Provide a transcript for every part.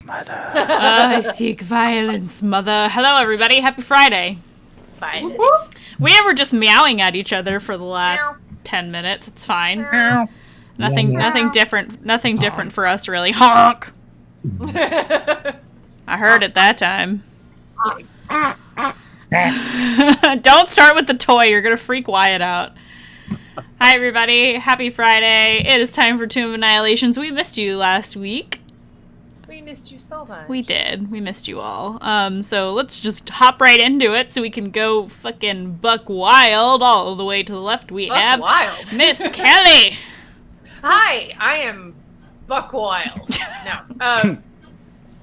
I seek violence, mother. Hello, everybody. Happy Friday. Violence. We were just meowing at each other for the last 10 minutes. It's fine. Nothing different. Nothing different for us, really. Honk. I heard it that time. Don't start with the toy. You're gonna freak Wyatt out. Hi, everybody. Happy Friday. It is time for Tomb of Annihilations. We missed you last week. We missed you so much. We did. We missed you all. So let's just hop right into it so we can go fucking buck wild all the way to the left. We have Wild. Miss Kelly. Hi, I am Buck Wild. No,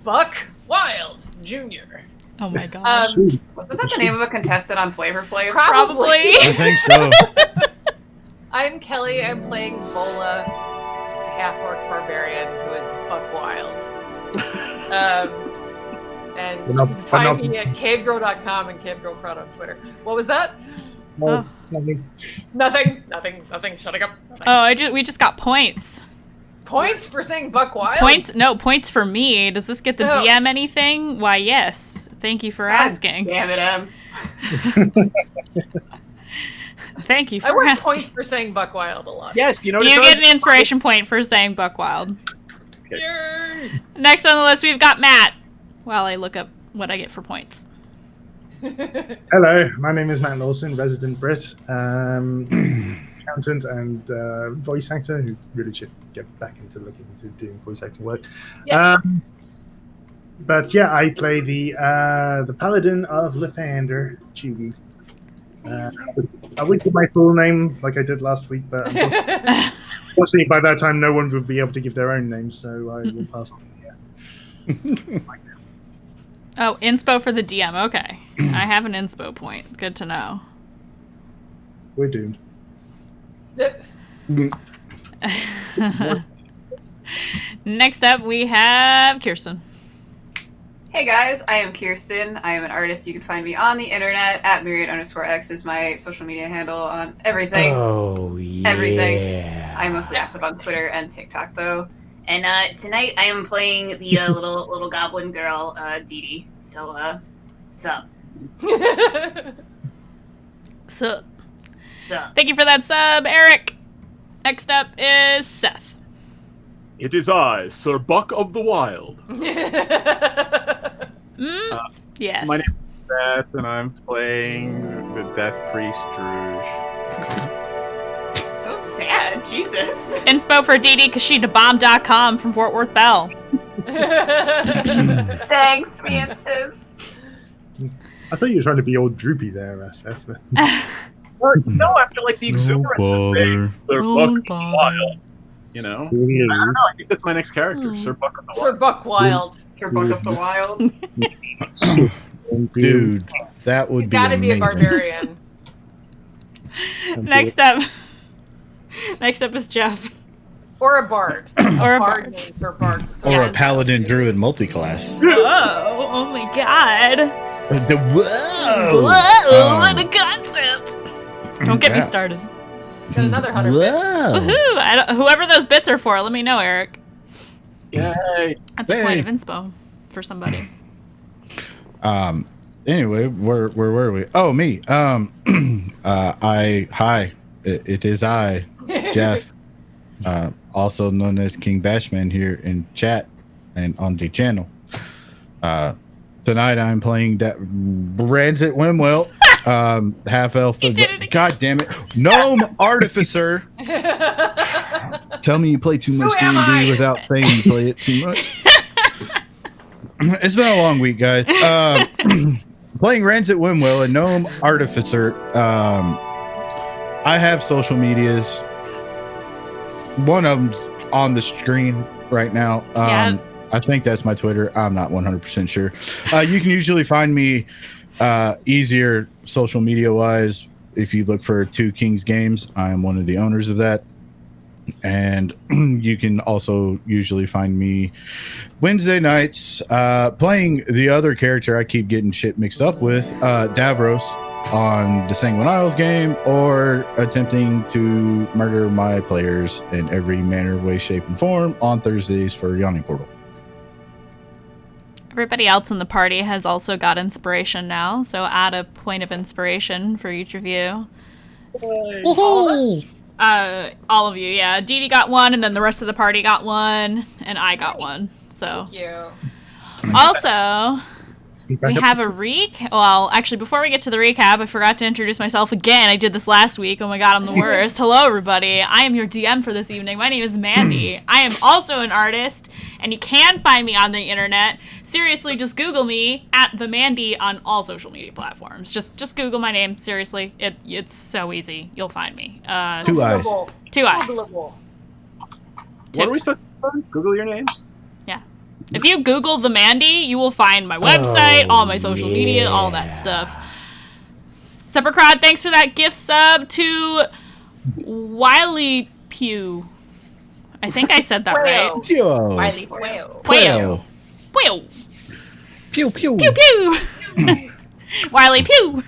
Buck Wild Jr. Oh my god. Wasn't that the name of a contestant on Flavor Flav? Probably. I think so. I'm Kelly. I'm playing Mbala, a half-orc barbarian who is Buck Wild. And you can find me at cavegrow.com and cavegrowcrowd on Twitter. What was that? Nothing. Shutting up. Nothing. Oh, we just got points. Points for saying Buck Wild? Points? No, points for me. Does this get the DM anything? Why, yes. Thank you for asking. Damn it, Em. Thank you for I want asking. points for saying Buck Wild a lot. Yes, you know what You it get does? an inspiration point for saying Buck Wild. Okay. Yay! Next on the list, we've got Matt. While I look up what I get for points. Hello, my name is Matt Lawson, resident Brit, accountant and voice actor who really should get back into looking into doing voice acting work. Yes. But yeah, I play the Paladin of Lathander, Judy. I would give my full name like I did last week, but unfortunately by that time no one would be able to give their own name, so I will pass on. Yeah. Oh, inspo for the DM. Okay. I have an inspo point. Good to know. We're doomed. Next up, we have Kirsten. Hey guys, I am Kirsten. I am an artist. You can find me on the internet at myriad_x is my social media handle on everything. Oh, yeah. Everything. I'm mostly active on Twitter and TikTok though. And tonight I am playing the little goblin girl, DD. So, sup. So, Sup. thank you for that sub, Eric. Next up is Seth. It is I, Sir Buck of the Wild. Yes. My name is Seth, and I'm playing the Death Priest Druge. So sad, Jesus. Inspo for DDKashidabomb.com from Fort Worth Bell. Thanks, Francis. I thought you were trying to be all droopy there, Seth. Well, no, after like the exuberance of saying Sir Buck of the bother. Wild. You know? I don't know, I think that's my next character, Sir Buck of the Sir Wild. Buck Wild. Sir Buck of the Wild. Dude, that would He's be gotta be a amazing. barbarian. Next up is Jeff. Or a bard. Or a Bard bard. named Sir Bard. Or Yes. a paladin druid multiclass. Whoa! Oh my god! Whoa! Whoa! What a concept! Don't get me Yeah. started. Got another 100 bits. Whoa! Woohoo! Whoever those bits are for, let me know, Eric. Yay! That's a Hey. point of inspo for somebody. Anyway, where were we? Oh, me. It is I, Jeff, also known as King Bashman here in chat and on the channel. Tonight I'm playing that Rancid Wimwell, half elf. He did it again. God damn it, gnome artificer. Tell me you play too much Who am I? D&D without saying you play it too much. It's been a long week, guys. Playing Rancid Wimwell, a gnome artificer. I have social medias. One of them's on the screen right now. Yeah. I think that's my Twitter. I'm not 100% sure. You can usually find me easier social media wise if you look for Two Kings Games. I am one of the owners of that. And you can also usually find me Wednesday nights playing the other character I keep getting shit mixed up with, Davros, on the Sanguine Isles game, or attempting to murder my players in every manner, way, shape, and form on Thursdays for Yawning Portal. Everybody else in the party has also got inspiration now, so add a point of inspiration for each of you. All of us? All of you, yeah. DD got one, and then the rest of the party got one, and I got one. So Thank you. also, we have a recap. Well, actually, before we get to the recap, I forgot to introduce myself again. I did this last week. Oh my god, I'm the worst. Hello, everybody. I am your DM for this evening. My name is Mandii. I am also an artist, and you can find me on the internet. Seriously, just Google me at the Mandii on all social media platforms. Just Google my name. Seriously, it's so easy. You'll find me. 2 eyes. Googleable. 2 eyes. Googleable. What are we supposed to do? Google your name? Yeah. If you Google the Mandii, you will find my website, all my social media, all that stuff. Seppercrod, thanks for that gift sub to Wiley Pew. I think I said that right. Yo. Wiley Quail. Quail. Quail. Pew pew. Pew pew. Wiley Pew.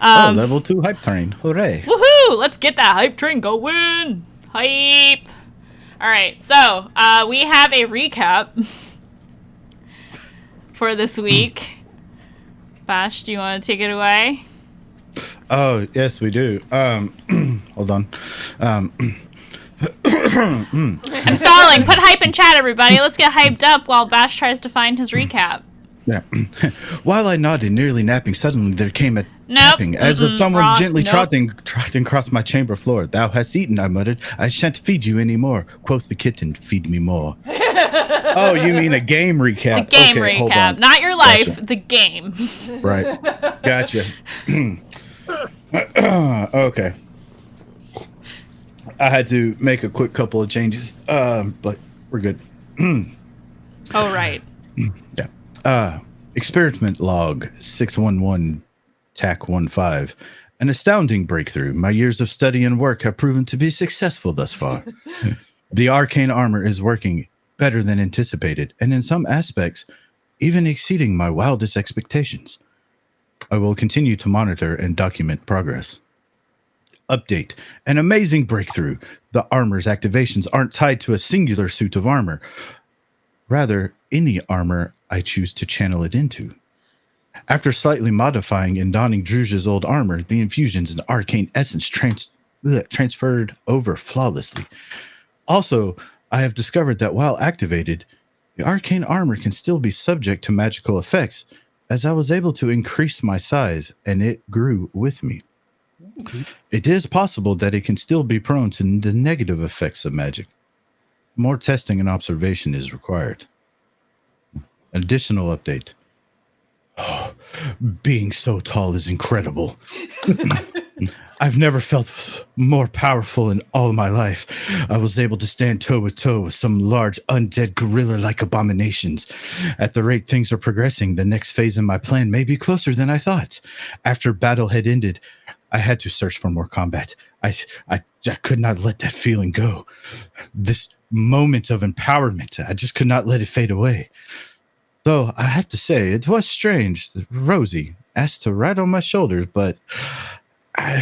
Level 2 hype train. Hooray. Woohoo! Let's get that hype train going. Hype. All right, so we have a recap for this week. Bash, do you want to take it away? Oh, yes, we do. Hold on. I'm stalling. Put hype in chat, everybody. Let's get hyped up while Bash tries to find his recap. Yeah. While I nodded, nearly napping, suddenly there came a Nope. tapping, as of someone Wrong. gently Nope. trotting across my chamber floor. Thou hast eaten, I muttered. I shan't feed you any more. Quoth the kitten, feed me more. Oh, you mean a game recap? The game Okay, hold recap. on. Not your life, Gotcha. the game. Right. Gotcha. Okay. I had to make a quick couple of changes, but we're good. Oh, right. Experiment log 611 TAC 15. An astounding breakthrough. My years of study and work have proven to be successful thus far. The arcane armor is working better than anticipated, and in some aspects, even exceeding my wildest expectations. I will continue to monitor and document progress. Update. An amazing breakthrough. The armor's activations aren't tied to a singular suit of armor. Rather, any armor I choose to channel it into. After slightly modifying and donning Druzha's old armor, the infusions and arcane essence transferred over flawlessly. Also, I have discovered that while activated, the arcane armor can still be subject to magical effects, as I was able to increase my size and it grew with me. It is possible that it can still be prone to the negative effects of magic. More testing and observation is required. Additional update. Oh, being so tall is incredible. I've never felt more powerful in all my life. I was able to stand toe to toe with some large undead gorilla-like abominations. At the rate things are progressing, the next phase in my plan may be closer than I thought. After battle had ended, I had to search for more combat. I could not let that feeling go. This moment of empowerment, I just could not let it fade away. Though I have to say, it was strange that Rosie asked to ride on my shoulders, but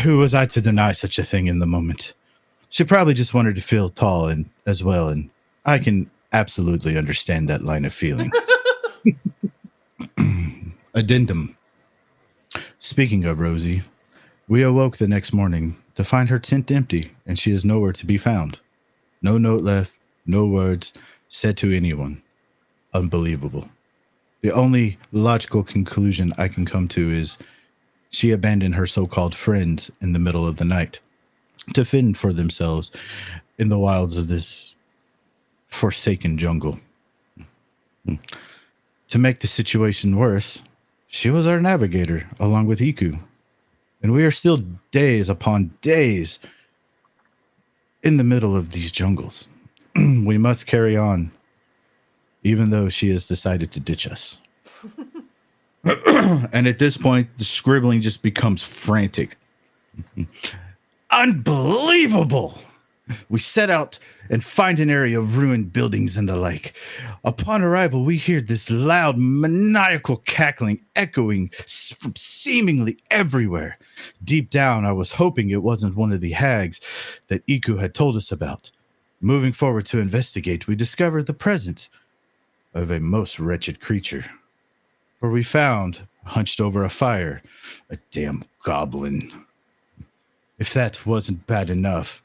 who was I to deny such a thing in the moment? She probably just wanted to feel tall and as well, and I can absolutely understand that line of feeling. Addendum. Speaking of Rosie, we awoke the next morning to find her tent empty, and she is nowhere to be found. No note left, no words said to anyone. Unbelievable. The only logical conclusion I can come to is she abandoned her so-called friends in the middle of the night to fend for themselves in the wilds of this forsaken jungle. To make the situation worse, she was our navigator along with Iku, and we are still days upon days in the middle of these jungles. We must carry on, even though she has decided to ditch us. And at this point, the scribbling just becomes frantic. Unbelievable! We set out and find an area of ruined buildings and the like. Upon arrival, we hear this loud, maniacal cackling echoing from seemingly everywhere. Deep down, I was hoping it wasn't one of the hags that Iku had told us about. Moving forward to investigate, we discovered the presence of a most wretched creature, where we found, hunched over a fire, a damn goblin. If that wasn't bad enough,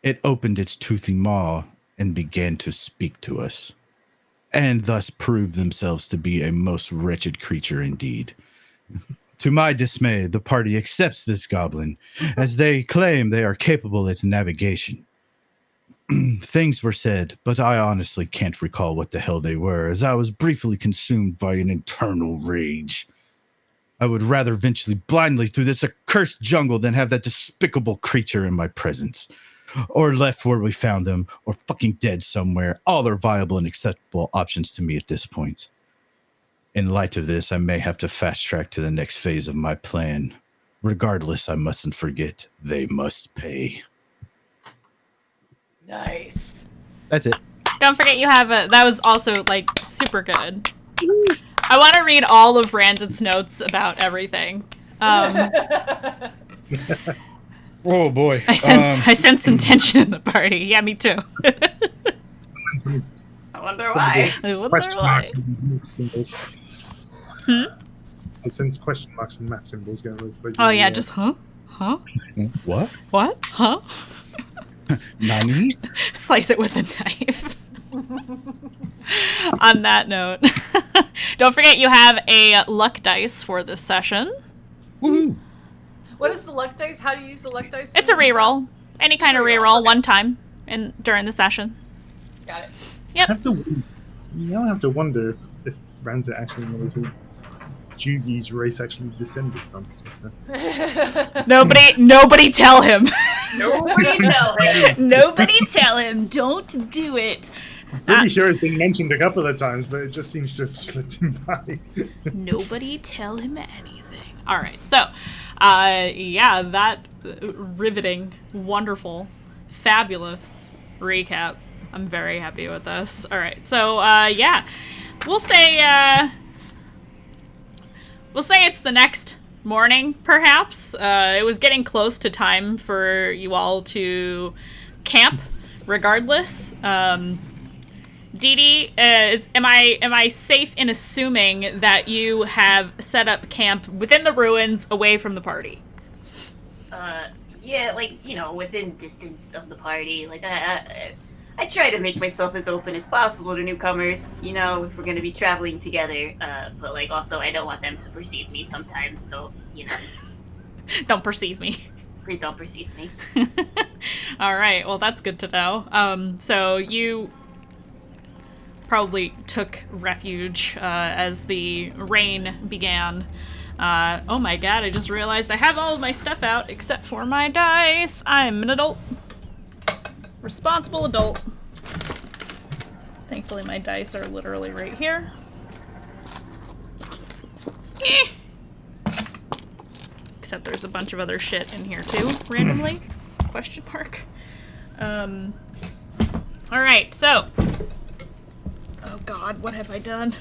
it opened its toothy maw and began to speak to us, and thus proved themselves to be a most wretched creature indeed. To my dismay, the party accepts this goblin, as they claim they are capable at navigation. Things were said, but I honestly can't recall what the hell they were, as I was briefly consumed by an internal rage. I would rather venture blindly through this accursed jungle than have that despicable creature in my presence. Or left where we found them, or fucking dead somewhere. All are viable and acceptable options to me at this point. In light of this, I may have to fast track to the next phase of my plan. Regardless, I mustn't forget, they must pay. Nice. That's it. Don't forget you have that was also, like, super good. I want to read all of Ranzit's notes about everything. Oh boy. I sense some tension in the party. Yeah, me too. I wonder why. I wonder Question why. marks and math symbols. I sense question marks and math symbols going with. Oh yeah, just huh? What? What? Huh? Nani? Slice it with a knife. On that note, don't forget you have a luck dice for this session. Woohoo! What is the luck dice? How do you use the luck dice? It's a reroll. Any kind of reroll, Okay. one time during the session. Got it. You don't have to wonder if Ranzit actually knows who Jugi's race actually descended from. Nobody tell him. Nobody tell him. Nobody tell him. Don't do it. Pretty sure it's been mentioned a couple of times, but it just seems to have slipped him by. Nobody tell him anything. All right. So, yeah, that riveting, wonderful, fabulous recap. I'm very happy with this. All right. So, yeah, we'll say it's the next morning, perhaps. It was getting close to time for you all to camp, regardless. DD, am I safe in assuming that you have set up camp within the ruins, away from the party? Yeah, like, you know, within distance of the party. Like, I try to make myself as open as possible to newcomers, you know, if we're going to be traveling together. But, like, also, I don't want them to perceive me sometimes, so, you know. Don't perceive me. Please don't perceive me. All right, well, that's good to know. So you probably took refuge as the rain began. Oh my god, I just realized I have all of my stuff out except for my dice. I'm an adult. Responsible adult. Thankfully my dice are literally right here. Except there's a bunch of other shit in here too, randomly. Question mark. Alright, so. Oh god, what have I done?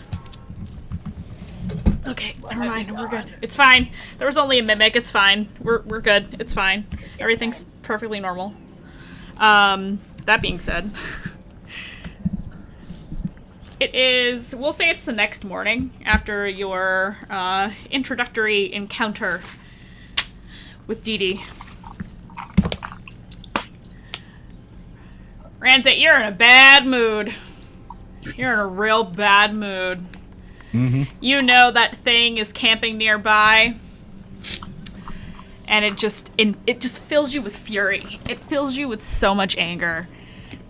Okay, never mind, we're good. It's fine. There was only a mimic, it's fine. We're good, it's fine. Everything's perfectly normal. That being said, we'll say it's the next morning after your introductory encounter with DD. Ranzit, you're in a bad mood. You're in a real bad mood. Mm-hmm. You know that thing is camping nearby. And it just fills you with fury. It fills you with so much anger,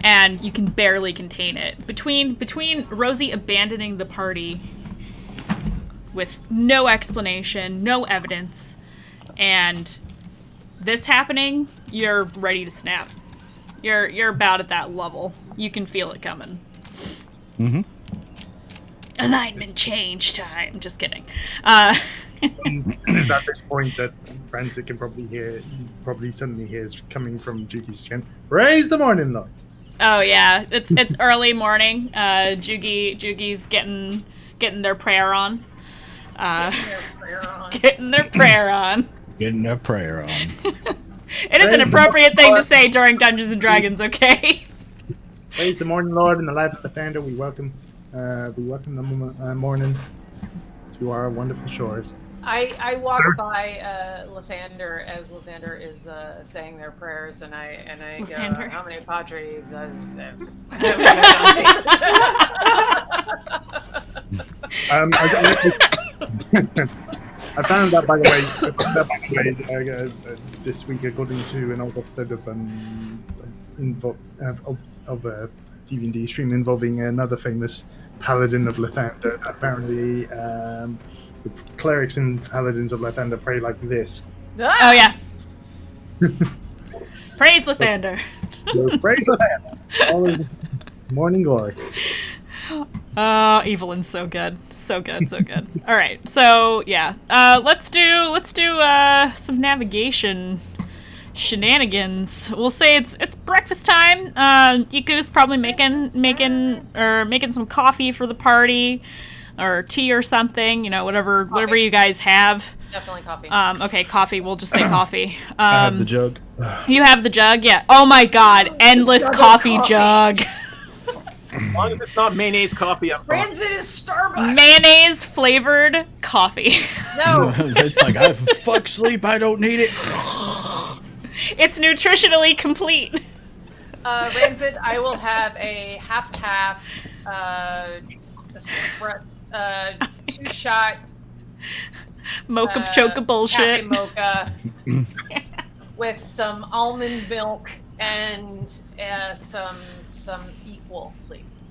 and you can barely contain it. Between Rosie abandoning the party with no explanation, no evidence, and this happening, you're ready to snap. You're about at that level. You can feel it coming. Mm-hmm. Alignment change time. Just kidding. It's at this point that Ranzit can probably suddenly hears coming from Jugi's chin, "Raise the morning light." Oh yeah, it's early morning. Jugi's getting their prayer on. Getting their prayer on. Getting their prayer on. It is an appropriate thing to say during Dungeons and Dragons, okay? Praise the morning lord and the life of the Lathander, we welcome. We welcome the morning to our wonderful shores. I walk by Lathander as Lathander is saying their prayers, and I go, Lathander. how many Padre does I found that, by the way, this week, according to an old episode of D&D stream involving another famous paladin of Lathander. Apparently, the clerics and paladins of Lathander pray like this. Oh yeah. Praise Lathander. So, praise Lathander. All in morning glory. Oh, Evelyn's so good. So good, so good. Alright, so yeah. Let's do some navigation shenanigans. We'll say it's breakfast time. Iku's probably making some coffee for the party. Or tea or something, whatever you guys have. Definitely coffee. Okay, coffee. We'll just say coffee. I have the jug. You have the jug? Yeah. Oh my god, endless coffee jug. As long as it's not mayonnaise coffee, I'm fine. Rancid is Starbucks. Mayonnaise flavored coffee. No. It's like, I fuck sleep, I don't need it. It's nutritionally complete. Rancid, I will have a half-calf, espresso, 2-shot Mocha choca bullshit. cafe mocha with some almond milk and some equal, please.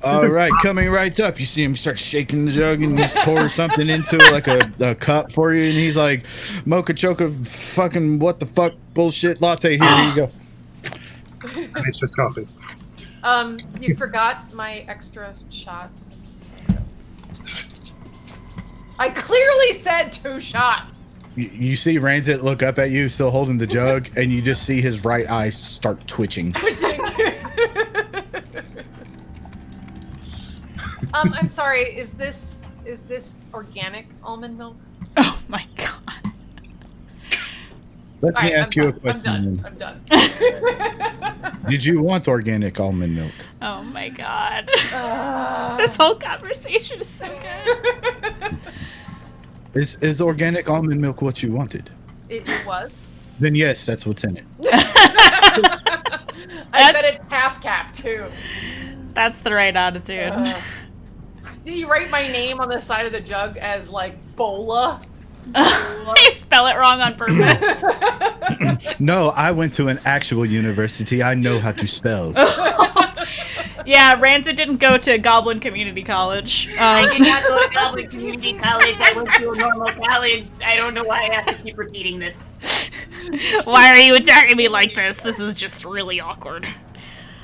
All right, coming right up. You see him start shaking the jug and he pours something into it, like a cup for you, and he's like, mocha choca fucking what the fuck bullshit latte. Here you go. It's just coffee. You forgot my extra shot. I clearly said 2 shots. You see Rancid look up at you, still holding the jug, and you just see his right eye start twitching. I'm sorry. Is this organic almond milk? Oh my god. Let me ask you a I'm question. done. I'm done. Did you want organic almond milk? Oh my god. This whole conversation is so good. Is organic almond milk what you wanted? It was. Then yes, that's what's in it. I bet it's half-cap too. That's the right attitude. Did you write my name on the side of the jug as like Bola? They spell it wrong on purpose. No, I went to an actual university. I know how to spell. Yeah, Rancid didn't go to Goblin Community College. I did not go to Goblin Community College. I went to a normal college. I don't know why I have to keep repeating this. Why are you attacking me like this? This is just really awkward.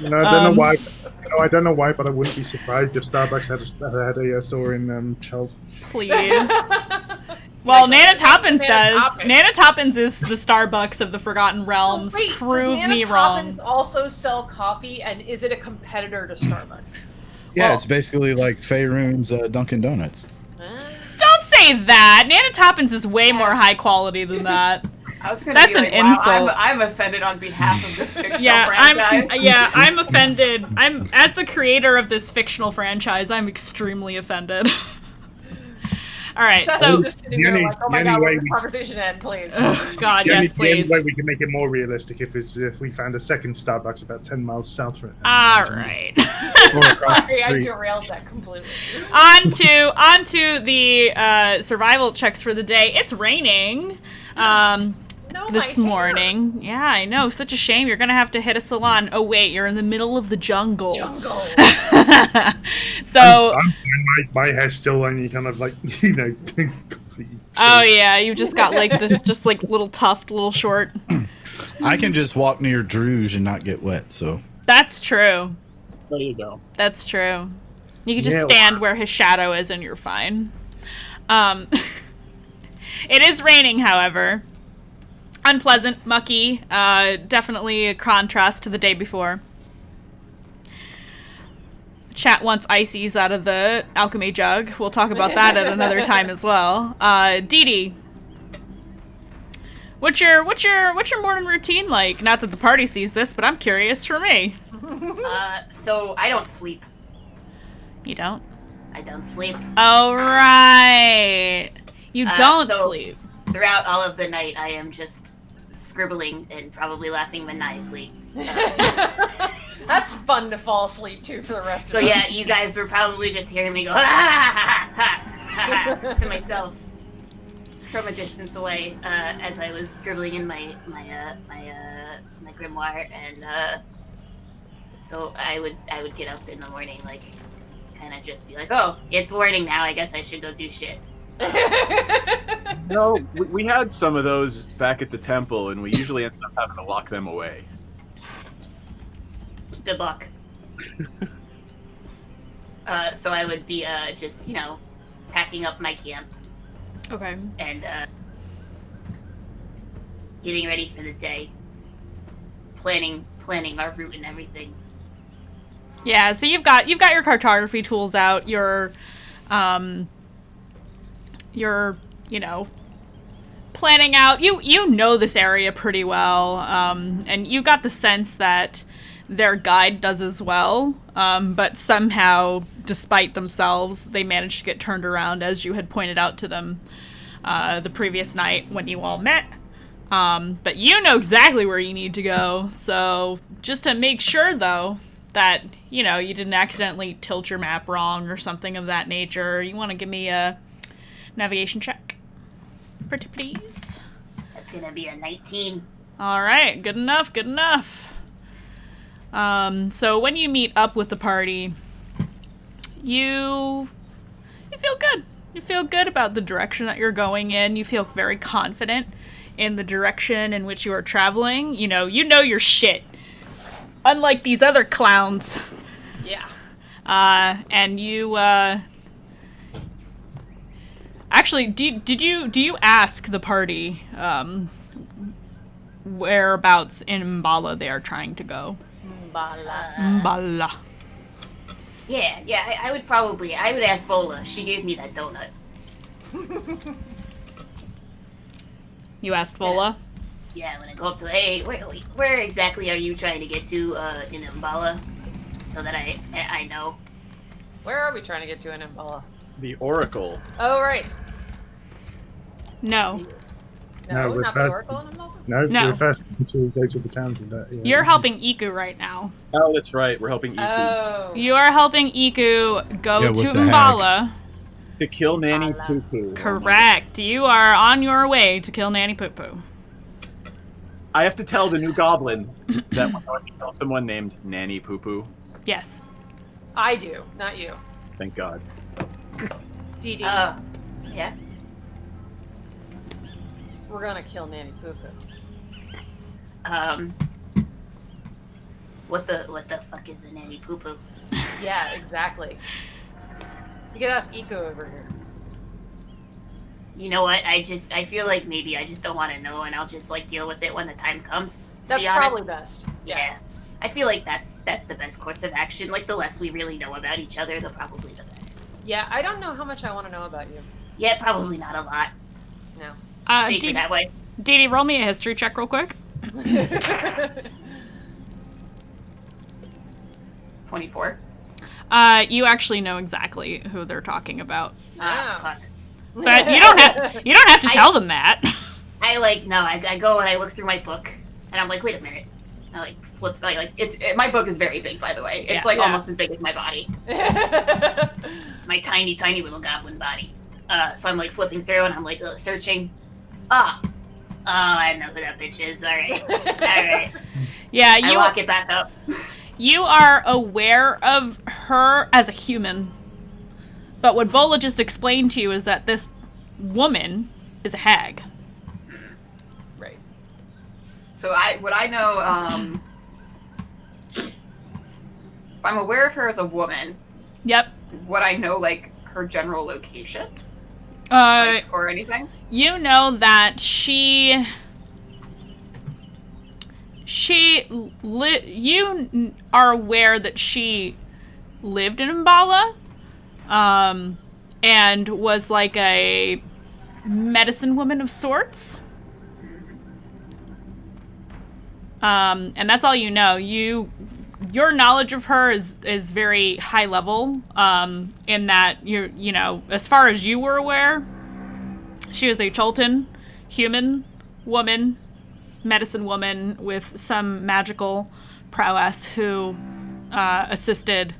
I don't know why. I don't know why, but I wouldn't be surprised if Starbucks had a store in Chelsea. Please. Well, Nana Toppins does. Nana Toppins is the Starbucks of the Forgotten Realms. Wait, Prove does me Nana wrong. Toppins also sell coffee, and is it a competitor to Starbucks? Yeah, Well- it's basically like Faerun's Dunkin' Donuts. Don't say that. Nana Toppins is way more high quality than that. I was gonna That's be an like, wow, insult. I'm offended on behalf of this fictional Yeah, franchise. I'm offended. As the creator of this fictional franchise, I'm extremely offended. All right, That's so just sitting there like, oh my the god, only let way this we- conversation end, please. God, The only- yes, the only please. way we can make it more realistic if we found a second Starbucks about 10 miles south from it. All right. Or across the Sorry, I street. derailed that completely. on to the survival checks for the day. It's raining. No, This my hair. morning. Yeah, I know. Such a shame. You're gonna have to hit a salon. Oh wait, you're in the middle of the jungle. So. My hair's still only kind of like, Oh yeah, you just got like this, just like little tuft, little short. I can just walk near Druge and not get wet, so. That's true. There you go. That's true. You can just Yeah. stand where his shadow is and you're fine. It is raining, however. Unpleasant, mucky, definitely a contrast to the day before. Chat wants ices out of the alchemy jug. We'll talk about that at another time as well. DD, what's your morning routine like? Not that the party sees this, but I'm curious for me. So I don't sleep. You don't? I don't sleep. Oh, right. You don't so sleep. Throughout all of the night, I am just scribbling and probably laughing maniacally. That's fun to fall asleep to for the rest So of it. yeah, you guys were probably just hearing me go ha ha ha ha ha ha to myself from a distance away as I was scribbling in my grimoire, and so I would get up in the morning, like, kind of just be like, oh, it's morning now, I guess I should go do shit. No, we had some of those back at the temple, and we usually ended up having to lock them away. Good luck. So I would be just, you know, packing up my camp Okay. and getting ready for the day, planning our route and everything. Yeah, so you've got your cartography tools out, your you know, planning out. You know this area pretty well, and you got the sense that their guide does as well, but somehow, despite themselves, they managed to get turned around, as you had pointed out to them the previous night when you all met. But you know exactly where you need to go, so just to make sure, though, that, you know, you didn't accidentally tilt your map wrong or something of that nature, you want to give me a navigation check? Pretty please. That's gonna be a 19. Alright, good enough, good enough. So when you meet up with the party, you feel good. You feel good about the direction that you're going in. You feel very confident in the direction in which you are traveling. You know your shit. Unlike these other clowns. Yeah. And you, actually, do you ask the party, whereabouts in Mbala they are trying to go? Mbala. Mbala. Yeah, I would ask Vola. She gave me that donut. You asked Vola? Yeah, when I go up to, hey, where exactly are you trying to get to in Mbala? So that I know. Where are we trying to get to in Mbala? The Oracle. Oh, right. No. No, we're not the first- Oracle in Mbala? No, we're first to go to the town for that. Yeah. You're helping Iku right now. Oh, that's right. We're helping Iki Oh. You are helping Iku go Yeah, what to the heck? Mbala. to kill Nanny Poo Poo. Correct. You are on your way to kill Nanny Poo Poo. I have to tell the new goblin that we're going to kill someone named Nanny Poo Poo. Yes. I do, not you. Thank God. DD. Yeah. We're gonna kill Nanny Poo Poo. What the fuck is a nanny poo poo? Yeah, exactly. You could ask Eco over here. You know what? I feel like maybe I just don't want to know, and I'll just like deal with it when the time comes. To That's be honest. probably best. Yeah. I feel like that's the best course of action. Like the less we really know about each other, the probably the better. Yeah, I don't know how much I want to know about you. Yeah, probably not a lot. No. Safer that way. Dee, roll me a history check real quick. 24. You actually know exactly who they're talking about. Fuck. But you don't have to tell them that. I go and I look through my book, and I'm like, wait a minute. I like flip, my book is very big, by the way. It's Yeah. almost as big as my body. My tiny, tiny little goblin body. So I'm like flipping through, and I'm like searching. Oh, I know who that bitch is. All right. Yeah, I lock it back up. You are aware of her as a human, but what Vola just explained to you is that this woman is a hag. Right. So would I know, if I'm aware of her as a woman, Yep. would I know, like, her general location? Or anything? You know that you are aware that she lived in Mbala, and was like a medicine woman of sorts. And that's all you know. You your knowledge of her is very high level, in that you know, as far as you were aware, she was a Cholton human woman, medicine woman with some magical prowess who assisted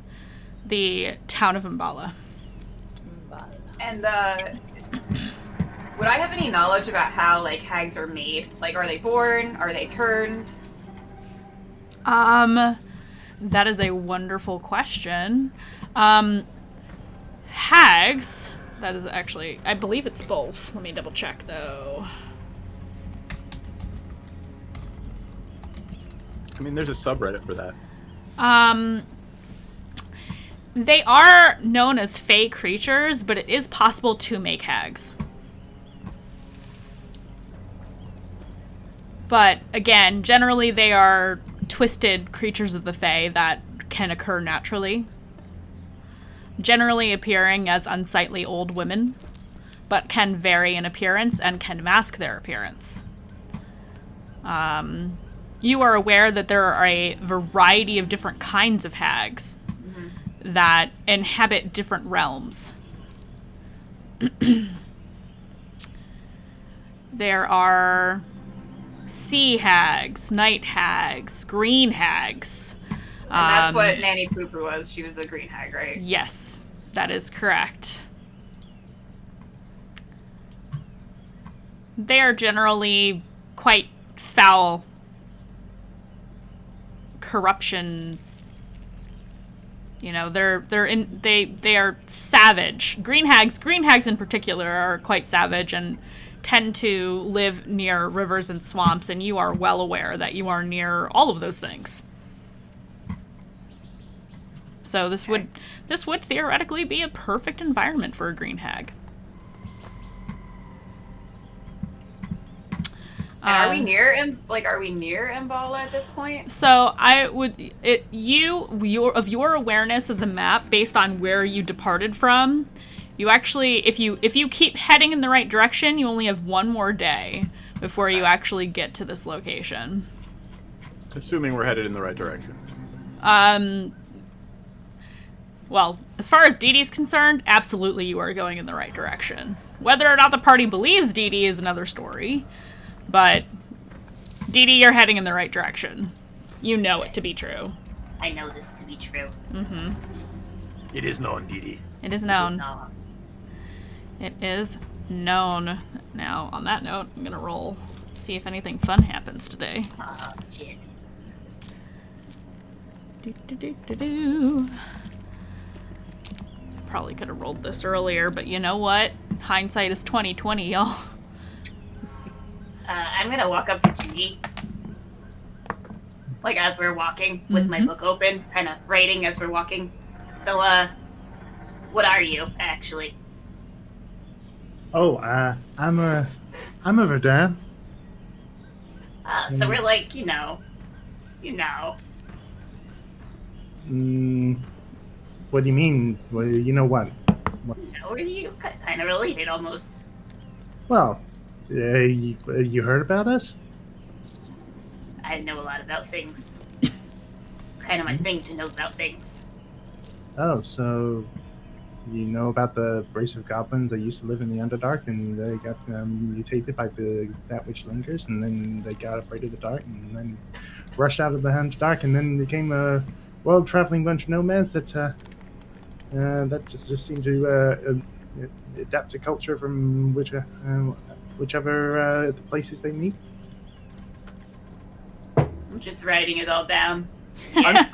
the town of Mbala. And would I have any knowledge about how like hags are made? Like, are they born? Are they turned? That is a wonderful question. Hags, that is actually, I believe it's both. Let me double check though. I mean, there's a subreddit for that. They are known as fey creatures, but it is possible to make hags. But again, generally they are twisted creatures of the fae that can occur naturally. Generally appearing as unsightly old women, but can vary in appearance and can mask their appearance. You are aware that there are a variety of different kinds of hags that inhabit different realms. There are sea hags, night hags, green hags. And that's what Nanny Poo Poo was. She was a green hag, right? Yes, that is correct. They are generally quite foul corruption. You know, they are savage. Green hags in particular are quite savage and tend to live near rivers and swamps, and you are well aware that you are near all of those things. So this would theoretically be a perfect environment for a green hag. And are we near Mbala at this point? So I would your awareness of the map based on where you departed from, you actually, if you keep heading in the right direction, you only have one more day before you actually get to this location. Assuming we're headed in the right direction. Well, as far as DD's concerned, absolutely you are going in the right direction. Whether or not the party believes DD is another story. But, DD, you're heading in the right direction. You know it to be true. I know this to be true. Mm-hmm. It is known, DD. It is known. It is known. Now, on that note, I'm gonna roll. See if anything fun happens today. Oh, shit. Probably could have rolled this earlier, but you know what? Hindsight is 20/20, y'all. I'm gonna walk up to Judy. Like, as we're walking, with my book open, kind of writing as we're walking. So, what are you, actually? Oh, I'm a Verdun. So we're like, you know. What do you mean? Well, you know what? So you kind of related, almost. Well, you heard about us? I know a lot about things. It's kind of my thing to know about things. Oh, so you know about the race of goblins that used to live in the Underdark, and they got mutated by that which lingers, and then they got afraid of the dark, and then rushed out of the Underdark, and then became a world-traveling bunch of nomads that just seemed to adapt to culture from whichever the places they meet. I'm just writing it all down. I'm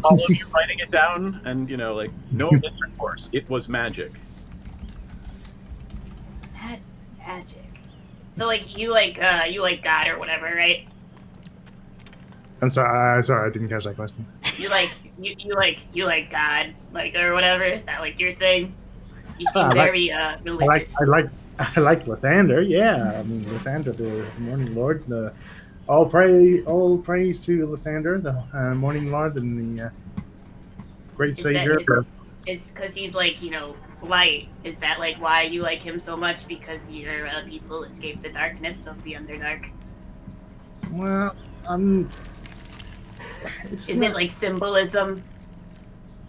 all of you writing it down, and like no intercourse. It was magic. Magic. So like you like God or whatever, right? I'm sorry, I didn't catch that question. You like God, like, or whatever. Is that like your thing? You seem very religious. I like Lathander. Yeah, I mean Lathander, the Morning Lord. All praise to Lathander, the Morning Lord, and the great Savior. Is because he's like light. Is that like why you like him so much? Because your people escape the darkness of the Underdark. Well, It's Is not, it like symbolism?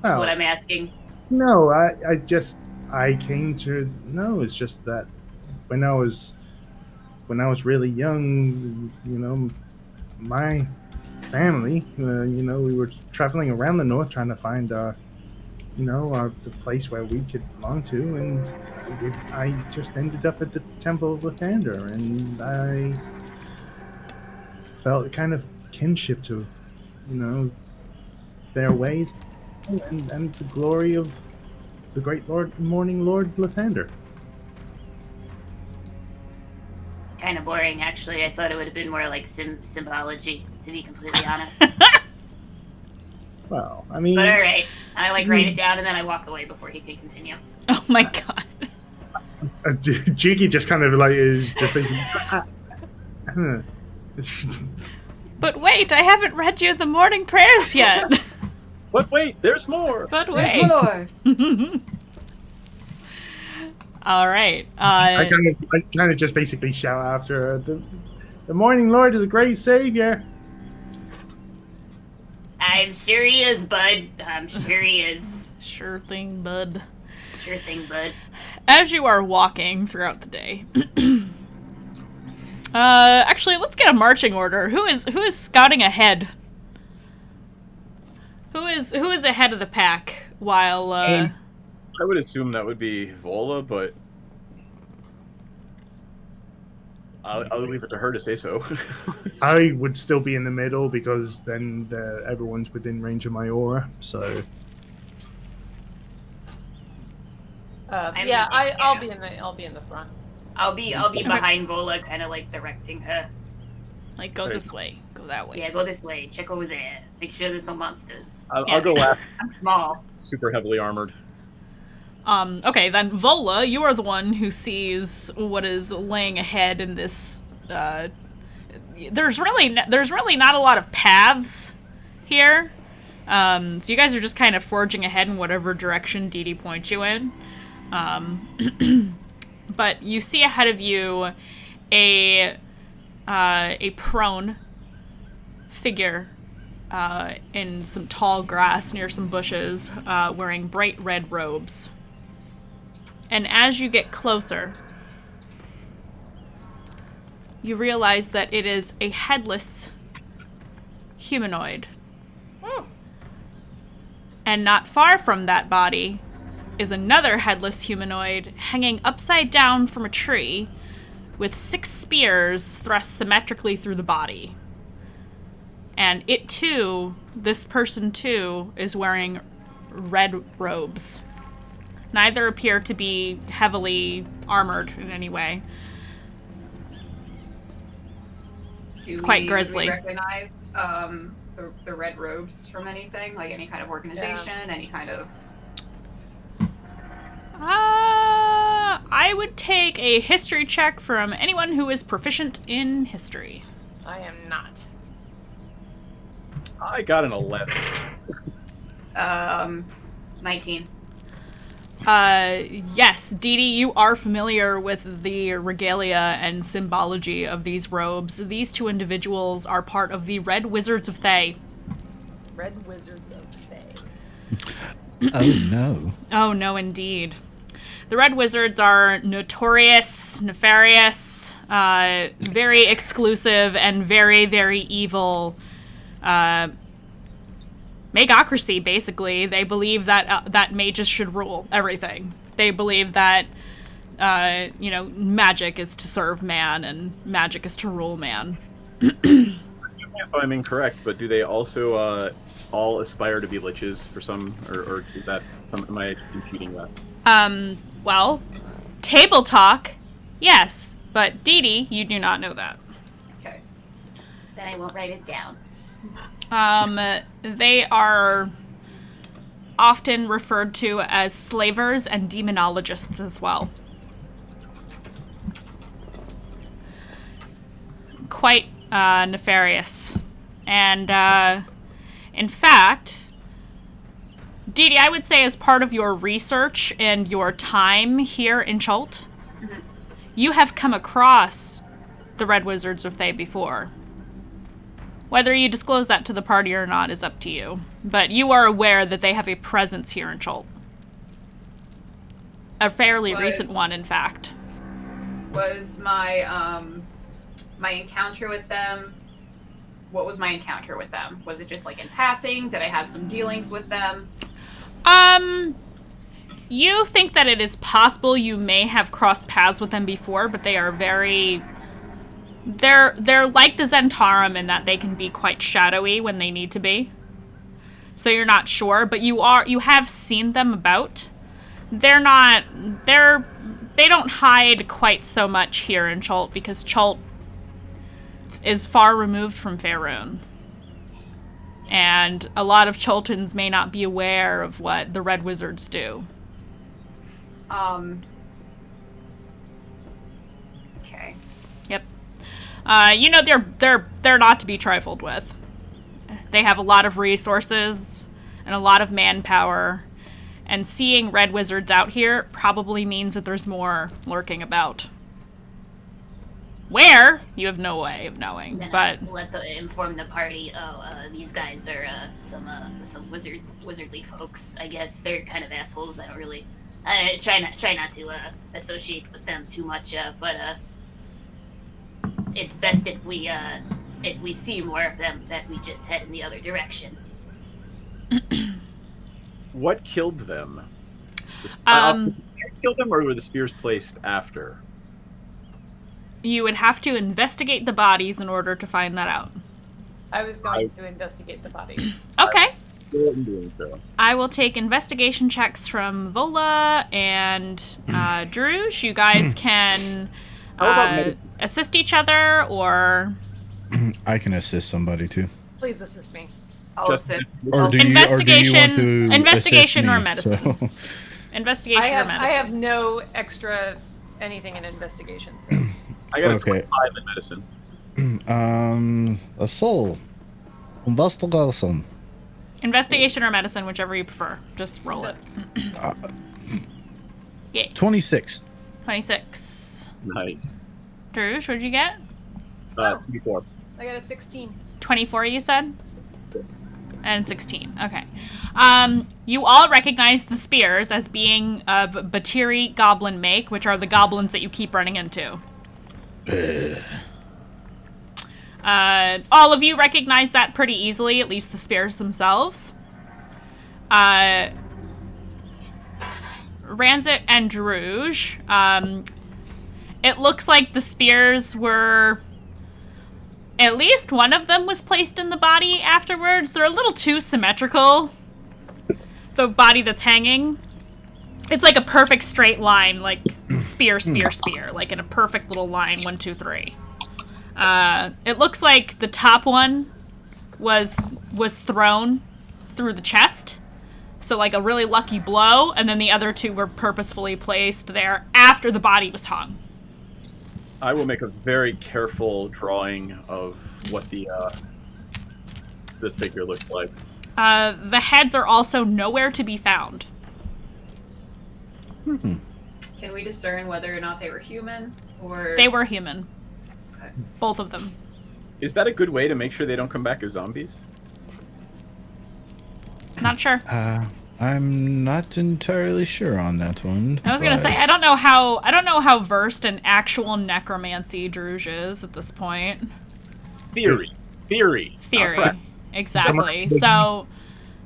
That's well, what I'm asking. no, I came to know. It's just that when I was really young, my family, we were traveling around the north trying to find the place where we could belong to, and I just ended up at the Temple of Lathander, and I felt kind of kinship to, their ways and the glory of the great Morning Lord Lathander. Kind of boring, actually. I thought it would have been more like symbology, to be completely honest. Well, I mean, But all right, I write it down and then I walk away before he can continue. Oh my god. Juki just kind of like is just thinking. But wait, I haven't read you the morning prayers yet. But wait, there's more. But wait. More. All right. I kind of just basically shout after her. The Morning Lord is a great savior. I'm sure he is, bud. I'm sure he is. Sure thing, bud. Sure thing, bud. As you are walking throughout the day, actually, let's get a marching order. Who is scouting ahead? Who is ahead of the pack while? I would assume that would be Vola, but I'll leave it to her to say so. I would still be in the middle because then everyone's within range of my aura. So I'll be in the front. I'll be behind Vola, kind of like directing her. Like, go this way, go that way. Yeah, go this way. Check over there. Make sure there's no monsters. I'll go last. I'm small. Super heavily armored. Okay, then Vola, you are the one who sees what is laying ahead in this. There's really not a lot of paths here, so you guys are just kind of forging ahead in whatever direction DD points you in. But you see ahead of you a prone figure in some tall grass near some bushes, wearing bright red robes. And as you get closer, you realize that it is a headless humanoid. And not far from that body is another headless humanoid hanging upside down from a tree with 6 spears thrust symmetrically through the body. And it too, this person too, is wearing red robes. Neither appear to be heavily armored in any way. It's quite grisly. Do we recognize the red robes from anything? Like any kind of organization? Any kind of... I would take a history check from anyone who is proficient in history. I am not. I got an 11. 19. Yes, Dee Dee, you are familiar with the regalia and symbology of these robes. These 2 individuals are part of the Red Wizards of Thay. Red Wizards of Thay. Oh, no. Oh, no, indeed. The Red Wizards are notorious, nefarious, very exclusive, and very, very evil. Magocracy, basically. They believe that that mages should rule everything. They believe that, magic is to serve man, and magic is to rule man. If I'm incorrect, but do they also all aspire to be liches for some, or is that some? Am I imputing that? Well, table talk, yes, but Dee Dee, you do not know that. Okay. Then I won't write it down. They are often referred to as slavers and demonologists as well. Quite, nefarious. And, in fact, Dee Dee, I would say as part of your research and your time here in Chult, you have come across the Red Wizards of Thay before. Whether you disclose that to the party or not is up to you. But you are aware that they have a presence here in Chult. A fairly recent one, in fact. Was my my encounter with them? What was my encounter with them? Was it just like in passing? Did I have some dealings with them? You think that it is possible you may have crossed paths with them before, but they are very... They're like the Zentarum in that they can be quite shadowy when they need to be. So you're not sure, but you have seen them about. They don't hide quite so much here in Chult because Chult is far removed from Faerun. And a lot of Chultans may not be aware of what the Red Wizards do. Okay. Yep. You know, they're not to be trifled with. They have a lot of resources and a lot of manpower, and seeing Red Wizards out here probably means that there's more lurking about. Where? You have no way of knowing, Then but... inform the party, these guys are, some wizardly folks, I guess. They're kind of assholes. I don't really... I try not to, associate with them too much, but, it's best if we see more of them, that we just head in the other direction. What killed them? Did the spears kill them, or were the spears placed after? You would have to investigate the bodies in order to find that out. I was going to investigate the bodies. Okay. In doing so. I will take investigation checks from Vola and Druge. You guys can assist each other, or... I can assist somebody too. Please assist me. I'll assist. Or do you want to investigation assist or me? medicine. So- Investigation or medicine. I have no extra anything in investigation, so... I got a Okay. 25 in medicine. A soul. Investigation. Investigation or medicine, whichever you prefer. Just roll it. Yeah. 26. 26. Nice. Druge, what'd you get? 24. I got a 16. 24, you said? Yes. And 16. Okay. You all recognize the spears as being of Batiri goblin make, which are the goblins that you keep running into. All of you recognize that pretty easily, at least the spears themselves. Ranzit and Druge, it looks like the spears were... At least one of them was placed in the body afterwards. They're a little too symmetrical. The body that's hanging. It's like a perfect straight line, like spear, spear, spear. Like in a perfect little line, 1, 2, 3. It looks like the top one was thrown through the chest. So like a really lucky blow, and then the other two were purposefully placed there after the body was hung. I will make a very careful drawing of what the figure looks like. The heads are also nowhere to be found. Can we discern whether or not they were human, or... They were human. Okay. Both of them. Is that a good way to make sure they don't come back as zombies? Not sure. I'm not entirely sure on that one. I was gonna say I don't know how versed in actual necromancy Druge is at this point. Theory. Exactly. So.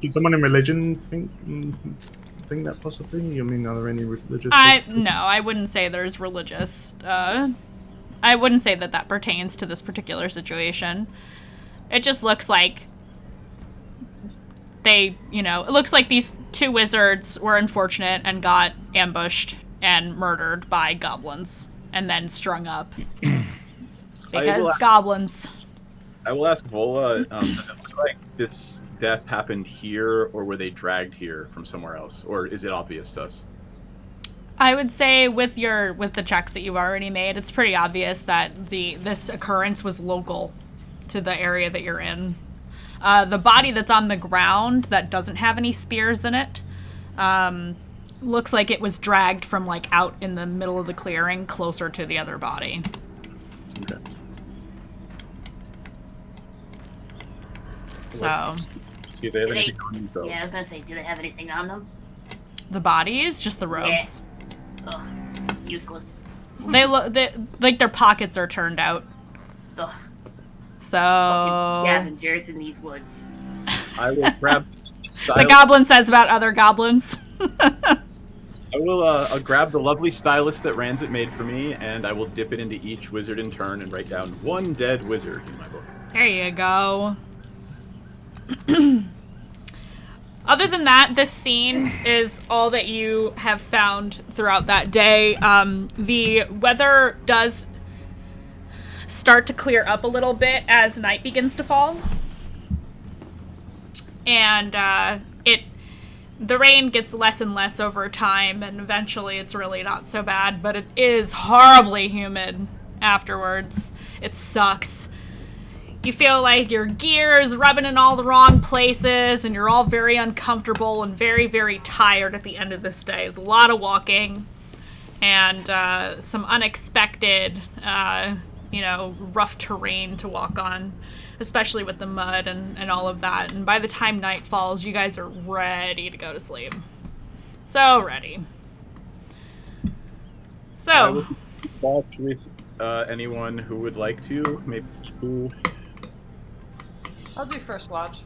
Did someone in religion think that possibly? I mean, are there any religious? No, I wouldn't say there's religious. I wouldn't say that pertains to this particular situation. It just looks like it looks like these two wizards were unfortunate and got ambushed and murdered by goblins and then strung up. Because goblins. I will ask Vola, does it look like this death happened here, or were they dragged here from somewhere else? Or is it obvious to us? I would say with the checks that you've already made, it's pretty obvious that this occurrence was local to the area that you're in. The body that's on the ground that doesn't have any spears in it looks like it was dragged from like out in the middle of the clearing closer to the other body. Okay. So See if they have Do they- anything on themselves. Yeah, I was gonna say, do they have anything on them? the bodies, just the robes. Ugh, useless. They look like their pockets are turned out. Ugh, So fucking scavengers in these woods. I will grab the goblin says about other goblins. I will I'll grab the lovely stylus that Ranzit made for me, and I will dip it into each wizard in turn and write down one dead wizard in my book. There you go. Other than that, this scene is all that you have found throughout that day. The weather does start to clear up a little bit as night begins to fall. And the rain gets less and less over time, and eventually it's really not so bad, but it is horribly humid afterwards. It sucks. You feel like your gear is rubbing in all the wrong places, and you're all very uncomfortable and very, very tired at the end of this day. It's a lot of walking and some unexpected, rough terrain to walk on, especially with the mud and all of that. And by the time night falls, you guys are ready to go to sleep. So ready. I So, will watch with anyone who would like to. Maybe who. I'll do first watch.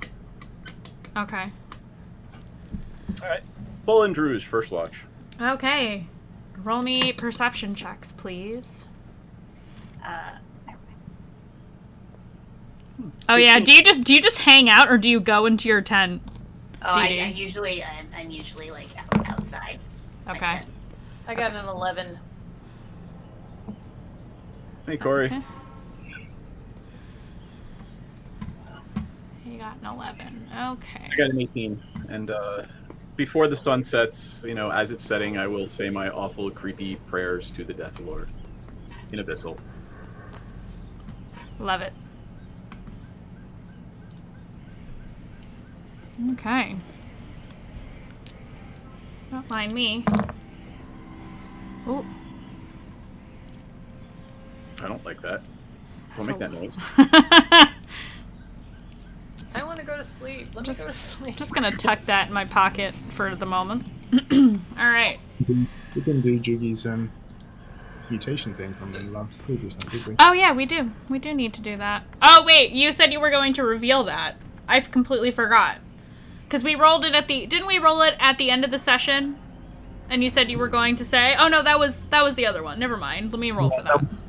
okay. All right. Bull and Drew's first watch. Okay. Roll me perception checks, please. Oh yeah, do you just hang out or do you go into your tent? Oh, DD? I'm usually like outside. my Okay. tent. I got an 11. Hey, Corey. Okay. You got an 11. Okay. I got an 18, and before the sun sets, as it's setting, I will say my awful, creepy prayers to the Death Lord in Abyssal. Love it. Okay. Don't mind me. Oh. I don't like that. Don't make that noise. I want to go to sleep. Let me go to sleep. Just gonna tuck that in my pocket for the moment. Alright. We can do Jugi's mutation thing from the last previous one, did we? Oh yeah, we do. We do need to do that. Oh wait, you said you were going to reveal that. I completely forgot. Because we rolled it didn't we roll it at the end of the session? And you said you were going to say, oh no, that was the other one. Never mind. Let me roll for that.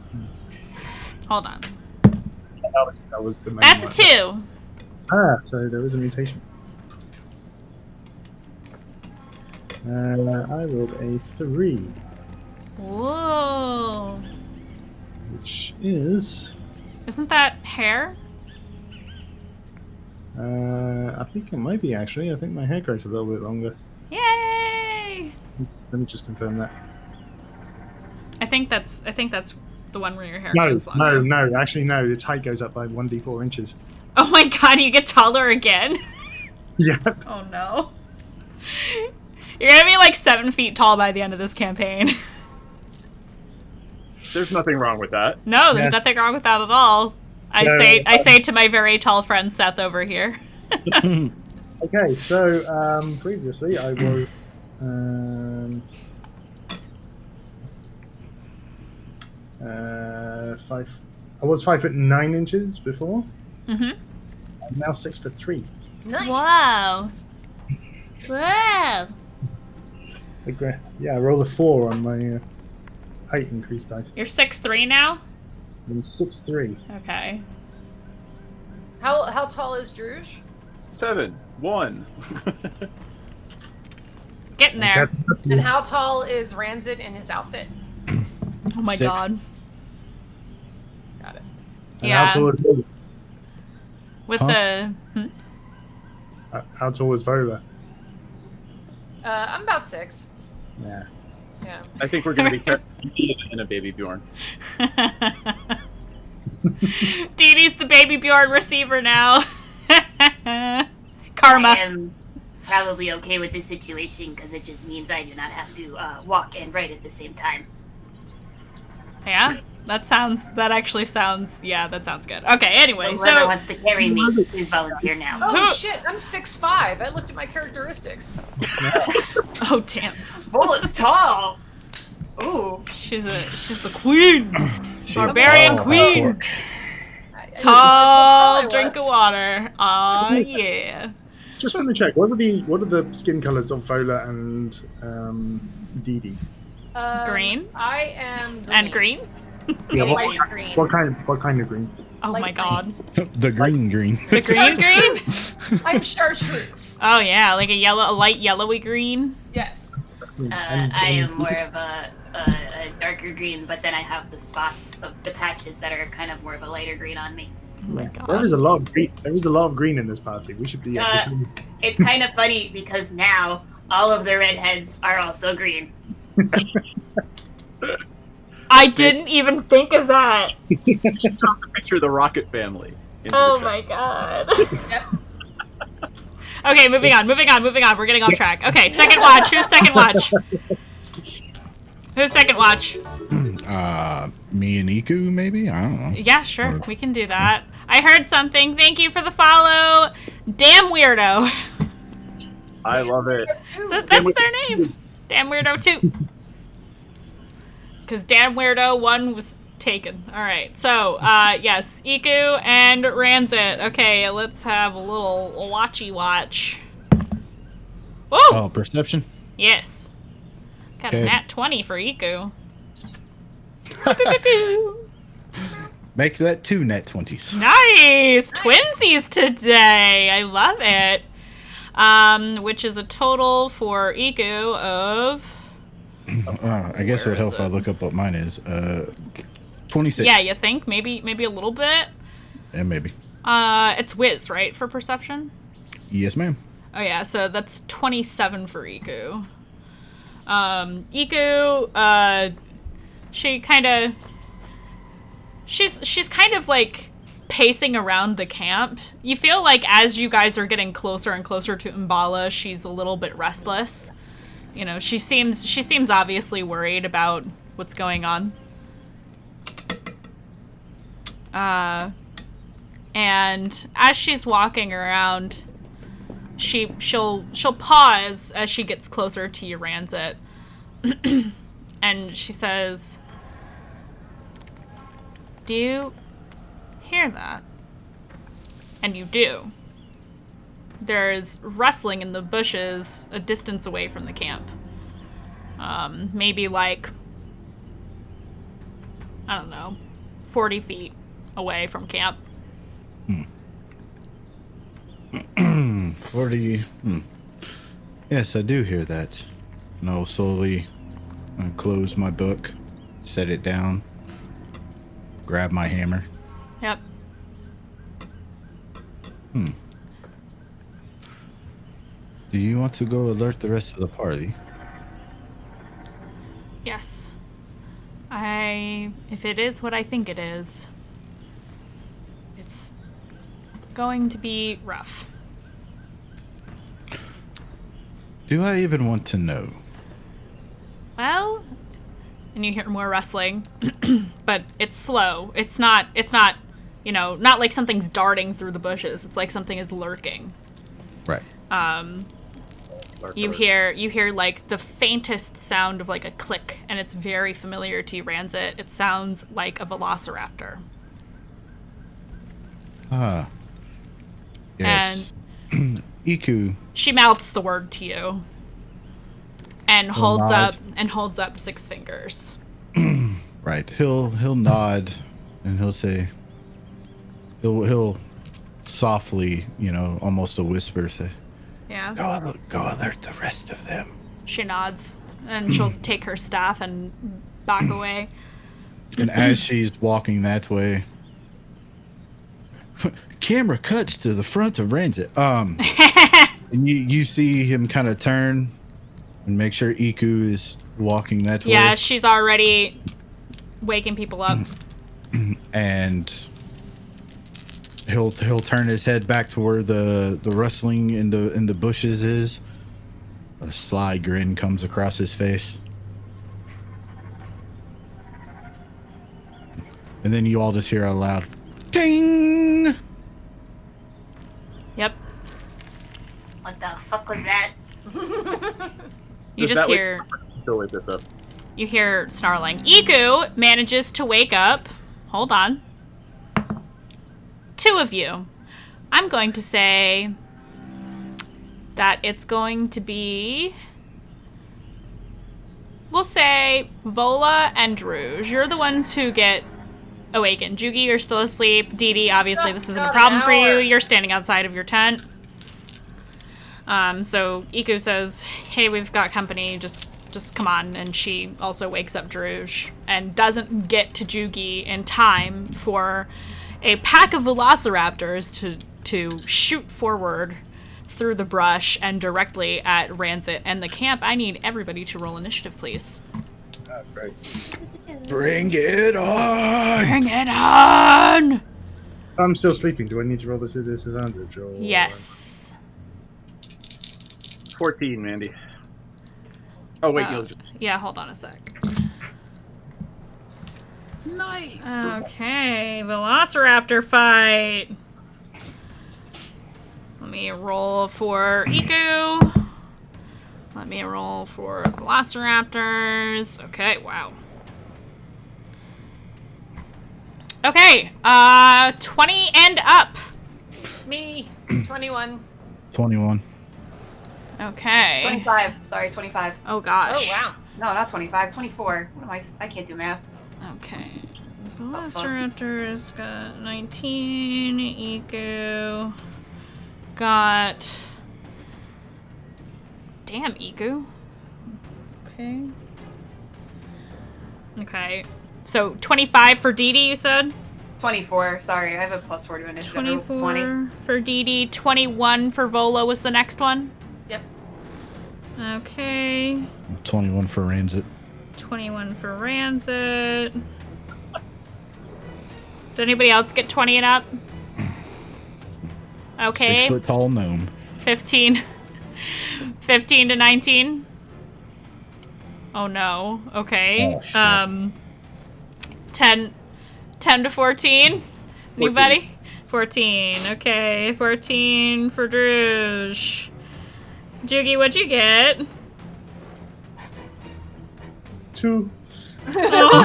Hold on. That was the main That's one. a 2. Ah, so there was a mutation. I rolled a 3, Whoa. which is... Isn't that hair? I think it might be, actually. I think my hair grows a little bit longer. Yay! Let me just confirm that. I think that's the one where your hair grows No, longer. actually no, its height goes up by 1d4 inches. Oh my god, you get taller again? Yeah. Oh no. You're gonna be like 7 feet tall by the end of this campaign. There's nothing wrong with that. No, there's Yes. nothing wrong with that at all. I say to my very tall friend Seth over here. Okay, so previously I was I was 5'9" before. Mm-hmm. I'm now 6'3". Nice. Wow. Wow. Yeah, I rolled a 4 on my height increase dice. You're 6'3" now? I'm 6'3". Okay. How tall is Druge? 7, 1. Getting there. And how tall is Ranzit in his outfit? Oh my 6. god. Got it. And Yeah. how tall is Vola? With Huh? the... How tall is Vola? I'm about 6. Yeah. Yeah. I think we're going to be careful in a baby Bjorn. Dee Dee's the baby Bjorn receiver now. Karma. I am probably okay with this situation because it just means I do not have to walk and write at the same time. Yeah? That actually sounds, yeah, that sounds good. Okay, anyway, Whoever so wants to carry me, please volunteer now. Oh shit, I'm 6'5". I looked at my characteristics. oh damn, Vola's tall. Ooh. she's the queen, She- barbarian oh, queen, pork. tall drink of water. Aw, yeah. Just want to check. What are the skin colors of Vola and DD? Green? I am green. And green? Yeah, Light green. what kind of green? Oh my Light god. The green. The green? I'm chartreuse. Oh yeah, like a light yellowy green. Yes. I am more of a darker green, but then I have the spots of the patches that are kind of more of a lighter green on me. Oh my god. There is a lot of green. There is a lot of green in this party. We should be. It's kind of funny because now all of the redheads are also green. I didn't even think of that. Picture of the Rocket family. Oh my god. Yep. Okay, moving on. We're getting off track. Okay, second watch. Who's second watch? Who's second watch? Me and Iku, maybe? I don't know. Yeah, sure. We can do that. I heard something. Thank you for the follow. Damn Weirdo. I love it. So that's their name. Damn Weirdo 2. Because Damn Weirdo 1 was taken. Alright, so, yes. Iku and Ranzit. Okay, let's have a little watchy watch. Woo! Oh, perception? Yes. Got a Okay. nat 20 for Iku. Make that 2 net 20s. Nice! Twinsies today! I love it. Which is a total for Iku of... I guess it would Where help is if I it? look up what mine is. 26. Yeah, you think? Maybe a little bit? Yeah, maybe. It's Wiz, right, for perception? Yes, ma'am. Oh yeah, so that's 27 for Iku. Iku, she's kind of like pacing around the camp. You feel like as you guys are getting closer and closer to Mbala, she's a little bit restless. You know, she seems obviously worried about what's going on. And as she's walking around, she'll pause as she gets closer to Uranzit. And she says, "Do you hear that?" And you do. There's rustling in the bushes a distance away from the camp. Maybe like, I don't know, 40 feet away from camp. 40. Yes, I do hear that. And I'll slowly close my book, set it down, grab my hammer. Yep. Do you want to go alert the rest of the party? Yes. If it is what I think it is, it's going to be rough. Do I even want to know? Well, and you hear more rustling, but it's slow. It's not, you know, not like something's darting through the bushes. It's like something is lurking. Right. You hear like the faintest sound of like a click, and it's very familiar to you, Ranzit. It sounds like a velociraptor. Ah. Yes. Iku. She mouths the word to you, and holds up 6 fingers. Right. He'll nod, and he'll say. He'll softly, you know, almost a whisper, say, Yeah. Go alert the rest of them. She nods, and she'll take her staff and back away. And as she's walking that way, camera cuts to the front of Ranzit. And you see him kind of turn and make sure Iku is walking that way. Yeah, she's already waking people up. And he'll turn his head back to where the rustling in the bushes is. A sly grin comes across his face. And then you all just hear a loud ding. Yep. What the fuck was that? You Does just that wake- hear. Still wake this up. You hear snarling. Iku manages to wake up. Hold on. 2 of you. I'm going to say that it's going to be... We'll say Vola and Druge. You're the ones who get awakened. Jugi, you're still asleep. DD, obviously this isn't a problem for you. You're standing outside of your tent. So Iku says, hey, we've got company. Just come on. And she also wakes up Druge and doesn't get to Jugi in time for a pack of velociraptors to shoot forward through the brush and directly at Rancid and the camp. I need everybody to roll initiative, please. Oh, great. Bring it on! Bring it on! I'm still sleeping. Do I need to roll this at disadvantage? Or... Yes. 14, Mandy. Oh wait, you'll just... Yeah, hold on a sec. Nice. Okay, Velociraptor fight. Let me roll for Iku. Let me roll for the Velociraptors. Okay, wow. Okay, 20 and up. Me. 21. 21. Okay. 25. Sorry, 25. Oh gosh. Oh, wow. No, not 25. 24. What am I can't do math. Okay. Velociraptors got 19. Iku got... Damn, Iku. Okay. Okay. So 25 for DD, you said? 24. Sorry, I have a +4 to initiative. 24 20. for DD. 21 for Vola was the next one. Yep. Okay. 21 for Rancid. 21 for Rancid. Did anybody else get 20 and up? Okay. 6 foot tall gnome. 15. 15 to 19. Oh no. Okay. Oh, shit. 10 to 14. Anybody? 14. Okay. 14 for Druge. Jugi, what'd you get? 2. Oh,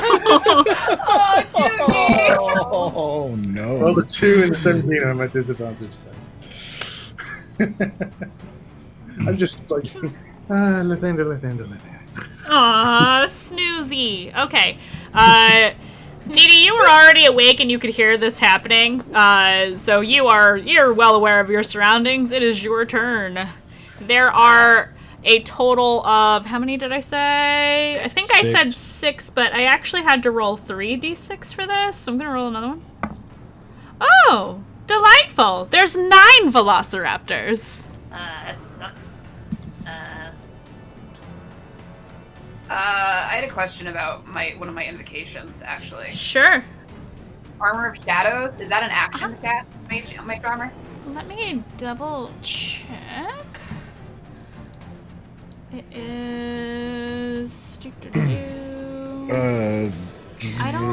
Jugi! Oh no. Well, the 2 and the 17 are my disadvantage. So. I'm just like, Lathander. Aw, snoozy. Okay. Dee, you were already awake and you could hear this happening. So you're well aware of your surroundings. It is your turn. There are a total of, how many did I say? I think I said 6, but I actually had to roll 3d6 for this. So I'm gonna roll another one. Oh, delightful. There's 9 velociraptors. That sucks. I had a question about one of my invocations, actually. Sure. Armor of Shadows, is that an action cast, mage armor? Let me double check. It is.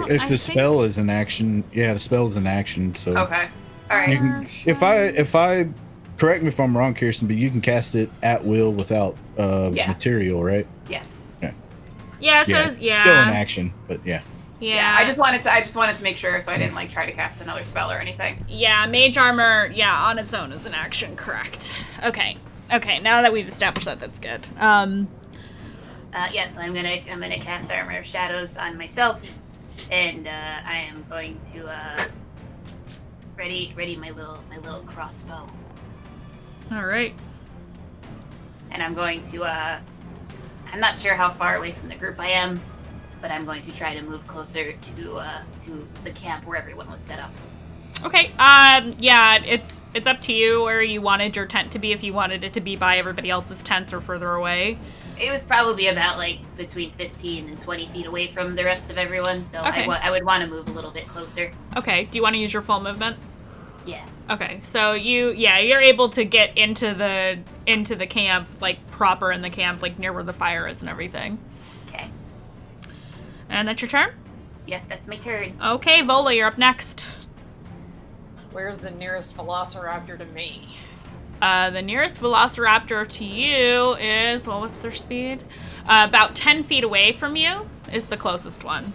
If the spell is an action, yeah, the spell is an action. So Okay. Alright. you can, if I correct me if I'm wrong, Kirsten, but you can cast it at will without material, right? Yes. Yeah, it says Still an action, but yeah. Yeah. I just wanted to make sure so I didn't like try to cast another spell or anything. Yeah, mage armor, on its own is an action, correct. Okay, now that we've established that, that's good. Yes, I'm gonna cast Armor of Shadows on myself, and I am going to ready my little crossbow, All right. and I'm going to I'm not sure how far away from the group I am, but I'm going to try to move closer to the camp where everyone was set up. Okay. It's up to you where you wanted your tent to be. If you wanted it to be by everybody else's tents or further away. It was probably about like between 15 and 20 feet away from the rest of everyone, so Okay. I would want to move a little bit closer. Okay. Do you want to use your full movement? Yeah. Okay. So you're able to get into the camp, like proper in the camp, like near where the fire is and everything. Okay. And that's your turn? Yes, that's my turn. Okay, Vola, you're up next. Where's the nearest velociraptor to me? The nearest velociraptor to you is, well, what's their speed? About 10 feet away from you is the closest one.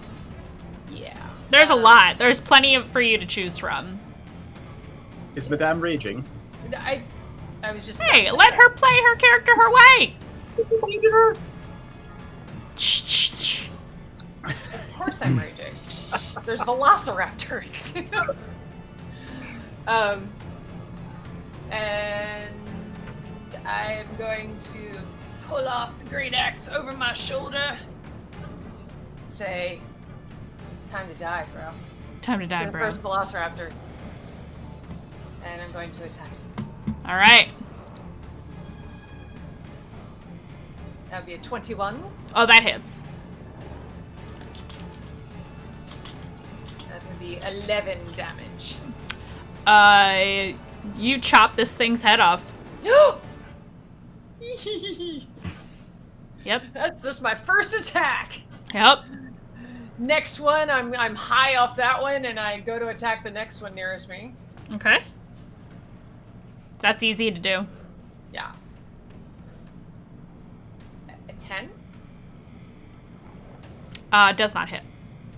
Yeah. There's a lot. There's plenty for you to choose from. Is Madame raging? I was just. Hey, let her play her character her way. Of course I'm raging. There's velociraptors. And I'm going to pull off the great axe over my shoulder. Say, time to die, bro. Time to die, To the bro. first velociraptor. And I'm going to attack. All right. That would be a 21. Oh, that hits. That would be 11 damage. You chop this thing's head off. Yep. That's just my first attack. Yep. Next one, I'm high off that one, and I go to attack the next one nearest me. Okay. That's easy to do. Yeah. A 10? Does not hit.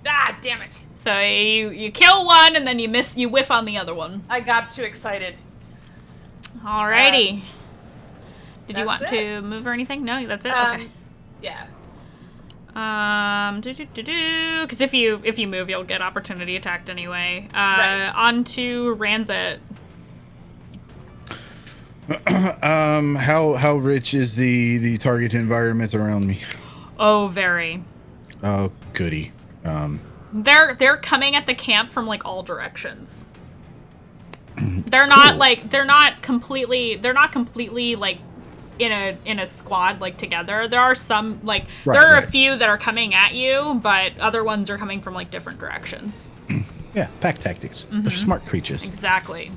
Ah, damn it! So you kill one and then you whiff on the other one. I got too excited. Alrighty. Did you that's want to move or anything? No, that's it. Okay. Yeah. Because if you move, you'll get opportunity attacked anyway. Right. On to Ranzit. How rich is the target environment around me? Oh, very. Oh, goody. They're coming at the camp from like all directions. They're not completely like in a squad like together. There are some like there are a few that are coming at you, but other ones are coming from like different directions. Yeah, pack tactics. They're smart creatures. Exactly.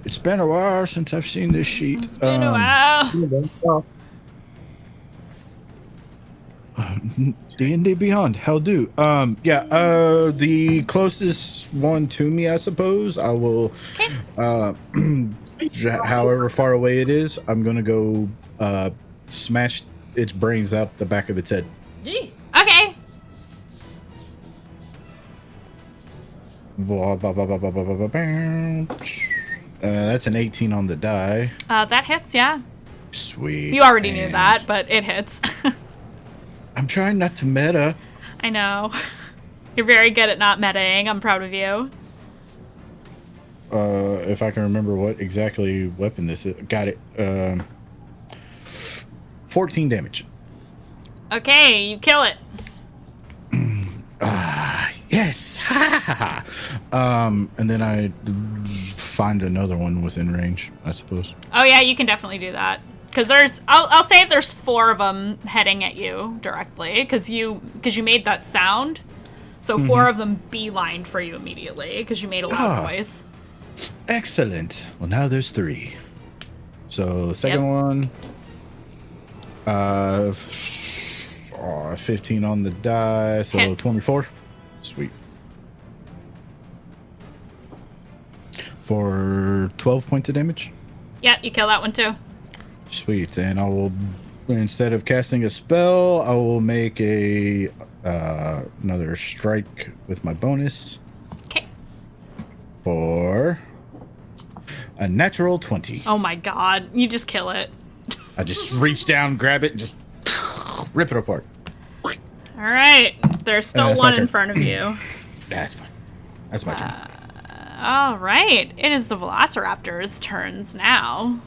It's been a while since I've seen this sheet. It's been a while. D&D Beyond, how do? The closest one to me, I suppose. I will, however far away it is, I'm gonna go smash its brains out the back of its head. Gee. Okay. That's an 18 on the die. That hits, yeah. Sweet. You already knew that, but it hits. I'm trying not to meta. I know. You're very good at not metaing. I'm proud of you. If I can remember what exactly weapon this is. Got it. 14 damage. Okay, you kill it. Yes. And then I find another one within range, I suppose. Oh yeah, you can definitely do that. Because I'll say there's 4 of them heading at you directly, because you made that sound. So 4 of them beelined for you immediately, because you made a loud noise. Excellent. Well, now there's 3. So the second one, 15 on the die, so hits. 24. Sweet. For 12 points of damage. Yeah, you kill that one too. Sweet, and I will, instead of casting a spell, I will make a another strike with my bonus. Okay. For a natural 20. Oh my god, you just kill it. I just reach down, grab it, and just rip it apart. All right, there's still that's my one in turn. front of you. That's fine. That's my turn. All right, it is the Velociraptor's turns now.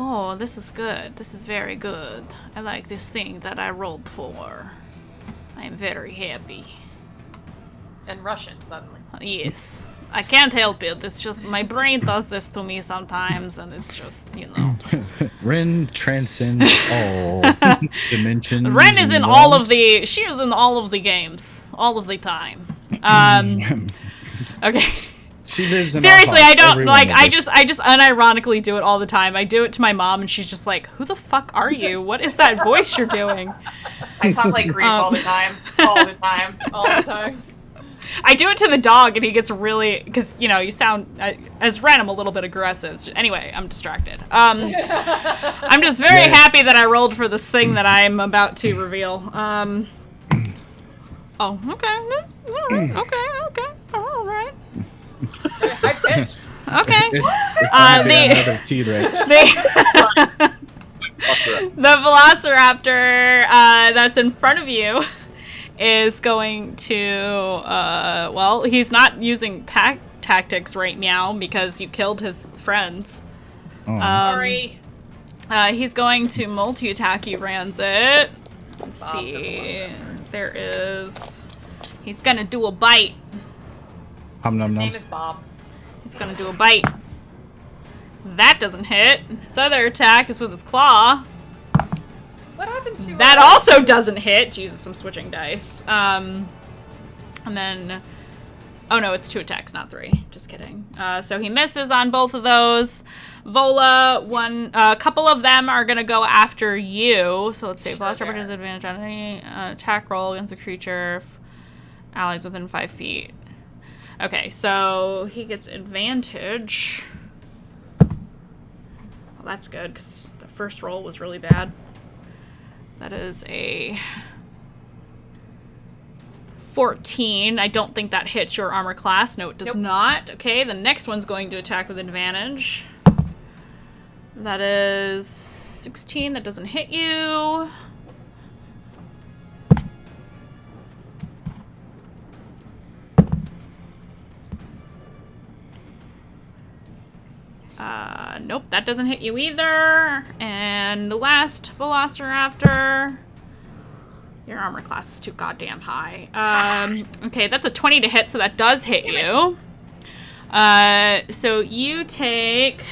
Oh, this is good. This is very good. I like this thing that I rolled for. I am very happy. And Russian, suddenly. Yes. I can't help it. It's just my brain does this to me sometimes, and it's just, you know. Ren transcends all dimensions. Ren is in all of the. She is in all of the games, all of the time. Okay. She lives in Seriously, our I don't Everyone like. of us. I just unironically do it all the time. I do it to my mom, and she's just like, "Who the fuck are you? What is that voice you're doing?" I talk like Grief all the time. All the time. All the time. I do it to the dog, and he gets really because you sound as Ren. I'm a little bit aggressive. Anyway, I'm distracted. I'm just very happy that I rolled for this thing that I'm about to reveal. Oh, okay. Okay. All right. I pitched. Okay. It's time to get another T-Rex. The Velociraptor that's in front of you is going to, well, he's not using pack tactics right now because you killed his friends. Sorry. He's going to multi-attack you, Ranzit. Let's see. There is... He's gonna do a bite. His name is Bob. He's gonna do a bite. That doesn't hit. His other attack is with his claw. What happened to That also doesn't hit. Jesus, I'm switching dice. And then... Oh no, it's 2 attacks, not 3. Just kidding. So he misses on both of those. Vola, a couple of them are gonna go after you. So let's see. Velociraptor has advantage on any attack roll against a creature. Allies within 5 feet. Okay, so he gets advantage. Well, that's good, because the first roll was really bad. That is a 14. I don't think that hits your armor class. No, it does not. Okay, the next one's going to attack with advantage. That is 16. That doesn't hit you. Nope, that doesn't hit you either. And the last Velociraptor. Your armor class is too goddamn high. Okay, that's a 20 to hit, so that does hit you. So you take...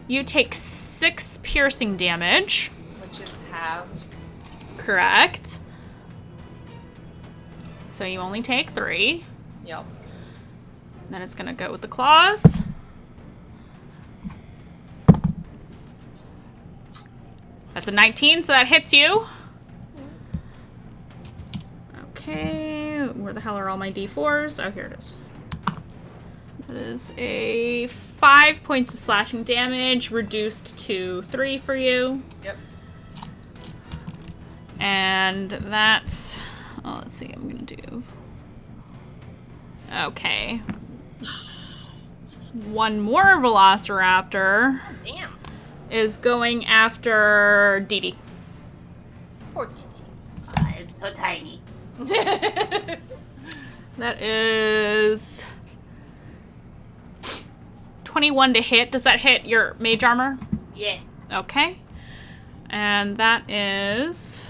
You take 6 piercing damage. Which is halved. Correct. So you only take 3. Yep. Then it's gonna go with the claws. That's a 19, so that hits you. Okay, where the hell are all my D4s? Oh, here it is. That is a 5 points of slashing damage, reduced to 3 for you. Yep. And that's... Oh, let's see, I'm gonna do... Okay. One more Velociraptor Damn. is going after DD. Poor DD. I'm so tiny. That is 21 to hit. Does that hit your mage armor? Yeah. Okay. And that is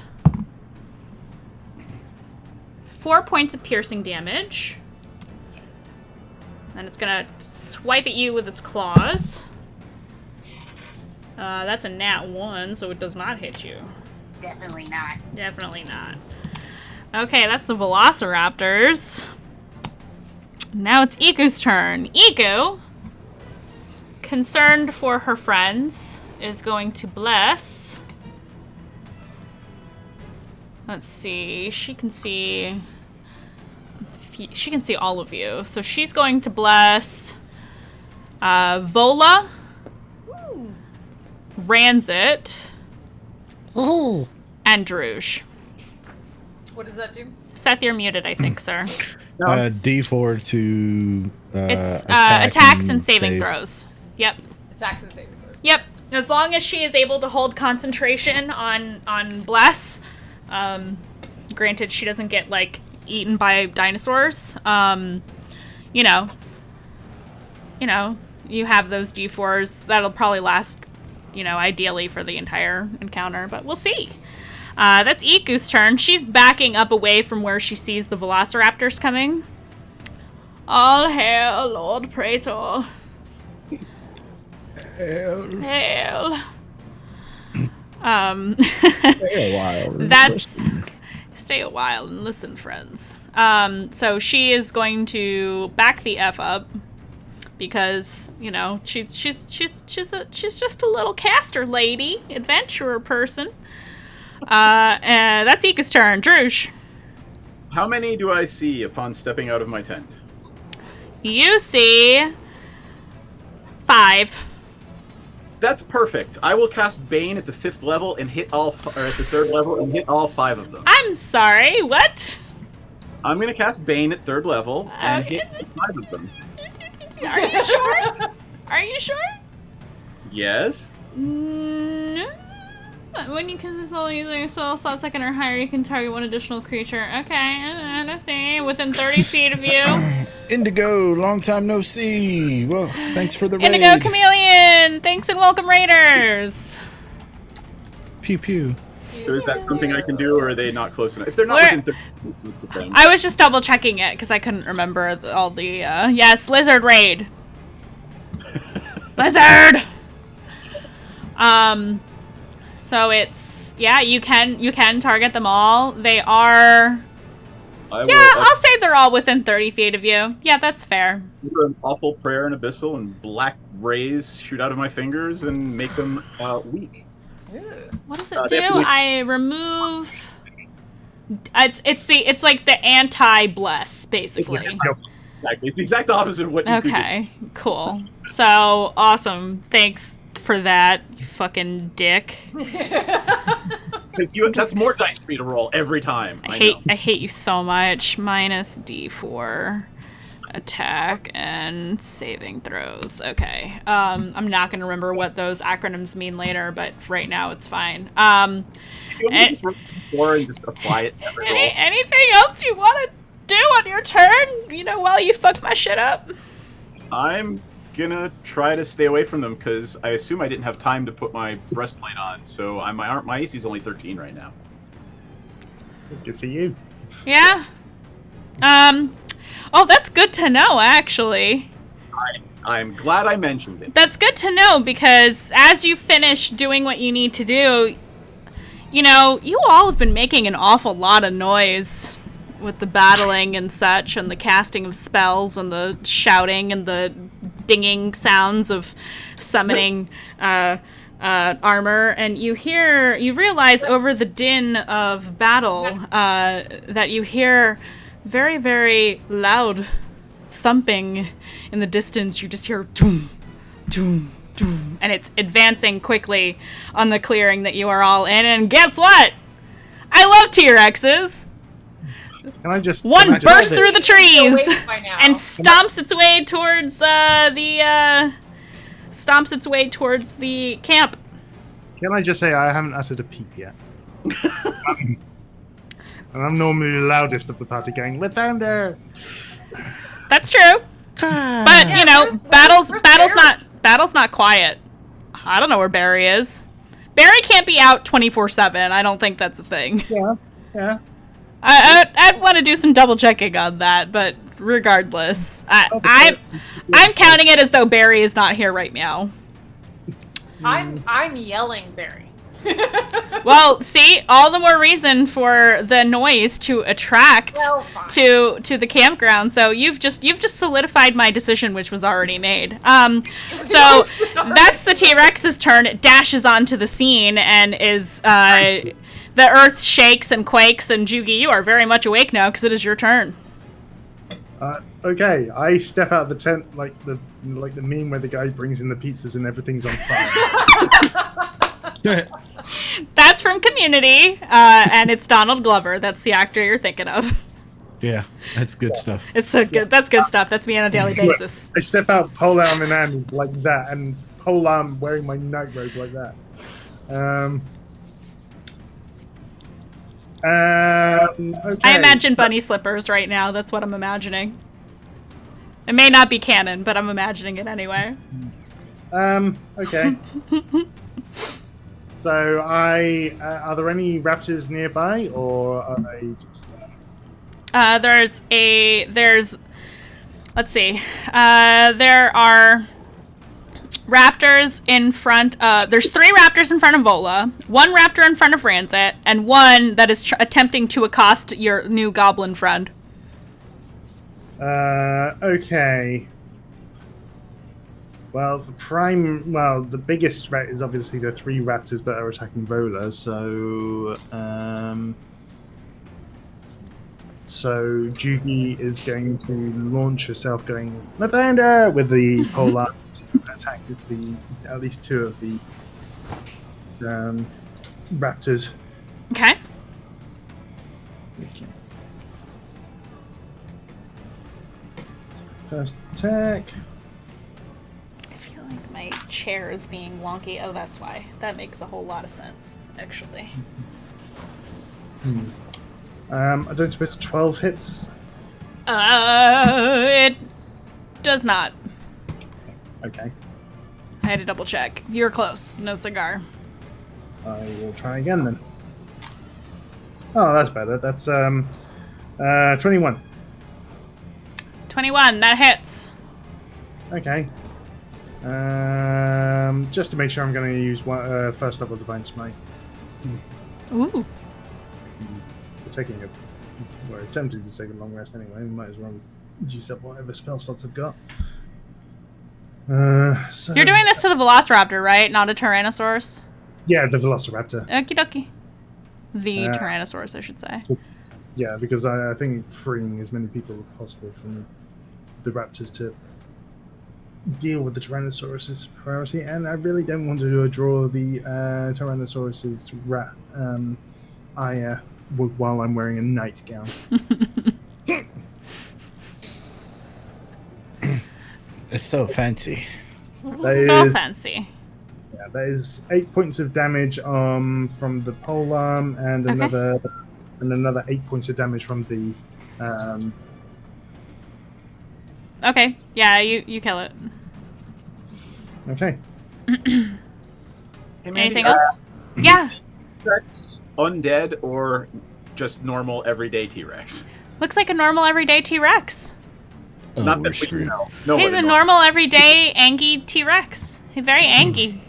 4 points of piercing damage. And it's gonna swipe at you with its claws. That's a nat 1, so it does not hit you. Definitely not. Definitely not. Okay, that's the Velociraptors. Now it's Iku's turn. Iku, concerned for her friends, is going to bless. Let's see. She can see all of you. So she's going to bless Vola, Ranzit, and Druge. What does that do? Seth, you're muted, I think, sir. D4 to It's attacks and saving throws. Yep. Attacks and saving throws. Yep. As long as she is able to hold concentration on bless. Granted, she doesn't get like eaten by dinosaurs. You have those D4s. That'll probably last, ideally for the entire encounter, but we'll see. That's Iku's turn. She's backing up away from where she sees the Velociraptors coming. All hail, Lord Praetor. Hail. That's Stay a while and listen, friends. So she is going to back the F up because, you know, she's just a little caster lady, adventurer person. And that's Ika's turn. Droosh. How many do I see upon stepping out of my tent? You see 5. That's perfect. I will cast Bane at the 5th level and hit all, or at the 3rd level and hit all 5 of them. I'm sorry, what? I'm gonna cast Bane at 3rd level and hit 5 of them. Are you sure? Are you sure? Yes. No. When you cast this level using a spell slot 2nd or higher, you can target 1 additional creature. Okay, I see. Within 30 feet of you. Indigo, long time no see. Well, thanks for the raid. Indigo Chameleon, thanks and welcome raiders. Pew pew. So is that something I can do, or are they not close enough? If they're not within 30 feet, that's a thing. I was just double checking it because I couldn't remember all the. Yes, lizard raid. Lizard. So it's you can target them all. They are. I'll say they're all within 30 feet of you. Yeah, that's fair. An awful prayer and abyssal, and black rays shoot out of my fingers and make them weak. What does it do? I remove. It's like the anti-bless basically. Exactly. It's the exact opposite of what you Okay, cool. So awesome. Thanks for that, you fucking dick. Because that's more dice for me to roll every time. I hate you so much. Minus D4 attack and saving throws. Okay. I'm not gonna remember what those acronyms mean later, but right now it's fine. And just apply it to every roll. Anything else you want to do on your turn? You know, while you fuck my shit up. I'm gonna try to stay away from them because I assume I didn't have time to put my breastplate on, so my AC is only 13 right now. Good for you. Yeah. Oh, that's good to know, actually. I'm glad I mentioned it. That's good to know because as you finish doing what you need to do, you know, you all have been making an awful lot of noise with the battling and such, and the casting of spells, and the shouting, and the dinging sounds of summoning armor, and you realize over the din of battle that you hear very, very loud thumping in the distance. You just hear doom, doom, doom, and it's advancing quickly on the clearing that you are all in, and guess what? I love T-Rexes! Can I just one bursts through the trees and stomps its way towards the camp. Can I just say I haven't uttered a peep yet? And I'm normally the loudest of the party, going Lathander. That's true, but you know, battle's not quiet. I don't know where Barry is. Barry can't be out 24/7. I don't think that's a thing. Yeah. I'd want to do some double checking on that, but regardless, I'm counting it as though Barry is not here right now. I'm yelling Barry. Well, see, all the more reason for the noise to attract to the campground. So you've just solidified my decision, which was already made. So that's the T-Rex's turn. It dashes onto the scene and is the earth shakes and quakes, and Jugi, you are very much awake now because it is your turn. Okay, I step out of the tent like the meme where the guy brings in the pizzas and everything's on fire. That's from Community, and it's Donald Glover. That's the actor you're thinking of. Yeah, that's good stuff. That's good stuff. That's me on a daily basis. I step out, pole arm in hand like that, and pole arm wearing my night robe like that. Okay. I imagine bunny slippers right now. That's what I'm imagining. It may not be canon, but I'm imagining it anyway. Okay. So are there any raptors nearby, or are they just... let's see. There are raptors in front. There's 3 raptors in front of Vola, 1 raptor in front of Rancet, and 1 that is attempting to accost your new goblin friend. Okay. Well, the biggest threat is obviously the 3 raptors that are attacking Vola. So Jugi is going to launch herself, going Lavender with the polearm to attack at least 2 of the raptors. Okay. Okay. First attack. I feel like my chair is being wonky. Oh, that's why. That makes a whole lot of sense, actually. I don't suppose 12 hits. It does not. Okay. I had to double check. You're close. No cigar. I will try again then. Oh, that's better. That's 21. 21. That hits. Okay. Just to make sure, I'm going to use first level Divine Smite. Ooh. We're attempting to take a long rest anyway. We might as well juice up whatever spell slots I've got. So, You're doing this to the Velociraptor, right? Not a Tyrannosaurus? Yeah, the Velociraptor. Okie dokie. The Tyrannosaurus, I should say. Yeah, because I think freeing as many people as possible from the raptors to deal with the Tyrannosaurus is priority, and I really don't want to draw the Tyrannosaurus's ire while I'm wearing a nightgown. It's so fancy. Fancy. Yeah, that is 8 points of damage from the polearm, and another 8 points of damage from the. Okay. Yeah, you kill it. Okay. Hey, Mandii, Anything else? Yeah. That's undead or just normal everyday T-Rex? Looks like a normal everyday T-Rex. Oh, Not we're that we screwed. know. He's a normal everyday angry T-Rex. He's very angry.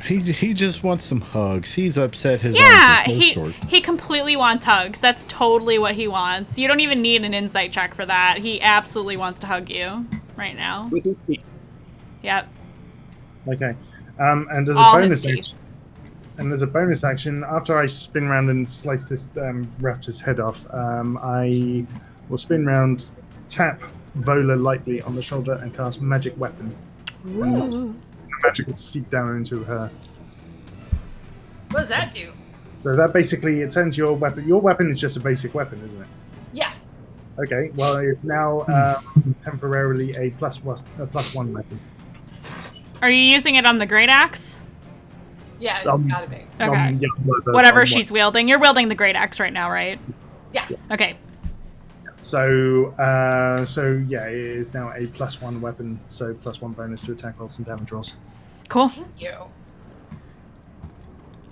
He just wants some hugs. He's upset his Yeah, arms are so short. he completely wants hugs. That's totally what he wants. You don't even need an insight check for that. He absolutely wants to hug you right now. With his teeth. Yep. Okay. And as All a his bonus teeth. action, after I spin around and slice this raptor's head off, I will spin round, tap Vola lightly on the shoulder, and cast Magic Weapon. Ooh. The magic will seep down into her. What does that do? So that basically, it turns your weapon. Your weapon is just a basic weapon, isn't it? Yeah. Okay. Well, it's now temporarily a plus 1 weapon. Are you using it on the great axe? Yeah, it's gotta be. Okay. Yeah, Whatever she's wielding. You're wielding the great axe right now, right? Yeah. Okay. So yeah, it is now a plus 1 weapon. So plus 1 bonus to attack rolls and damage rolls. Cool. Thank you.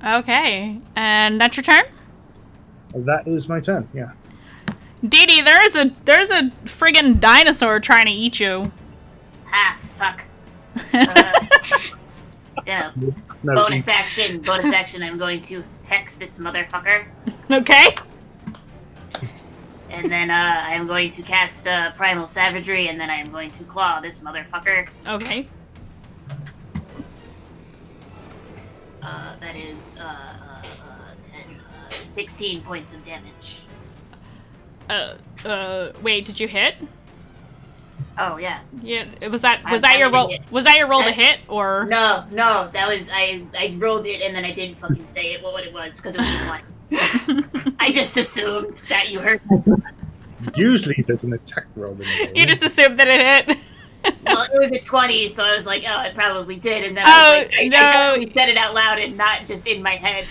Okay. And that's your turn? That is my turn. Yeah. DD, there's a friggin' dinosaur trying to eat you. Ah, fuck. Yeah. No, Bonus action. I'm going to hex this motherfucker. Okay. And then I'm going to cast Primal Savagery, and then I am going to claw this motherfucker. Okay. That is 16 points of damage. Wait, did you hit? Oh yeah. Yeah, was that I'm your roll? hit. Was that your roll to hit, or? No, that was I rolled it and then I didn't fucking say it what it was because it was just one. I just assumed that you heard. Usually there's an attack roll in there. You just assumed that it hit. Well, it was a 20, so I was like, oh, it probably did, and then Oh, I was like, I no. definitely said it out loud and not just in my head.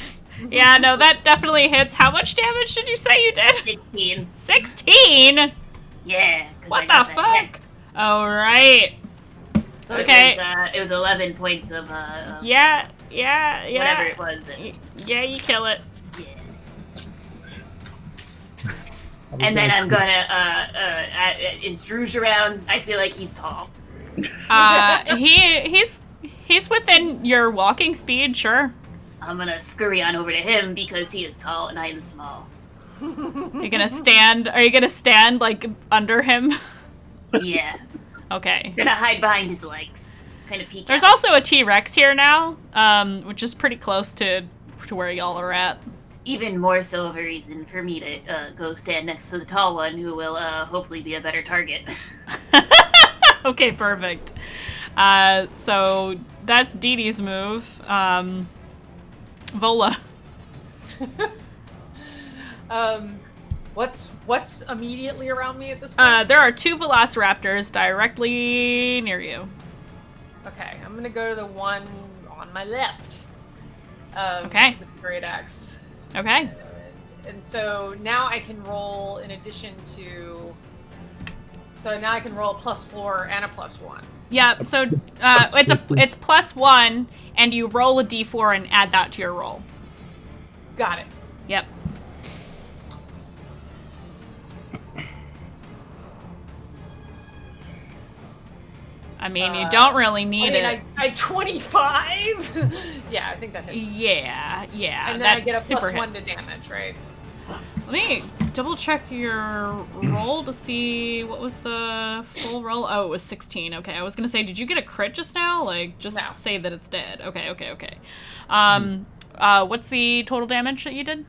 Yeah, no, that definitely hits. How much damage did you say you did? 16. 16? Yeah. 'cause What I got the that fuck? hex. All right. So Okay. it was 11 points of Yeah. whatever it was. Yeah, you kill it. Yeah. And then I'm gonna is Rouge around? I feel like he's tall. He's He's within your walking speed, sure. I'm gonna scurry on over to him because he is tall and I am small. You're gonna stand. Are you gonna stand like under him? Yeah. Okay. Gonna hide behind his legs. Kind of peek There's out. also a T-Rex here now, which is pretty close to where y'all are at. Even more so of a reason for me to go stand next to the tall one, who will hopefully be a better target. Okay, perfect. So that's Dee Dee's move. Vola. What's immediately around me at this point? There are 2 velociraptors directly near you. Okay, I'm gonna go to the one on my left. Okay. With the great axe. Okay. And so now I can roll in addition to. So now I can roll a +4 and a +1. Yeah. So it's +1, and you roll a d4 and add that to your roll. Got it. Yep. I mean, you don't really need it. I 25. Yeah, I think that hits. Yeah. And then that I get a super +1 hits. to damage, right? Let me double check your roll to see what was the full roll. Oh, it was 16. Okay, I was gonna say, did you get a crit just now? Like, just No. say that it's dead. Okay. What's the total damage that you did?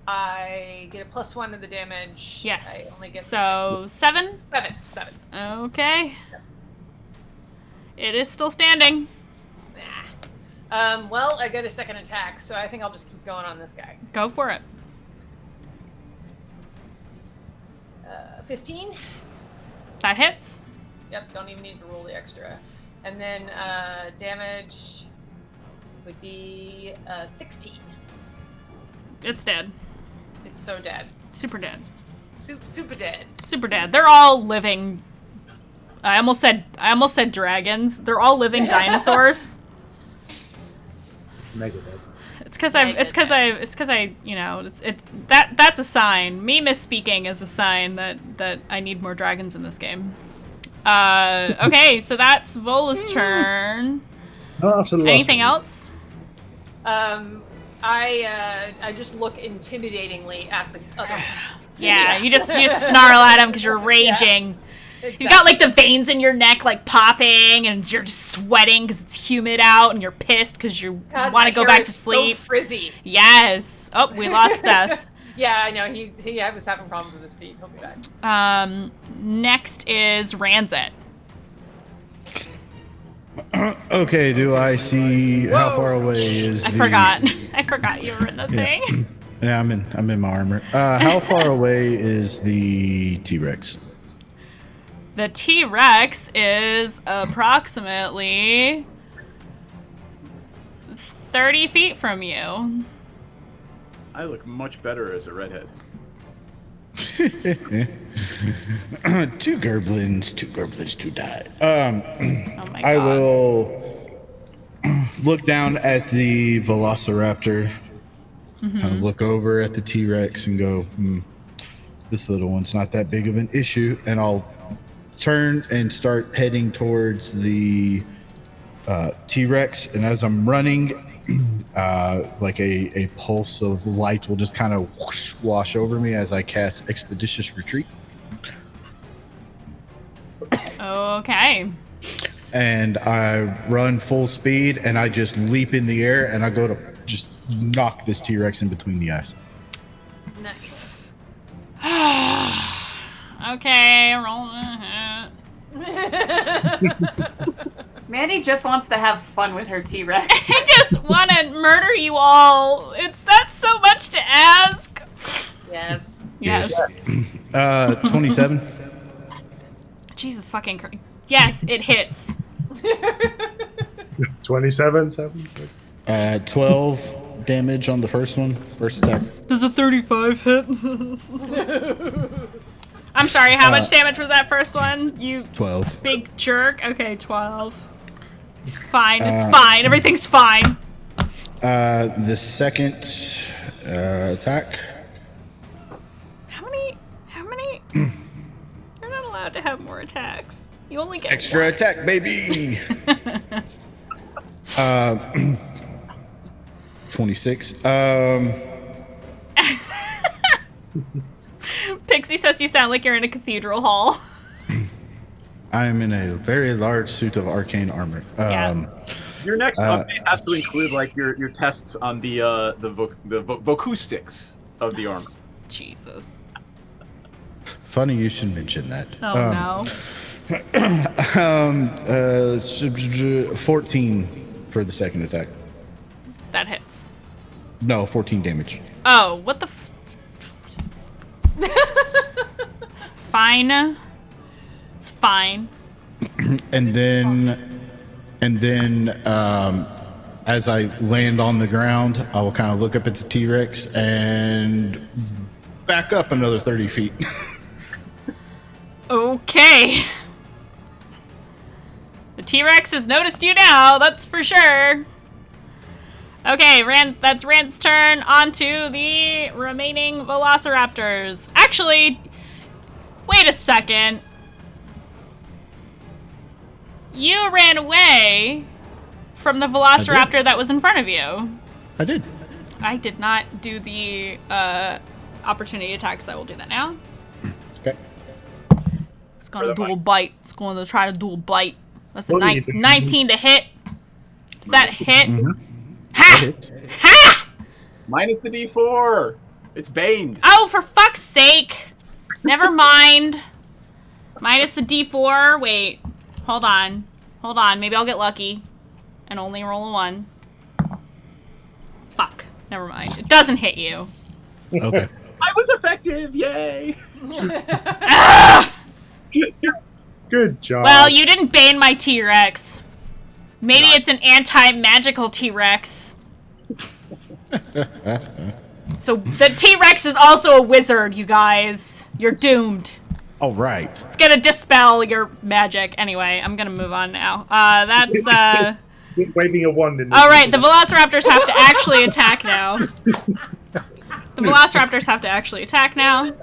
I get a +1 to the damage. Yes. I only get so 7. 7. Okay. It is still standing. Nah. Well, I get a second attack, so I think I'll just keep going on this guy. Go for it. 15. That hits. Yep, don't even need to roll the extra. And then damage would be 16. It's dead. It's so dead. Super dead. Super dead. Super dead. They're all living. I almost said dragons. They're all living dinosaurs. Mega dead. It's because that's a sign. Me misspeaking is a sign that I need more dragons in this game. Okay, so that's Vola's turn. Oh, after the last Anything one. else? I just look intimidatingly at the other. Yeah, you just snarl at him because you're raging. Exactly. You've got like the veins in your neck like popping, and you're just sweating because it's humid out, and you're pissed because you God, want to my go hair back is to sleep. So frizzy. Yes. Oh, we lost Seth. Yeah, I know. He was having problems with his feet. He'll be back. Next is Ranzit. Okay, do I see how far away is I forgot you were in the thing. Yeah, I'm in my armor. How far away is the T-Rex? The T-Rex is approximately 30 feet from you. I look much better as a redhead. Two goblins to die. Oh my god. I will look down at the Velociraptor, kind of look over at the T-Rex and go, this little one's not that big of an issue, and I'll turn and start heading towards the T-Rex, and as I'm running, like a pulse of light will just kind of wash over me as I cast Expeditious Retreat. Okay. And I run full speed, and I just leap in the air, and I go to just knock this T-Rex in between the eyes. Nice. Okay, roll. Mandii just wants to have fun with her T-Rex. I just want to murder you all. That's so much to ask. Yes. Yes. 27. Jesus fucking Christ. Yes, it hits. 27, 7. 12 damage on the first one. First attack. Does a 35 hit? I'm sorry, how much damage was that first one? You 12. big jerk. Okay, 12. It's fine, it's fine. Everything's fine. The second attack. How many? You're not allowed to have more attacks. You only get Extra one. attack, baby! 26. Pixie says you sound like you're in a cathedral hall. I am in a very large suit of arcane armor. Yeah. Your next update has to include like your tests on the vocoustics of the armor. Jesus. Funny you should mention that. Oh no. 14 for the second attack. That hits. No, 14 damage. Oh, what the Fine. It's fine. And then as I land on the ground, I will kind of look up at the T-Rex and back up another 30 feet. Okay. The T-Rex has noticed you now, that's for sure. Okay, that's Rand's turn. On to the remaining Velociraptors. Actually, wait a second. You ran away from the Velociraptor that was in front of you. I did. I did not do the opportunity attacks. I will do that now. Okay. It's gonna dual bite. It's going to try to dual bite. That's a 19 to hit. Does that hit? Mm-hmm. Ha! Ha! Minus the D4. It's baned. Oh, for fuck's sake. Never mind. Minus the D4. Wait. Hold on. Hold on. Maybe I'll get lucky. And only roll a 1. Fuck. Never mind. It doesn't hit you. Okay. I was effective. Yay. Good job. Well, you didn't bane my T-Rex. Maybe it's an anti-magical T-Rex. So the T-Rex is also a wizard, you guys. You're doomed. All right. It's gonna dispel your magic. Anyway, I'm gonna move on now. That's waving a wand. All right, the Velociraptors have to actually attack now. The Velociraptors have to actually attack now.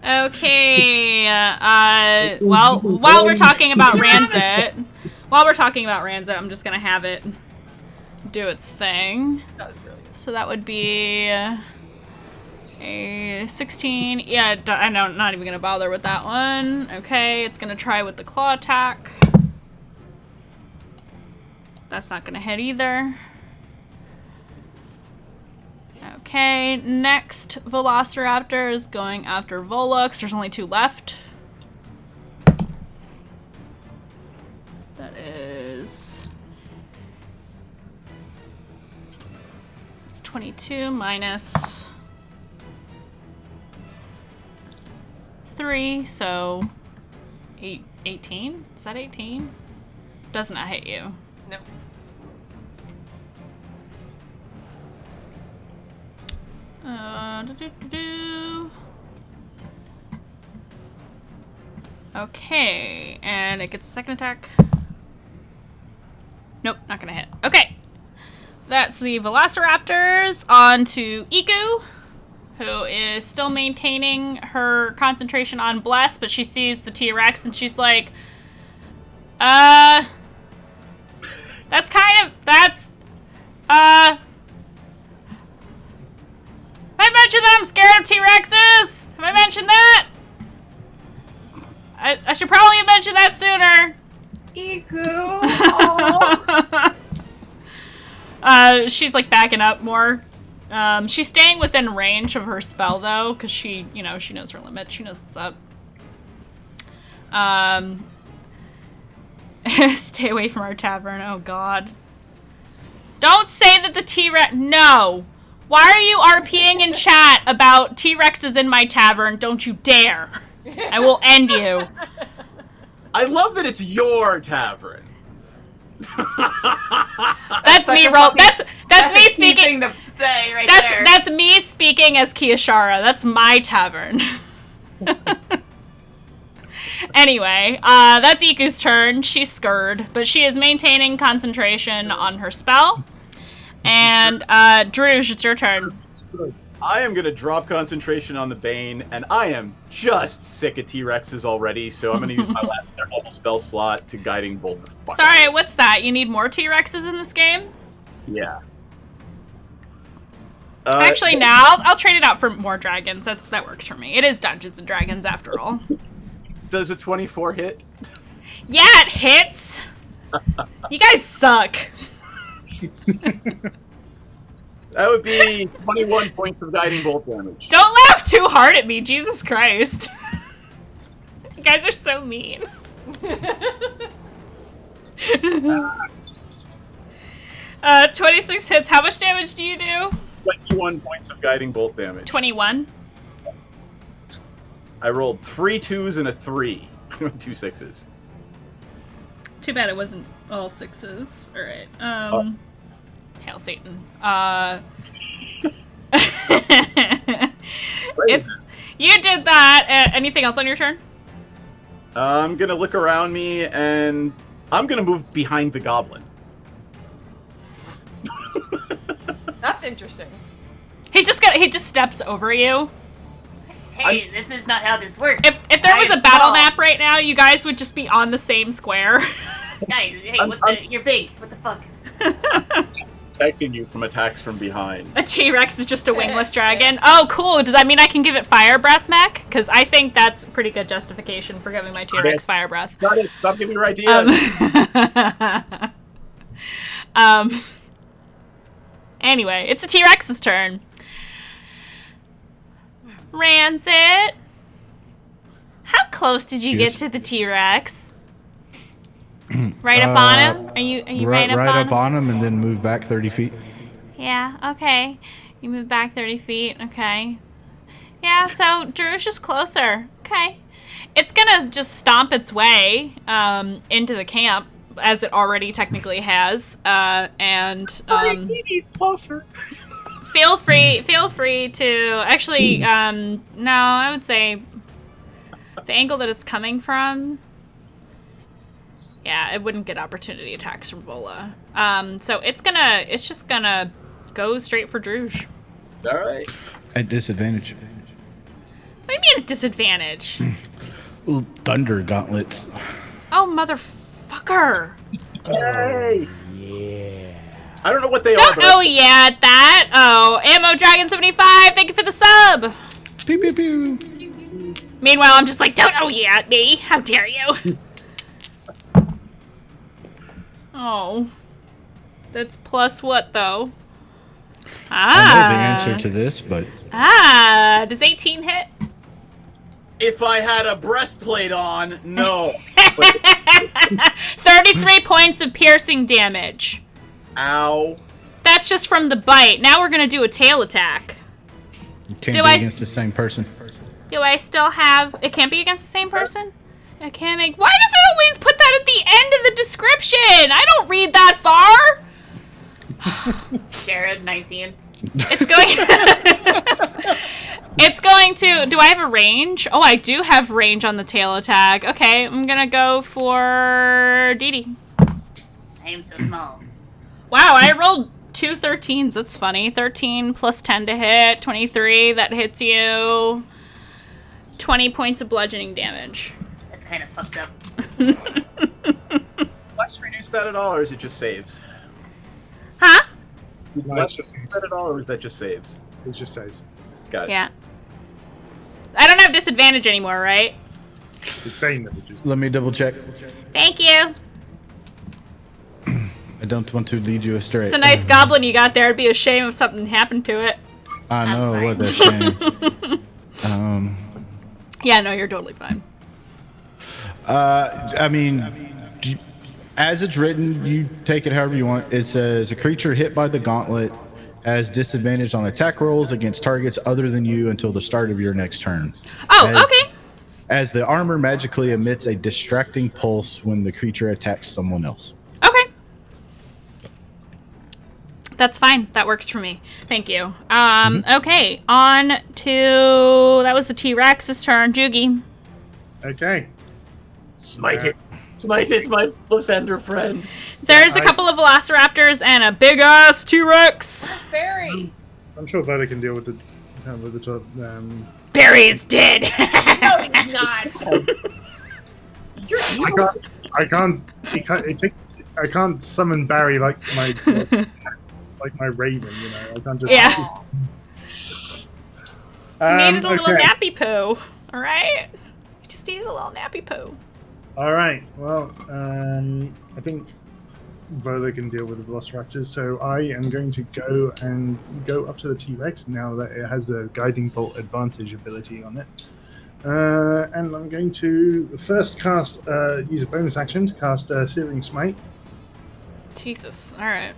Okay. Well, while we're talking about Ranzit, I'm just gonna have it do its thing. That was brilliant. So that would be a 16. Yeah, I know, not even gonna bother with that one. Okay, it's gonna try with the claw attack. That's not gonna hit either. Okay, next Velociraptor is going after Volux. There's only 2 left. That is... It's 22 minus 3, so 18? Is that 18? Does not hit you. No. Okay, and it gets a second attack. Nope, not gonna hit. Okay, that's the Velociraptors. On to Iku, who is still maintaining her concentration on Bless, but she sees the T-Rex and she's like, I mentioned that I'm scared of T-Rexes? Have I mentioned that? I should probably have mentioned that sooner. Iku. She's like backing up more. She's staying within range of her spell though, because she knows her limit. She knows what's up. Stay away from our tavern. Oh god. Don't say that the T-Rex. No. Why are you RPing in chat about T-Rexes in my tavern? Don't you dare. I will end you. I love that it's your tavern. That's me roll. That's me a key speaking. thing to say right there. That's me speaking as Kiyashara. That's my tavern. Anyway, that's Iku's turn. She's scared, but she is maintaining concentration on her spell. And Druge, it's your turn. I am gonna drop concentration on the Bane, and I am just sick of T-Rexes already, so I'm gonna use my last double spell slot to Guiding Bolt the fuck Sorry, out. what's that? You need more T-Rexes in this game? Yeah. Actually, now I'll trade it out for more dragons. That works for me. It is Dungeons and Dragons after all. Does a 24 hit? Yeah, it hits. You guys suck. That would be 21 points of Guiding Bolt damage. Don't laugh too hard at me, Jesus Christ. You guys are so mean. 26 hits. How much damage do you do? 21 points of Guiding Bolt damage. 21. Yes. I rolled 3 2s and a 3. 2 6s. Too bad it wasn't all 6s. Alright. Hail Satan. It's you did that. Anything else on your turn? I'm gonna look around me and I'm gonna move behind the goblin. That's interesting. He just steps over you. Hey, this is not how this works. If there was a battle small. map right now, you guys would just be on the same square. Guys, hey, you're big. What the fuck? Protecting you from attacks from behind. A T-Rex is just a wingless dragon. Oh, cool. Does that mean I can give it fire breath mech? Because I think that's a pretty good justification for giving my T-Rex fire breath. Got it. Stop giving your ideas. Anyway, it's a T-Rex's turn. Rancid. How close did you get to the T-Rex? Right up on him? Are you right up on him? And then move back 30 feet. Yeah, okay. You move back 30 feet, okay. Yeah, so Drew's just closer. Okay. It's gonna just stomp its way into the camp, as it already technically has. He's closer. Feel free to actually no, I would say the angle that it's coming from. Yeah, it wouldn't get opportunity attacks from Vola. So it's just gonna go straight for Druge. Alright. At disadvantage. What do you mean at disadvantage? Little thunder gauntlets. Oh, motherfucker. Yay! Yeah. I don't know what they are, Don't but know yet that. Oh, Ammo Dragon 75, thank you for the sub. Pew pew pew. Meanwhile, I'm just like, don't know yet, me. How dare you? Oh. That's plus what, though? I know the answer to this, but... Does 18 hit? if I had a breastplate on, no. 33 points of piercing damage. Ow. That's just from the bite. Now we're gonna do a tail attack. It can't be against the same person. Do I still have... It can't be against the same person? I can't make... Why does it always put that at the end of the description? I don't read that far! Jared, 19. It's going... It's going to... Do I have a range? Oh, I do have range on the tail attack. Okay, I'm gonna go for DD. I am so small. Wow, I rolled 2 13s. That's funny. 13 plus 10 to hit. 23. That hits you. 20 points of bludgeoning damage. That's kind of fucked up. Let's reduce that at all, or is it just saves? Huh? Let's just reduce that at all, or is that just saves? It just saves. Got it. Yeah. I don't have disadvantage anymore, right? The same images. Let me double check. Thank you. I don't want to lead you astray. It's a nice goblin you got there. It'd be a shame if something happened to it. I know, I'm what a shame. Yeah, no, you're totally fine. I mean, as it's written, you take it however you want. It says a creature hit by the gauntlet has disadvantage on attack rolls against targets other than you until the start of your next turn. Oh, okay. As the armor magically emits a distracting pulse when the creature attacks someone else. Okay. That's fine. That works for me. Thank you. Okay, on to... That was the T-Rex's turn. Jugi. Okay. Smite it. Smite it, my defender friend. There's a couple of Velociraptors and a big-ass T-Rex. Barry. I'm sure Veda can deal with the Barry is dead! No, he's not. I can't. I can't summon Barry like my raven. You know, I can't just. Yeah. Needed a little okay. nappy poo. Alright? Just needed a little nappy poo. All right. Well, I think Vola can deal with the Velociraptors, so I am going to go up to the T-Rex now that it has the Guiding Bolt advantage ability on it. And I'm going to first use a bonus action to cast Searing Smite. Jesus. Alright.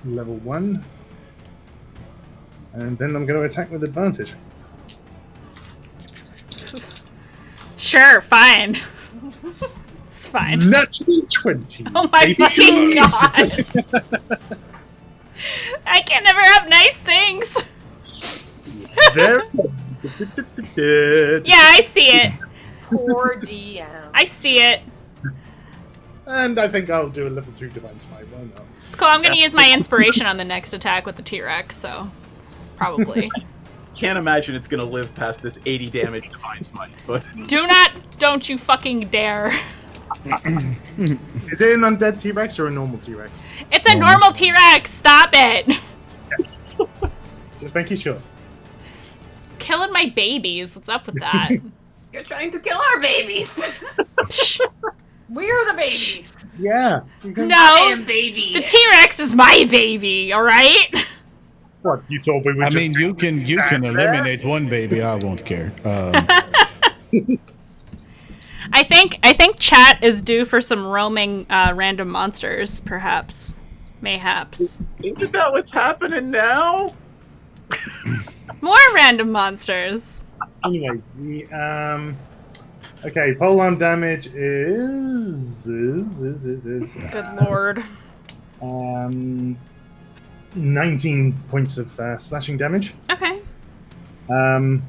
Level 1. And then I'm going to attack with advantage. Sure, fine. It's fine. Natural 20. Oh my fucking god! I can never have nice things! There. Yeah, I see it. Poor DM. I see it. And I think I'll do a level 2 Divine Smite. Why not? It's cool. I'm gonna use my inspiration on the next attack with the T-Rex, so probably. Can't imagine it's gonna live past this 80 damage Divine Smite, but... Don't you fucking dare. Is it an undead T-Rex or a normal T-Rex? It's a normal T-Rex! Stop it! Just making sure. Killing my babies. What's up with that? You're trying to kill our babies. We're the babies. Yeah. I No! am baby. The T-Rex is my baby, alright? What, you thought we were I just mean, you can eliminate one baby. I won't care. I think chat is due for some roaming random monsters, perhaps. Mayhaps. Isn't that what's happening now? More random monsters. Anyway, okay, pole-arm damage is Good lord. 19 points of slashing damage. Okay. The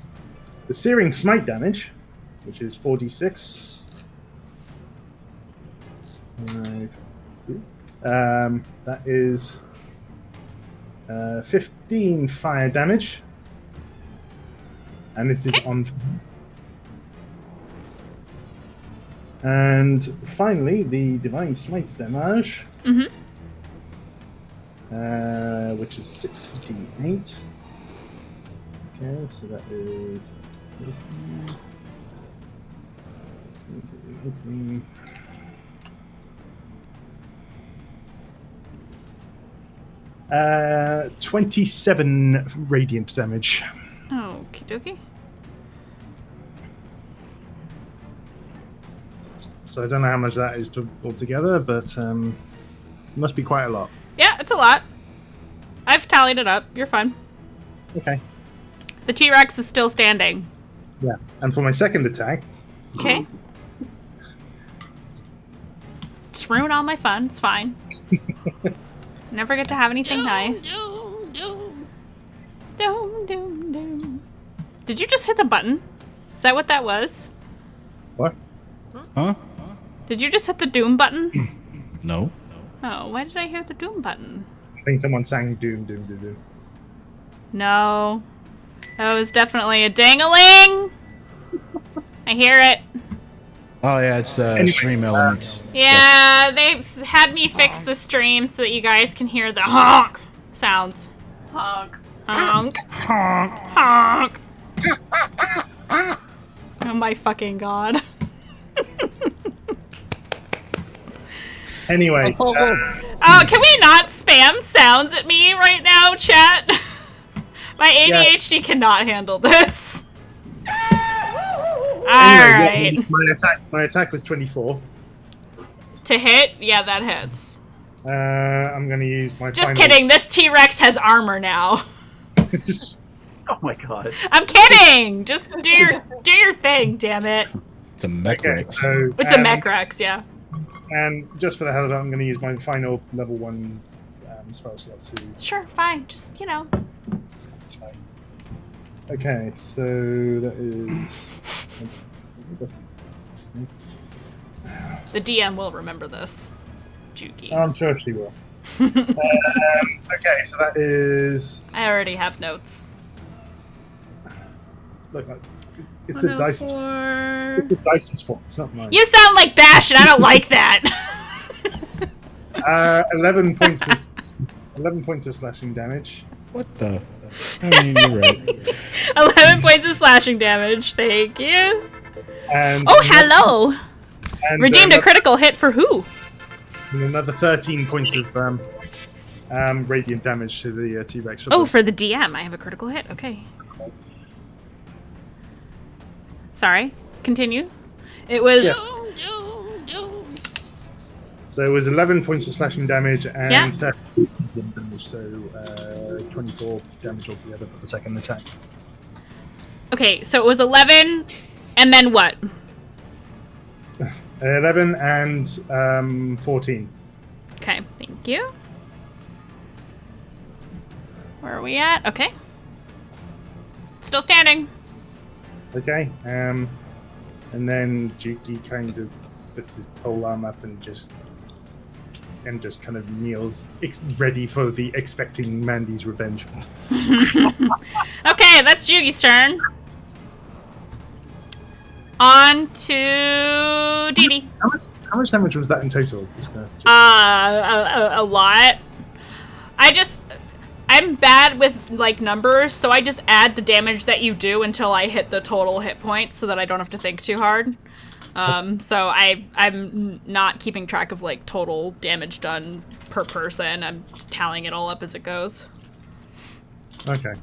Searing Smite damage, which is 4d6. That is 15 fire damage. And it is on. And finally, the Divine Smite damage. Mm-hmm. Which is 68. Okay, so that is 27 radiant damage. Okie dokie. So I don't know how much that is altogether, but must be quite a lot. Yeah, it's a lot. I've tallied it up. You're fine. Okay. The T-Rex is still standing. Yeah, and for my second attack. Okay. Just ruin all my fun. It's fine. Never get to have anything nice. Doom. Did you just hit the button? Is that what that was? What? Huh? Did you just hit the Doom button? No. Oh, why did I hear the Doom button? I think someone sang Doom, Doom, Doom, Doom. No. That was definitely a dang-a-ling! I hear it. Oh yeah, it's stream elements. Yeah, they've had me fix the stream so that you guys can hear the honk sounds. Honk. Honk. Honk. Oh my fucking god. Anyway. Oh, can we not spam sounds at me right now, chat? My ADHD cannot handle this. Alright. My attack was 24. To hit? Yeah, that hits. I'm gonna use my Just final... kidding, this T-Rex has armor now. Oh my god. I'm kidding! Just do your thing, damn it. It's a mech Okay, Rex. so, It's a mech Rex, yeah. And just for the hell of it, I'm gonna use my final level 1 spell slot too. Sure, fine. Just, That's fine. Okay, so that is... The DM will remember this. Juki. I'm sure she will. Okay, so that is. I already have notes. Look, it's the dice. 104. It's the dice's fault. It's not mine. You sound like Bash, and I don't like that. 11 points. 11 points of slashing damage. What the? I mean, you're right. 11 points of slashing damage. Thank you. And Oh, hello. and, Redeemed a critical hit for who? and another 13 points of radiant damage to the T-Rex. Oh, for the DM. I have a critical hit. Okay. Sorry. Continue. It was... Yeah. So it was 11 points of slashing damage and Yeah. 13 radiant damage, so 24 damage altogether for the second attack. Okay, so it was 11, and then what? 11 and 14. Okay, thank you. Where are we at? Okay. Still standing. Okay, and then Juki kind of puts his pole arm up and just kind of kneels, ready for the expecting Mandi's revenge. Okay, that's Jugi's turn. On to DD. How much damage was that in total? Just, A lot. I'm bad with, like, numbers, so I just add the damage that you do until I hit the total hit points so that I don't have to think too hard. So I'm not keeping track of, like, total damage done per person. I'm just tallying it all up as it goes. Okay.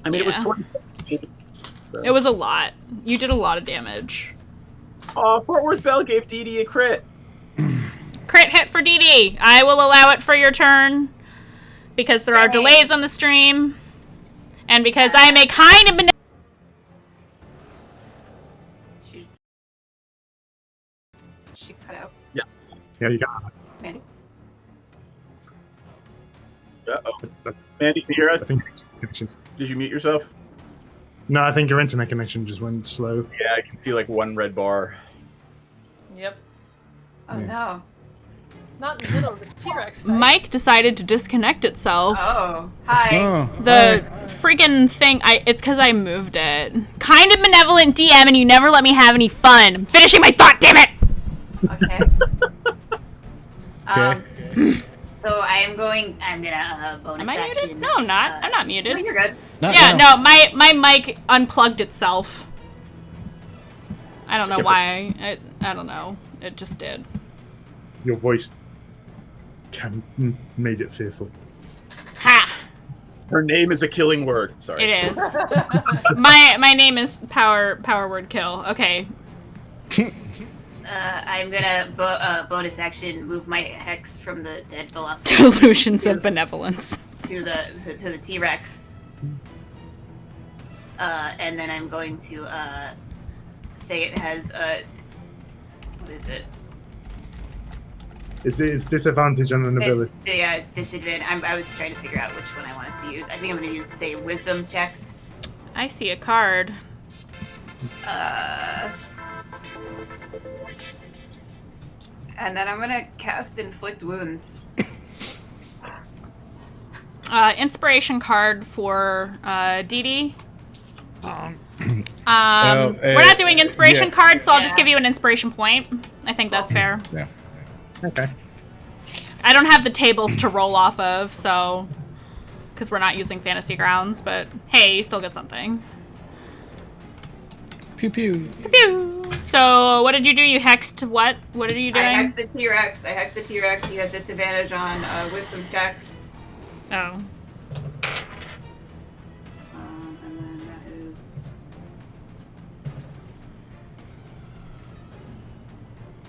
I mean, it was Yeah. 20. It was a lot. You did a lot of damage. Fort Worth Bell gave DD a crit. Crit hit for DD. I will allow it for your turn because there are delays on the stream and because I am a kind of She cut out. Yes. Yeah, you got it. Mandii. Uh-oh. Mandy, can you hear I us? think connections. Did you mute yourself? No, I think your internet connection just went slow. Yeah, I can see like one red bar. Yep. Oh Yeah. no. Not in the middle of the T-Rex fight. Mike decided to disconnect itself. Oh. Hi. Oh, The freaking thing, it's because I moved it. Kind of benevolent DM and you never let me have any fun. I'm finishing my thought, damn it! Okay. So I'm gonna bonus Am I action. muted? No, I'm not. I'm not muted. No, you're good. not Yeah, now. no, my mic unplugged itself. I don't know why. I don't know. It just did. Your voice made it fearful. Ha! Her name is a killing word. Sorry. It is. My name is Power Word Kill. Okay. I'm gonna bonus action move my hex from the dead velocity Delusions of benevolence. to the T-Rex. And then I'm going to say it has what is it? It's disadvantage on an ability. It's disadvantage. I was trying to figure out which one I wanted to use. I think I'm gonna use say wisdom checks. I see a card. And then I'm gonna cast inflict wounds. Inspiration card for DD. We're not doing inspiration cards, so I'll just give you an inspiration point. I think that's fair. Yeah. Okay. I don't have the tables to roll off of, so because we're not using Fantasy Grounds, but hey, you still get something. Pew pew. Pew. So what did you do? You hexed what? What are you doing? I hexed the T-Rex. He has disadvantage on wisdom checks. Oh. And then that is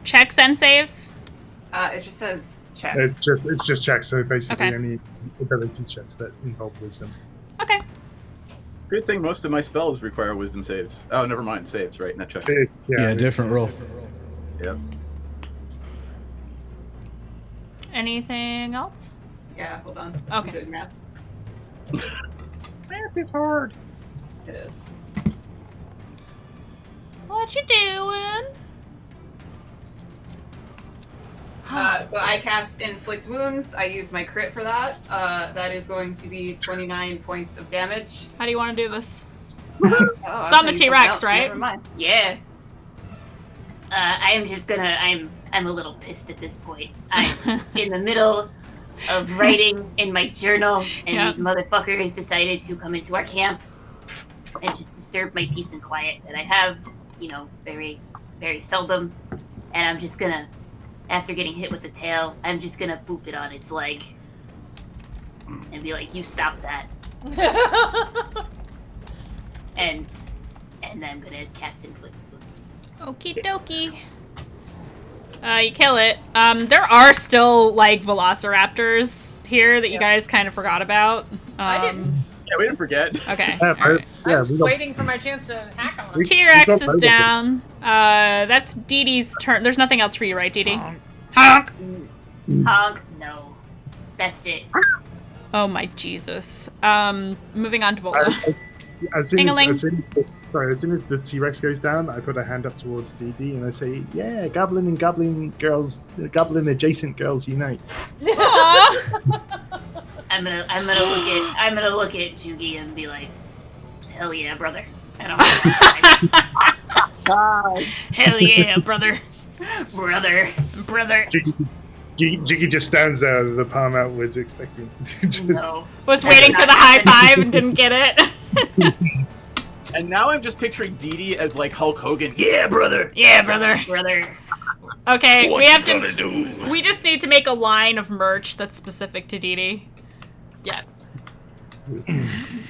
Checks and saves. it just says checks. It's just checks. So basically, Okay. any ability checks that involve wisdom. Okay. Good thing most of my spells require wisdom saves. Oh, never mind. Saves, right? Not checks. Yeah, different roll. Yep. Anything else? Yeah, hold on. Okay. I'm doing math. Math is hard. It is. What you doing? So I cast Inflict Wounds. I use my crit for that. That is going to be 29 points of damage. How do you want to do this? It's on the T-Rex, right? Never mind. Yeah. I'm just gonna. I'm a little pissed at this point. I'm in the middle of writing in my journal, and Yep. these motherfuckers decided to come into our camp and just disturb my peace and quiet that I have, very, very seldom. And I'm just gonna, after getting hit with the tail, I'm just gonna boop it on its leg and be like, "You stop that." And then I'm gonna cast Inflict Wounds. Okie dokie. You kill it. There are still, like, velociraptors here that you guys kind of forgot about. I didn't. Yeah, we didn't forget. Okay. Yeah, alright. I was we got- waiting for my chance to hack on them. T-Rex got is both of down. That's Dee Dee's turn. There's nothing else for you, right, Dee Dee? Honk! Honk, no. That's it. Oh my Jesus. Moving on to Vola. As soon Ding-a-ling. as the T-Rex goes down, I put a hand up towards DD and I say, "Yeah, Goblin and Goblin girls, Goblin adjacent girls unite." Aww. I'm gonna look at Jugi and be like, "Hell yeah, brother." And I'm Hell yeah, brother. brother. Brother. Jiggy just stands there with the palm outwards, expecting. Just, No. Was waiting for the high five and didn't get it. And now I'm just picturing Dee Dee as like Hulk Hogan. Yeah, brother. Yeah, brother. Brother. Okay, What we have you to. gonna do? We just need to make a line of merch that's specific to Dee Dee. Yes.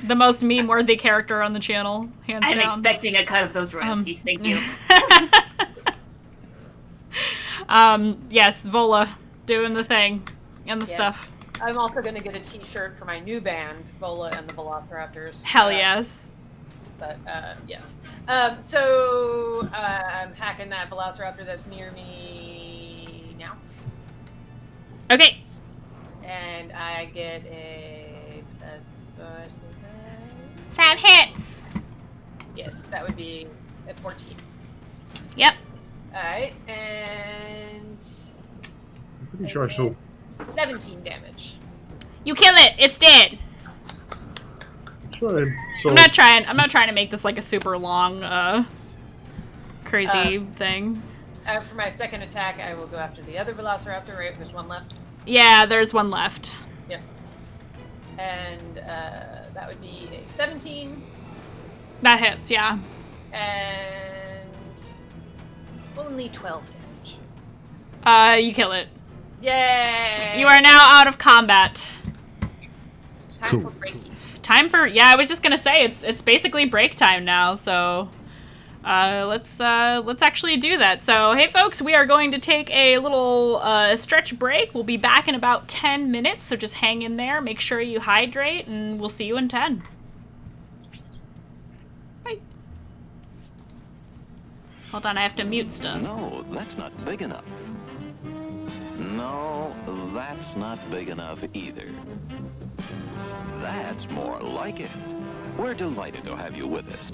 The most meme-worthy character on the channel, hands I'm down. expecting a cut of those royalties. Thank you. Yes, Vola doing the thing and the Yes. stuff. I'm also going to get a t-shirt for my new band, Vola and the Velociraptors. Hell yes. But, yes. So, I'm hacking that Velociraptor that's near me now. Okay. And I get a plus 45. That hits. Yes, that would be a 14. Yep. Alright, and I'm pretty sure I saw. 17 damage. You kill it. It's dead. Sure, I saw. I'm not trying to make this like a super long, crazy thing. For my second attack, I will go after the other Velociraptor, right? There's one left. Yeah, there's one left. Yep. And that would be a 17. That hits, yeah. And only 12 damage. You kill it. Yay! You are now out of combat. Time Cool. for breaky. Time for I was just gonna say it's basically break time now, so let's actually do that. So hey folks, we are going to take a little stretch break. We'll be back in about 10 minutes, so just hang in there, make sure you hydrate, and we'll see you in 10. Bye. Hold on, I have to mute stuff. No, that's not big enough. No, that's not big enough either. That's more like it. We're delighted to have you with us.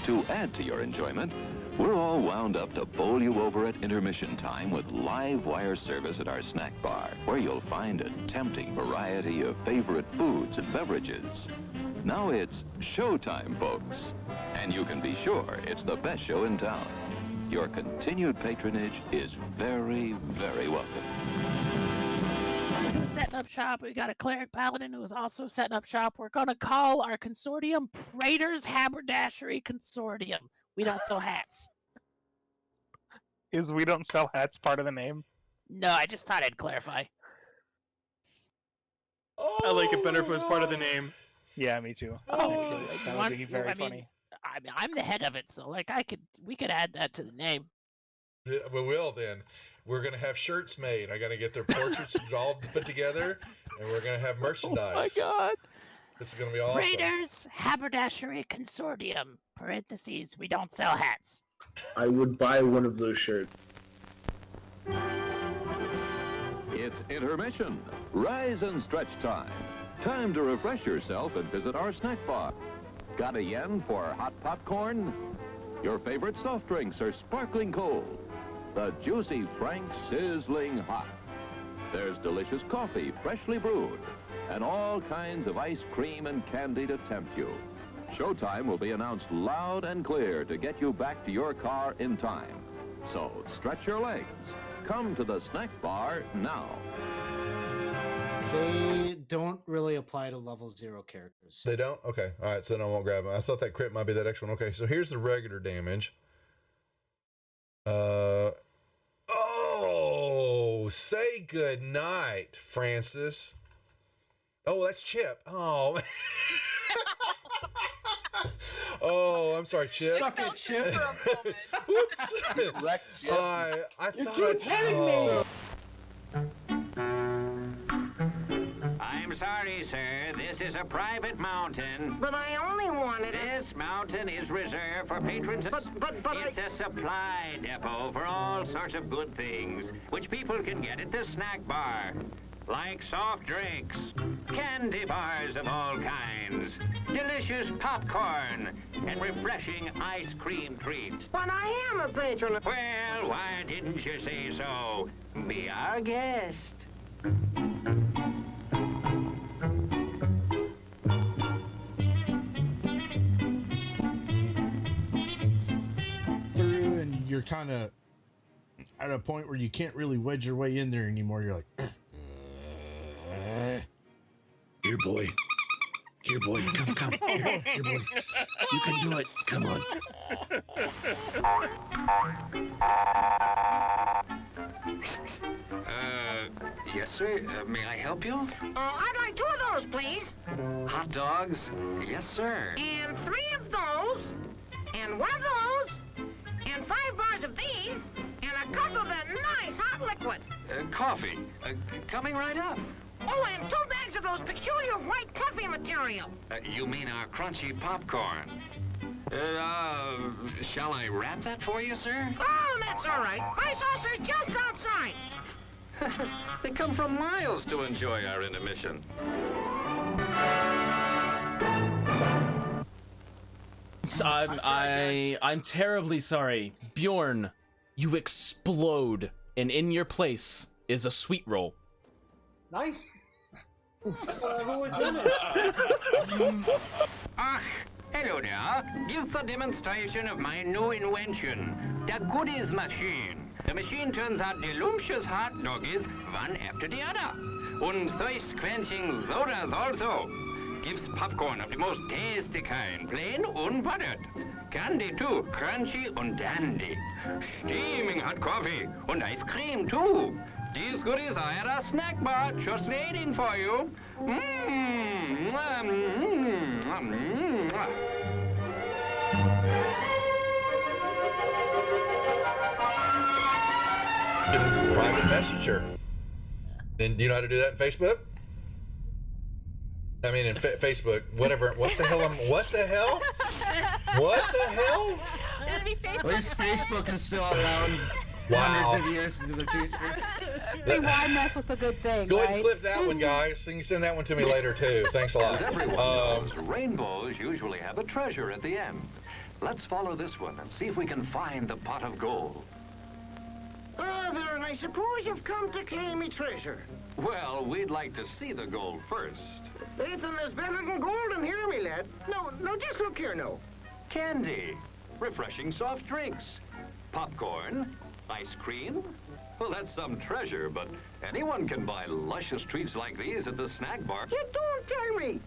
To add to your enjoyment, we're all wound up to bowl you over at intermission time with live wire service at our snack bar, where you'll find a tempting variety of favorite foods and beverages. Now it's showtime, folks. And you can be sure it's the best show in town. Your continued patronage is very, very welcome. Who's setting up shop? We got a cleric paladin who is also setting up shop. We're gonna call our consortium Praetor's Haberdashery Consortium. We don't sell hats. Is we don't sell hats part of the name? No, I just thought I'd clarify. I like it better if it was part of the name. Yeah, me too. Oh, that would be very funny. I'm the head of it, so like we could add that to the name. Yeah, we will then. We're gonna have shirts made. I gotta get their portraits all put together, and we're gonna have merchandise. Oh my god! This is gonna be awesome. Praetor's Haberdashery Consortium. Parentheses. We don't sell hats. I would buy one of those shirts. It's intermission. Rise and stretch time. Time to refresh yourself and visit our snack bar. Got a yen for hot popcorn? Your favorite soft drinks are sparkling cold. The juicy Frank Sizzling Hot. There's delicious coffee, freshly brewed, and all kinds of ice cream and candy to tempt you. Showtime will be announced loud and clear to get you back to your car in time. So stretch your legs. Come to the snack bar now. They don't really apply to level 0 characters. They don't? Okay. All right. So then I won't grab them. I thought that crit might be that extra one. Okay. So here's the regular damage. Oh, say good night, Francis. Oh, that's Chip. Oh. Oh, I'm sorry, Chip. Suck it, Chip. Whoops. I thought. I'm sorry, sir. This is a private mountain. But I only wanted This mountain is reserved for patrons. But it's a supply depot for all sorts of good things, which people can get at the snack bar. Like soft drinks, candy bars of all kinds, delicious popcorn, and refreshing ice cream treats. But I am a patron. Well, why didn't you say so? Be our guest. Through, and you're kind of at a point where you can't really wedge your way in there anymore. You're like, here, boy. Here, boy. Come. Here, boy. You can do it. Come on. Yes, sir. May I help you? I'd like 2 of those, please. Hot dogs? Yes, sir. And 3 of those. And 1 of those. And 5 bars of these. And a cup of that nice hot liquid. Coffee. Coming right up. Oh, and 2 bags of those peculiar white coffee material. You mean our crunchy popcorn? Shall I wrap that for you, sir? Oh, that's all right. My saucer's just outside. They come from miles to enjoy our intermission. I'm terribly sorry. Bjorn, you explode, and in your place is a sweet roll. Nice. Hello there. Give the demonstration of my new invention, the goodies machine. The machine turns out delicious hot doggies one after the other. And thirst-quenching sodas also. Gives popcorn of the most tasty kind, plain unbuttered. Candy too, crunchy and dandy. Steaming hot coffee and ice cream too. These goodies are at a snack bar just waiting for you. Private messenger. And do you know how to do that in Facebook? I mean, in Facebook, whatever. What the hell? What the hell? What the hell? At least Facebook is still around hundreds of years into the future. Why mess with a good thing? Go ahead and clip that one, guys. You can send that one to me later too. Thanks a lot. As everyone knows, rainbows usually have a treasure at the end. Let's follow this one and see if we can find the pot of gold. There, and I suppose you've come to claim me treasure. Well, we'd like to see the gold first. Ethan is better than gold in here, me lad. No, just look here, no. Candy, refreshing soft drinks, popcorn, ice cream. Well, that's some treasure, but anyone can buy luscious treats like these at the snack bar. You don't tell me.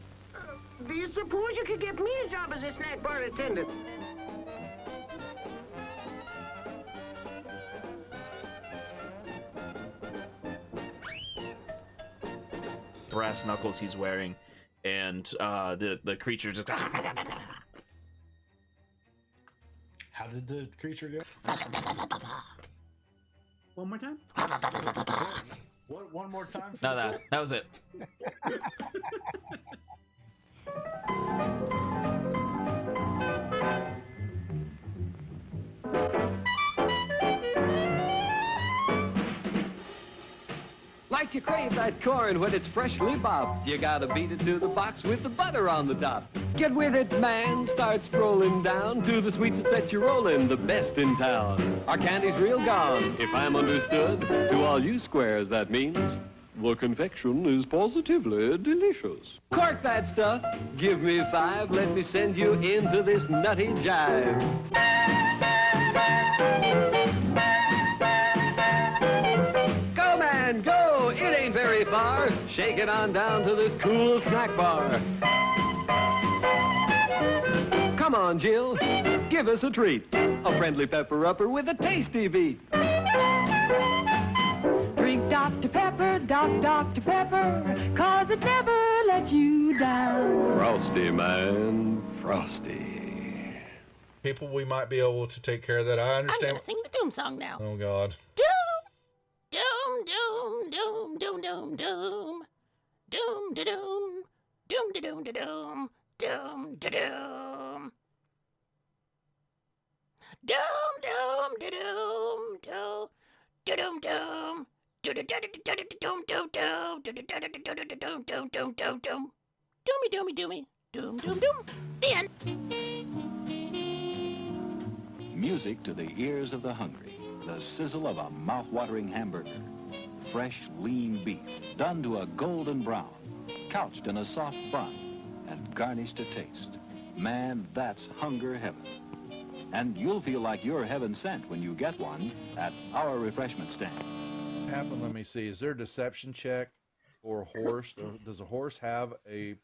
Do you suppose you could get me a job as a snack bar attendant? Brass knuckles he's wearing, and the creature just. How did the creature go? One more time? What? One more time? No, that was it. Like you crave that corn when it's freshly bobbed, you gotta beat it to the box with the butter on the top. Get with it, man. Start strolling down to the sweets that you're rolling, the best in town. Our candy's real gone, if I'm understood. To all you squares, that means the confection is positively delicious. Cork that stuff. Give me 5. Let me send you into this nutty jive. Go, man, go. It ain't very far. Shake it on down to this cool snack bar. Come on, Jill, give us a treat. A friendly pepper-upper with a tasty beat. Drink Dr. Pepper, Dr. Pepper, 'cause it never lets you down. Frosty, man, frosty. People, we might be able to take care of that. I I'm understand. gonna sing the Doom song now. Oh, God. Doom, doom, doom, doom, doom, doom, doom, doom, da doom, doom, da doom, da doom, doom, da doom. Doom, doom, da doom, doom, da doom, doom. Doomy, doomy, doomy. Doom, doom, doom. The end. Music to the ears of the hungry. The sizzle of a mouth-watering hamburger. Fresh, lean beef, done to a golden brown. Couched in a soft bun and garnished to taste. Man, that's hunger heaven. And you'll feel like you're heaven sent when you get one at our refreshment stand. Happen. Let me see. Is there a deception check for a horse? Does a horse have a?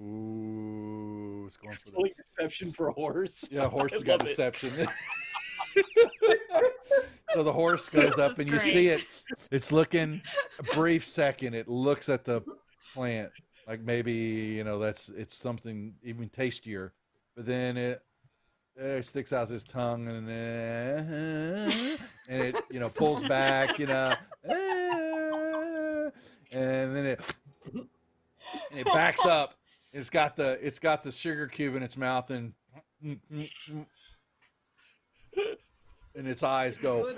Ooh, it's going for the deception for a horse. Yeah, a horse I has got love it. deception. So the horse goes up, and you see it. It's looking a brief second. It looks at the plant like maybe it's something even tastier, but then it sticks out his tongue and it pulls back, and then it backs up. It's got the sugar cube in its mouth and its eyes go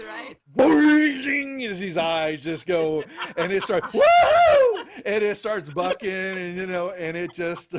boing as his eyes just go, and it starts woo, and it starts bucking, and and it just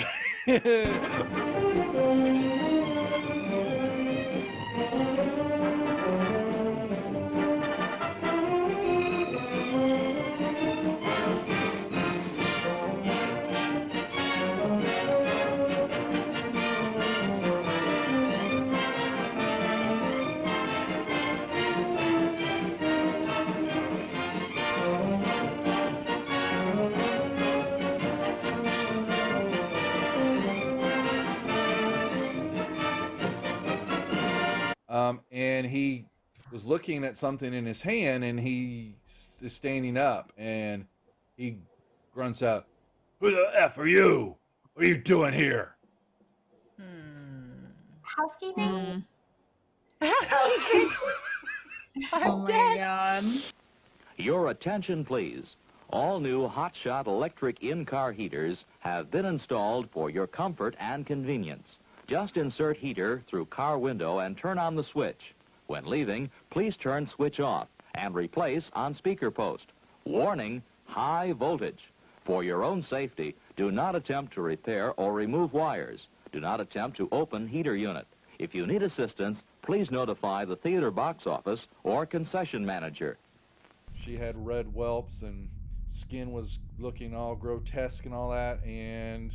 and he was looking at something in his hand, and he is standing up, and he grunts out, "Who the F are you? What are you doing here?" Housekeeping? Housekeeping. Oh my god. Your attention, please. All new hotshot electric in-car heaters have been installed for your comfort and convenience. Just insert heater through car window and turn on the switch. When leaving, please turn switch off and replace on speaker post. Warning, high voltage. For your own safety, do not attempt to repair or remove wires. Do not attempt to open heater unit. If you need assistance, please notify the theater box office or concession manager. She had red whelps and skin was looking all grotesque and all that, and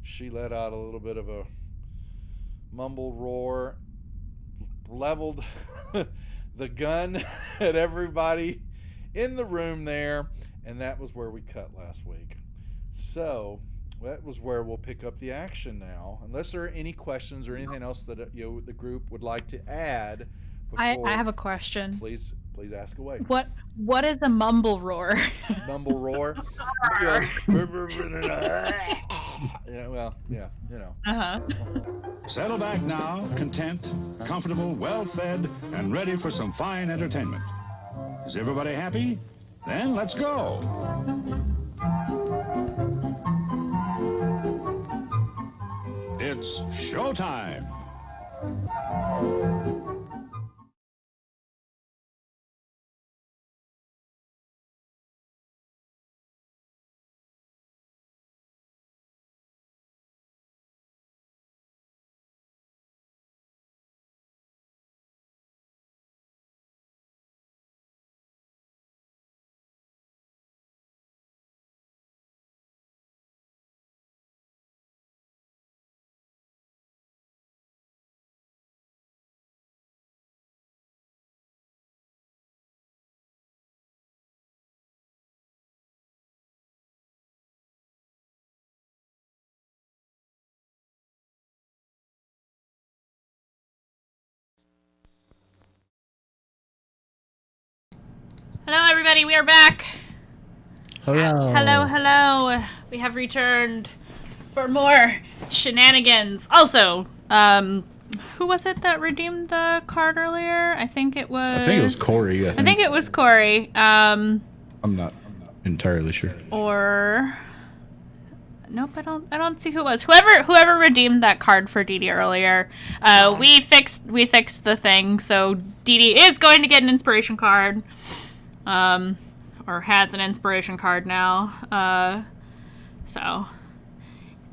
she let out a little bit of a mumbled roar, leveled the gun at everybody in the room there, and that was where we cut last week. So that was where we'll pick up the action now, unless there are any questions or anything else that the group would like to add. I have a question. Please ask away. What is a mumble roar? Mumble roar. Settle back now, content, comfortable, well-fed, and ready for some fine entertainment. Is everybody happy? Then let's go. It's showtime. Hello, everybody. We are back. Hello. Hello. We have returned for more shenanigans. Also, who was it that redeemed the card earlier? I think it was Corey. I think it was Corey. I'm not entirely sure. Or nope, I don't see who it was. Whoever redeemed that card for DD earlier. We fixed the thing, so DD is going to get an inspiration card. Or has an inspiration card now. So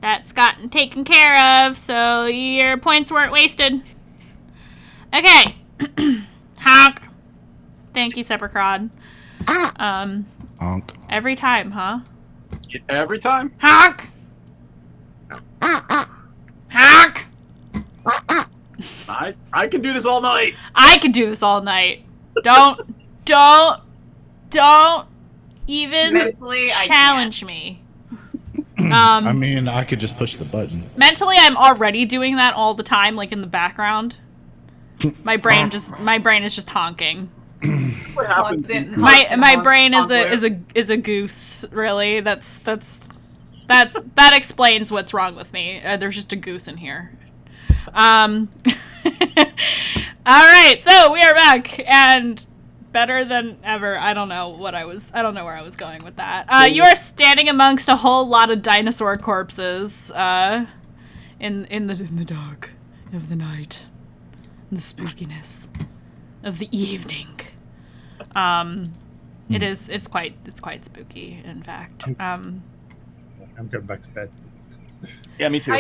that's gotten taken care of, so your points weren't wasted. Okay. Honk. Thank you, Seppercrod. Honk. Every time, huh? Every time? Honk! Honk! I can do this all night. I could do this all night. Don't even Mentally, challenge me. I mean, I could just push the button. Mentally, I'm already doing that all the time, like in the background. My brain is just honking. What happens? My brain is a goose. Really, that explains what's wrong with me. There's just a goose in here. All right, so we are back and better than ever. I don't know where I was going with that. You are standing amongst a whole lot of dinosaur corpses in the dark of the night, the spookiness of the evening. It's quite spooky, in fact. I'm going back to bed. Yeah, me too.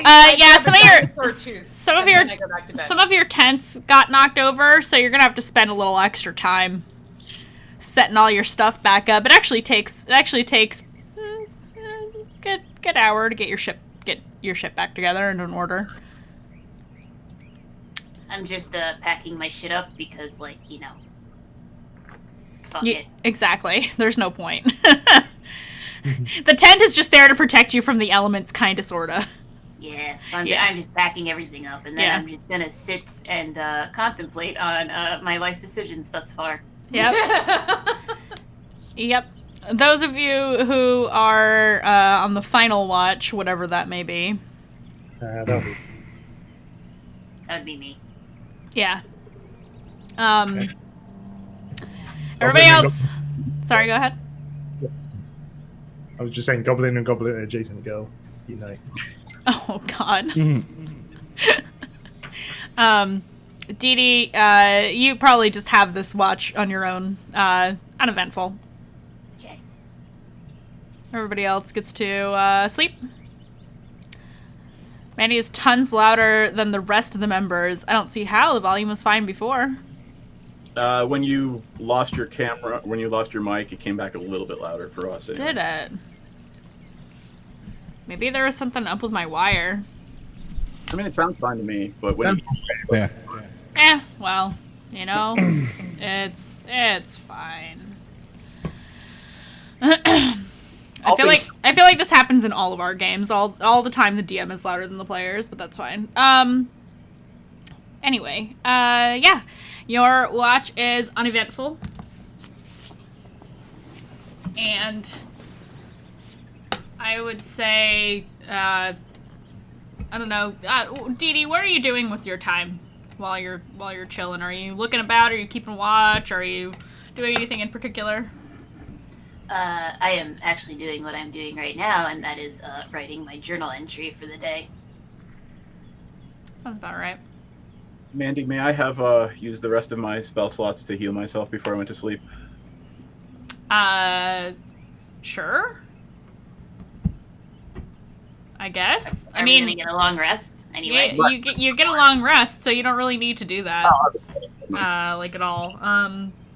Some of your tents got knocked over, so you're gonna have to spend a little extra time setting all your stuff back up. It actually takes good hour to get your ship back together and in order. I'm just packing my shit up because, like, fuck it. Exactly. There's no point. The tent is just there to protect you from the elements, kinda, sorta. Yeah, so I'm just packing everything up, and then I'm just gonna sit and contemplate on my life decisions thus far. Yep. Yep. Those of you who are on the final watch, whatever that may be. That'd be me. Yeah. Everybody else. Sorry, go ahead. I was just saying, Goblin and Goblin adjacent girl, unite. Oh God. Dee Dee, you probably just have this watch on your own, uneventful. Okay. Everybody else gets to sleep. Mandii is tons louder than the rest of the members. I don't see how. The volume was fine before. When you lost your camera, when you lost your mic, it came back a little bit louder for us. Anyway. Did it? Maybe there was something up with my wire. I mean, it sounds fine to me, but when Well, it's fine. I feel like this happens in all of our games. All the time the DM is louder than the players, but that's fine. Anyway, yeah. Your watch is uneventful. And I would say, I don't know, Dee Dee, what are you doing with your time while you're chilling? Are you looking about? Are you keeping watch? Are you doing anything in particular? I am actually doing what I'm doing right now, and that is writing my journal entry for the day. Sounds about right. Mandii, may I have used the rest of my spell slots to heal myself before I went to sleep? Sure. I guess. Are we gonna get a long rest anyway? Yeah, you get a long rest, so you don't really need to do that. Like at all.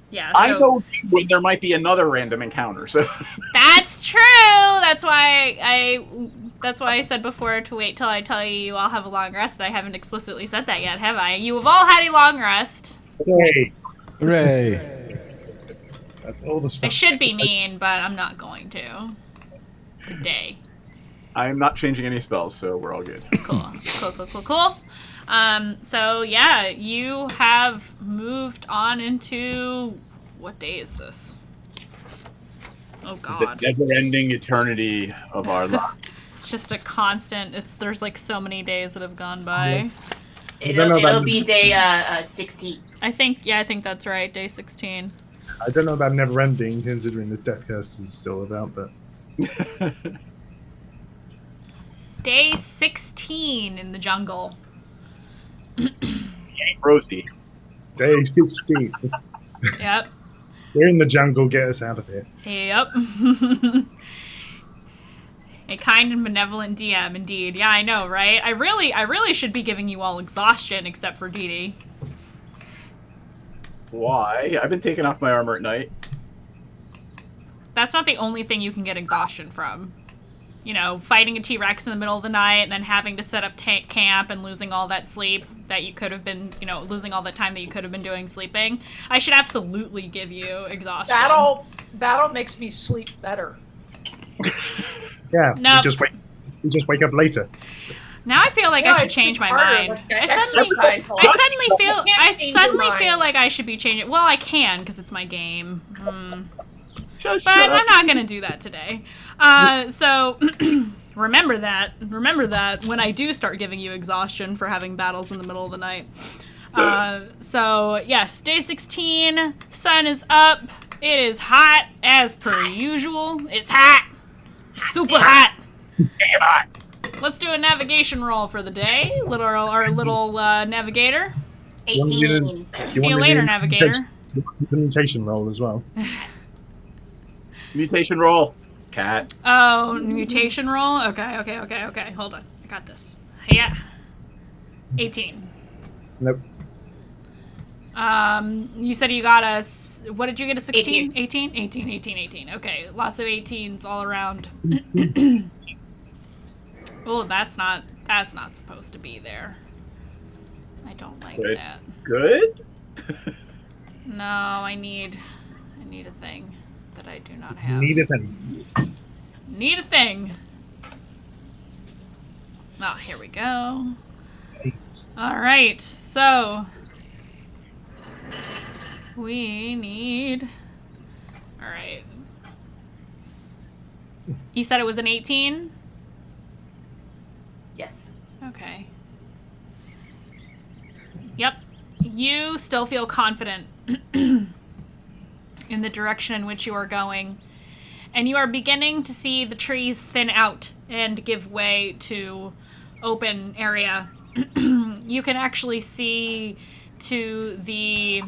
Yeah. So, I know when there might be another random encounter, so that's true. That's why I said before to wait till I tell you I'll have a long rest. I haven't explicitly said that yet, have I? You have all had a long rest. Hooray! That's all the stuff. I should be mean, but I'm not going to. Today. I'm not changing any spells, so we're all good. Cool. So yeah, you have moved on into, what day is this? Oh God. The never-ending eternity of our lives. It's just a constant. There's like so many days that have gone by. It'll be day 16. I think that's right. Day 16. I don't know about never ending, considering this death curse is still about, but Day 16 in the jungle. Rosie. Day 16. Yep. We're in the jungle. Get us out of here. Yep. A kind and benevolent DM, indeed. Yeah, I know, right? I really should be giving you all exhaustion, except for DD. Why? I've been taking off my armor at night. That's not the only thing you can get exhaustion from. You know, fighting a T-Rex in the middle of the night and then having to set up camp and losing all that sleep that you could have been, losing all that time that you could have been doing sleeping. I should absolutely give you exhaustion. Battle makes me sleep better. Yeah. Nope. You just wake up later. Now I feel like I should change my mind. I suddenly feel like I should be changing. Well, I can because it's my game. But I'm not gonna do that today. So remember that when I do start giving you exhaustion for having battles in the middle of the night. So yes, day 16. Sun is up. It is hot as per usual. It's hot. Super hot. Let's do a navigation roll for the day. Our little navigator. 18. See you later, navigator. The mutation roll as well. Mutation roll. Cat. Oh, mutation roll? Okay. Hold on. I got this. Yeah. 18. Nope. You said you got us. What did you get? A 16? 18? 18. Okay, lots of 18s all around. Oh, that's not supposed to be there. I don't like that. Good? No, I need a thing that I do not have. Need a thing. Need a thing. Oh, here we go. All right, so we need. All right. You said it was an 18? Yes. Okay. Yep. You still feel confident in the direction in which you are going, and you are beginning to see the trees thin out and give way to open area. You can actually see to the...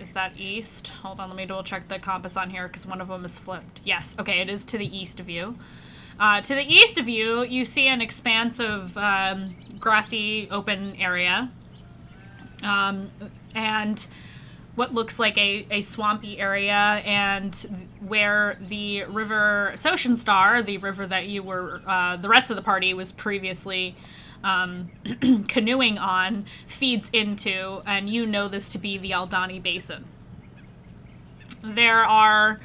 Is that east? Hold on, let me double check the compass on here because one of them is flipped. Yes, okay, it is to the east of you. To the east of you, you see an expanse of grassy open area. And what looks like a swampy area, and where the river Ocean Star, the river that you were, the rest of the party was previously canoeing on, feeds into, and you know this to be the Aldani Basin. There are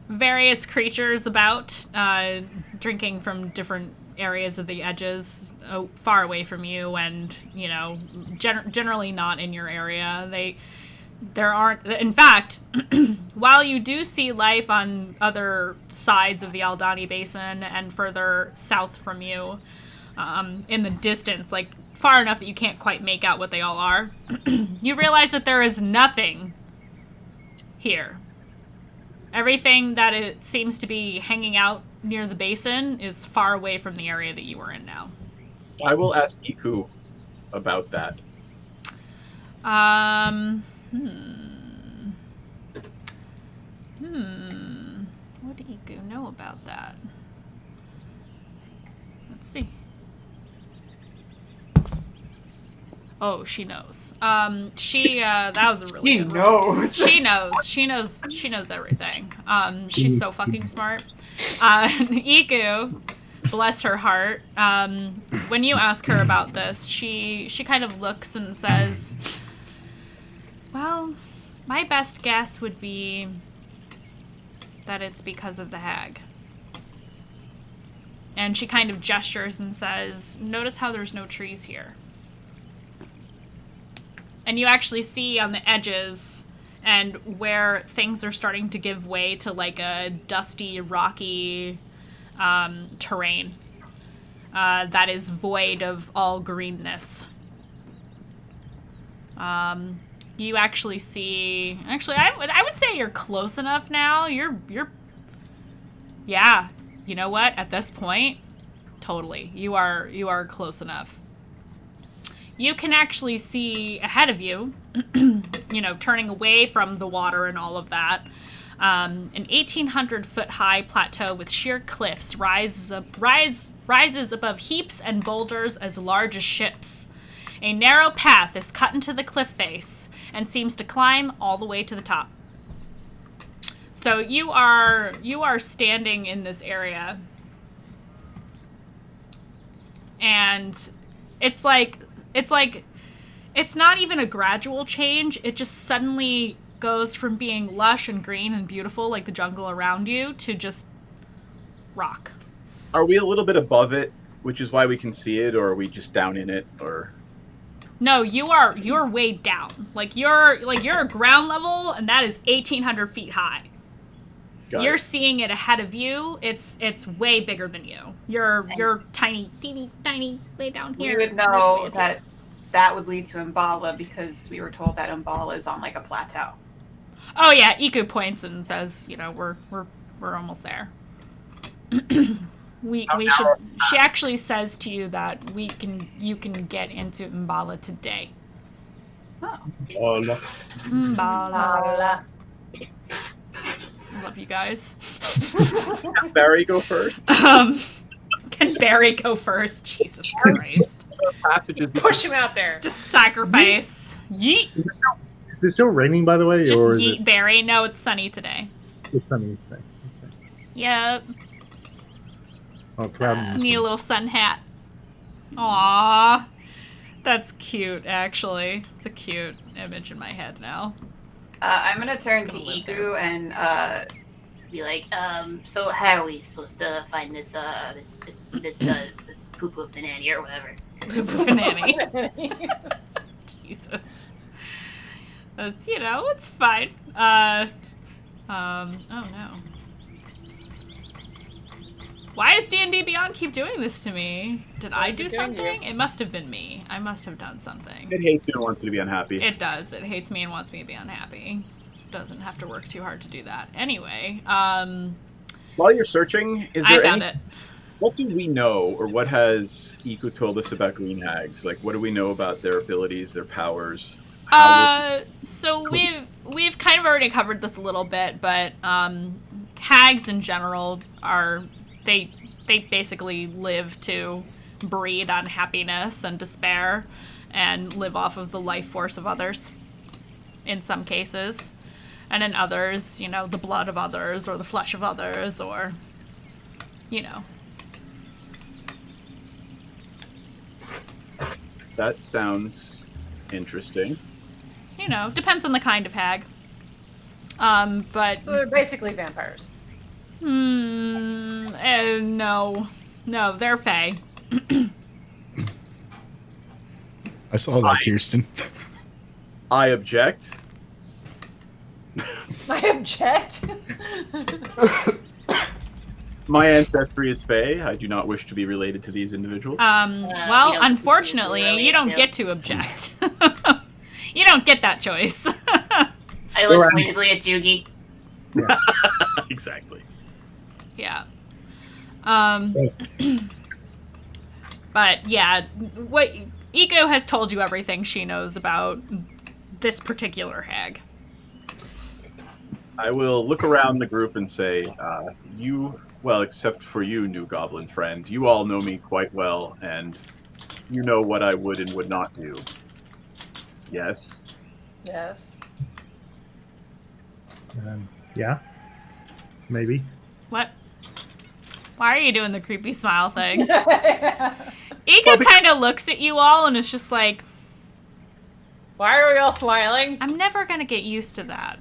various creatures about, drinking from different areas of the edges, far away from you, and, generally not in your area. There aren't, in fact, while you do see life on other sides of the Aldani Basin and further south from you, in the distance, like far enough that you can't quite make out what they all are, you realize that there is nothing here. Everything that it seems to be hanging out near the basin is far away from the area that you are in now. I will ask Iku about that. What do Iku know about that? Let's see. Oh, she knows. That was a really good roll. She knows everything. She's so fucking smart. Iku, bless her heart, when you ask her about this, she kind of looks and says, well, my best guess would be that it's because of the hag. And she kind of gestures and says, notice how there's no trees here. And you actually see on the edges and where things are starting to give way to like a dusty, rocky terrain that is void of all greenness. You actually see... Actually, I would say you're close enough now. You're... Yeah. You know what? At this point, totally. You are close enough. You can actually see ahead of you, you know, turning away from the water and all of that, an 1,800-foot-high plateau with sheer cliffs rises above heaps and boulders as large as ships. A narrow path is cut into the cliff face and seems to climb all the way to the top. So you are standing in this area, and it's not even a gradual change. It just suddenly goes from being lush and green and beautiful, like the jungle around you, to just rock. Are we a little bit above it, which is why we can see it, or are we just down in it, or? No, you're way down. You're ground level, and that is 1,800 feet high. You're seeing it ahead of you. It's way bigger than you. You're tiny, teeny, tiny, way down here. We would know that would lead to Mbala because we were told that Mbala is on like a plateau. Oh yeah, Iku points and says, you know, we're almost there. we should. She actually says to you that you can get into Mbala today. Oh. Mbala. I love you guys. Can Barry go first? Can Barry go first? Jesus Christ. Push him out there. Just sacrifice. Yeet. Is it still raining, by the way? Just or yeet, Barry. No, it's sunny today. It's sunny today. Okay. Yep. Oh, cloud. Need a little sun hat. Aww. That's cute, actually. It's a cute image in my head now. I'm gonna turn to Iku and be like, so how are we supposed to find this poo-poo banana or whatever? Poo-poo banana. Jesus. That's, you know, it's fine. Oh no. Why does D&D Beyond keep doing this to me? Did I do something? It must have been me. I must have done something. It hates you and wants you to be unhappy. It does. It hates me and wants me to be unhappy. Doesn't have to work too hard to do that. Anyway, while you're searching, I found it. What do we know, or what has Iku told us about green hags? Like, what do we know about their abilities, their powers? So we've kind of already covered this a little bit, but hags in general are they basically live to breed on happiness and despair and live off of the life force of others in some cases, and in others, you know, the blood of others or the flesh of others, or, you know. That sounds interesting. You know, depends on the kind of hag. But so they're basically vampires. No, they're fae. I saw that, Kirsten. I object. I object. My ancestry is fae. I do not wish to be related to these individuals. Well, unfortunately, you don't get to object. You don't get that choice. I look pointedly at Jugi. Yeah. Exactly. Yeah. But yeah, what Iku has told you everything she knows about this particular hag. I will look around the group and say, well, except for you, new goblin friend, you all know me quite well, and you know what I would and would not do. Yes? Yes. Yeah. Maybe. What? Why are you doing the creepy smile thing? Iku kind of looks at you all and is just like, why are we all smiling? I'm never going to get used to that.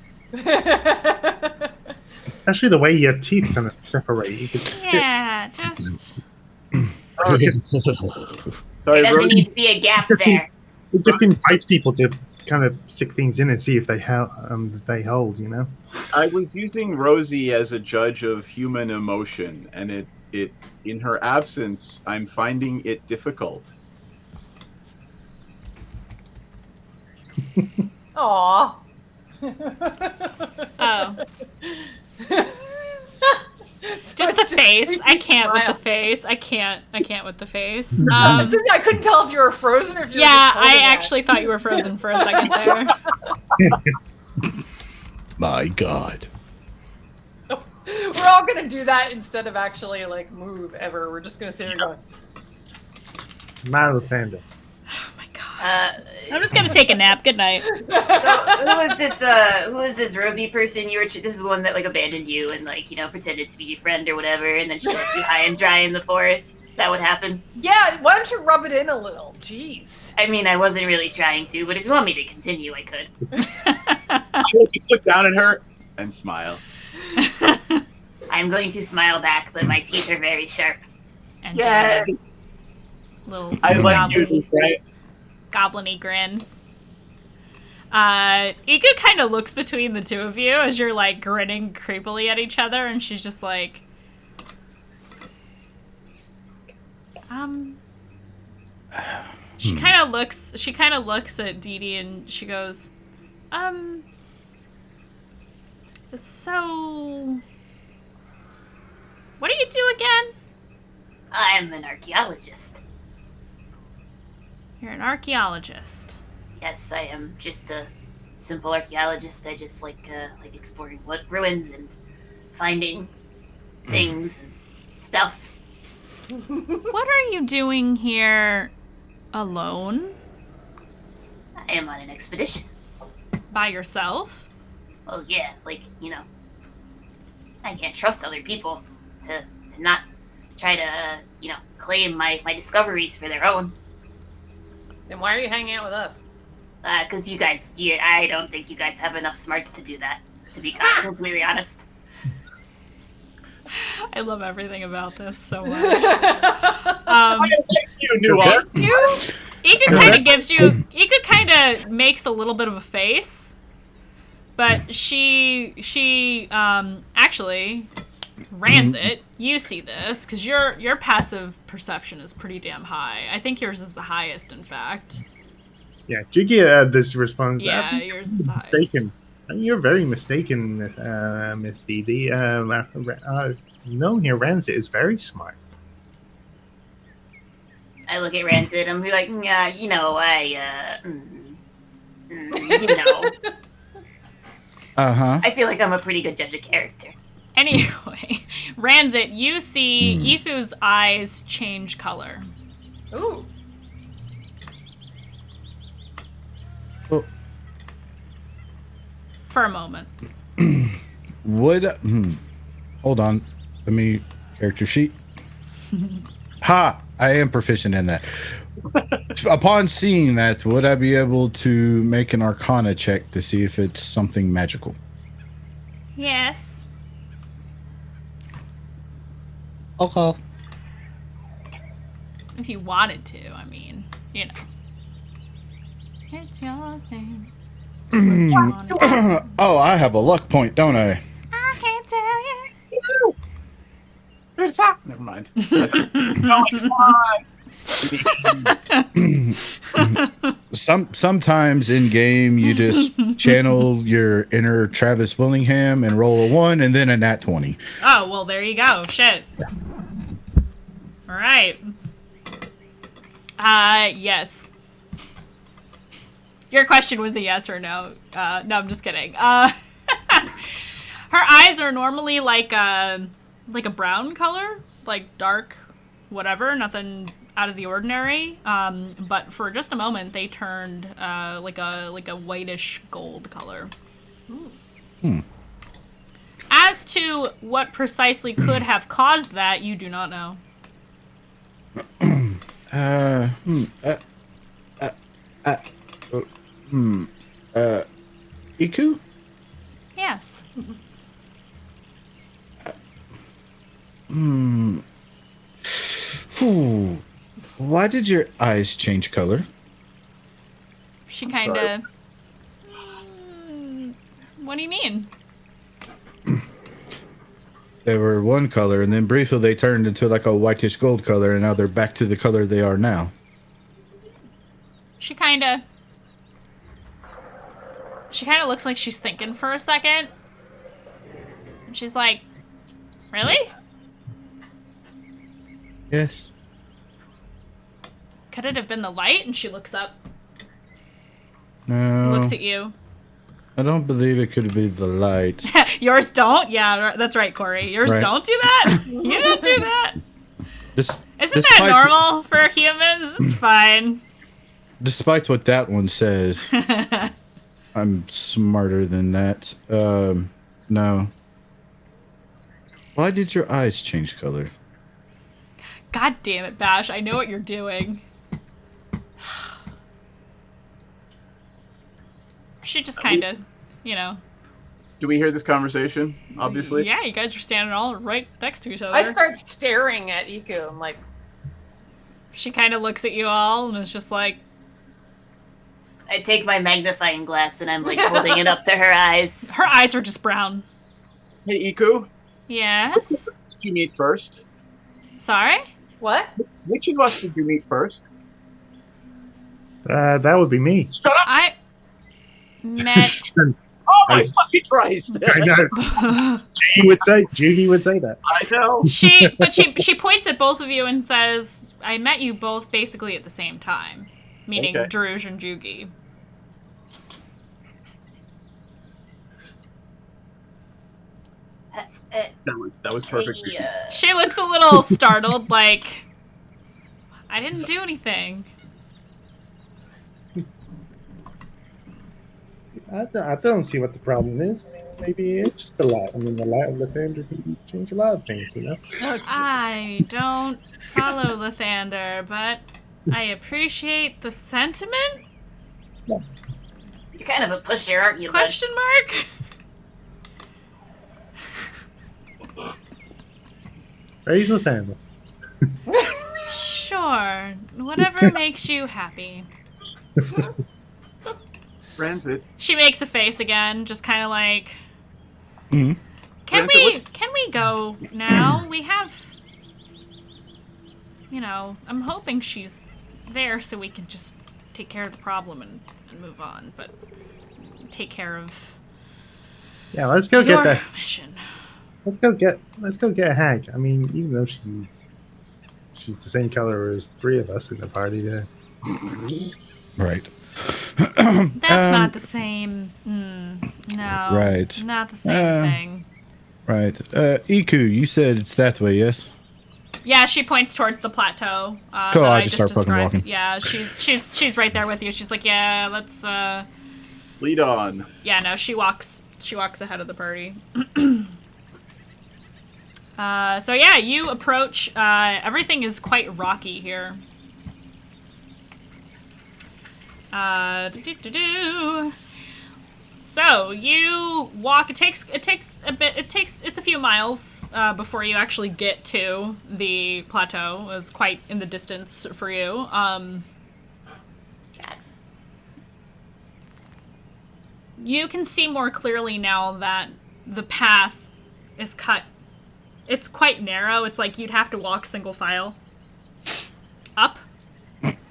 Especially the way your teeth kind of separate. Yeah, just... Sorry, there doesn't need to be a gap there. It just invites people to kind of stick things in and see if they hold. You know. I was using Rosie as a judge of human emotion, and it in her absence, I'm finding it difficult. Aww. Oh. Just the face. I can't with the face. I can't with the face. So I couldn't tell if you were frozen or if you were Yeah, just holding I it. actually thought you were frozen for a second there. My God. We're all gonna do that instead of actually like move ever. We're just gonna sit here going. Mario Panda. I'm just gonna take a nap. Good night. So, who is this Rosie person? This is the one that like abandoned you and like pretended to be your friend or whatever, and then she left you high and dry in the forest. Is that what happened? Yeah, why don't you rub it in a little? Jeez. I mean, I wasn't really trying to, but if you want me to continue, I could. I will just look down at her and smile. I'm going to smile back, but my teeth are very sharp. And Yay! Little I like you, right? goblin-y grin. Iku kind of looks between the two of you as you're like grinning creepily at each other, and she's just like, She kind of looks at DD and she goes, so what do you do again? I'm an archaeologist. You're an archaeologist. Yes, I am just a simple archaeologist. I just like exploring ruins and finding things and stuff. What are you doing here alone? I am on an expedition. By yourself? Well, yeah, I can't trust other people to not try to, claim my discoveries for their own. Then why are you hanging out with us? Because you guys, I don't think you guys have enough smarts to do that, to be completely honest. I love everything about this so much. You nuance. Iku kind of makes a little bit of a face, but she actually Rancid, you see this because your passive perception is pretty damn high. I think yours is the highest, in fact. Yeah, Juki this response. Yeah, yours is the mistaken. You're very mistaken, Miss DD. No, here Rancid is very smart. I look at Rancid, I'm like, Uh-huh. I feel like I'm a pretty good judge of character. Anyway, Rancid, you see Iku's eyes change color. Ooh. Well, for a moment. Hold on. Let me character sheet. Ha! I am proficient in that. Upon seeing that, would I be able to make an Arcana check to see if it's something magical? Yes. Okay. If you wanted to, I mean, It's your thing. Oh, I have a luck point, don't I? I can't tell you. Never mind. Sometimes in game you just channel your inner Travis Willingham and roll a 1 and then a nat 20. Oh, well, there you go. Shit. All right. Yes. Your question was a yes or no. No, I'm just kidding. Her eyes are normally like a brown color, like dark, whatever, nothing out of the ordinary. But for just a moment, they turned like a whitish gold color. Hmm. As to what precisely could have caused that, you do not know. Iku? Yes. Why did your eyes change color? She kind of What do you mean? They were one color, and then briefly they turned into like a whitish gold color, and now they're back to the color they are now. She kind of looks like she's thinking for a second. She's like, really? Yes. Could it have been the light? And she looks up. No. Looks at you. I don't believe it could be the light. Yours don't? Yeah, that's right, Corey. Yours Right. don't do that? You don't do that? Isn't that normal for humans? It's fine. Despite what that one says, I'm smarter than that. No. Why did your eyes change color? God damn it, Bash. I know what you're doing. She just kind of, Do we hear this conversation? Obviously. Yeah, you guys are standing all right next to each other. I start staring at Iku. I'm like, she kind of looks at you all and is just like. I take my magnifying glass and I'm like holding it up to her eyes. Her eyes are just brown. Hey, Iku. Yes? Did you meet first? Sorry? What? Which of us did you meet first? That would be me. Shut up! I met. Oh my fucking Christ! I know. Jugi would say that. I know. She points at both of you and says, I met you both basically at the same time. Meaning Okay. Druj and Jugi. That was perfect. She looks a little startled, like, I didn't do anything. I don't see what the problem is. I mean, maybe it's just the light. I mean, the light of Lathander can change a lot of things, you know? I don't follow Lathander, but I appreciate the sentiment? You're kind of a pusher, aren't you, bud? Question mark? Praise Lathander. Sure. Whatever makes you happy. Rancid. She makes a face again, just kind of like, Mm-hmm. Can we go now? We have, I'm hoping she's there so we can just take care of the problem and move on, but take care of Yeah, let's go your get that. mission. Let's go get Hank. I mean, even though she's the same color as three of us in the party there. Right. That's not the same. No. Right. Not the same thing. Right. Iku, you said it's that way, yes? Yeah, she points towards the plateau. Cool, that I I just just start fucking described. walking. Yeah, she's right there with you. She's like, yeah, let's. Lead on. Yeah, no, she walks ahead of the party. So yeah, you approach. Everything is quite rocky here. So you walk. It's a few miles before you actually get to the plateau. It's quite in the distance for you. You can see more clearly now that the path is cut. It's quite narrow. It's like you'd have to walk single file up. Let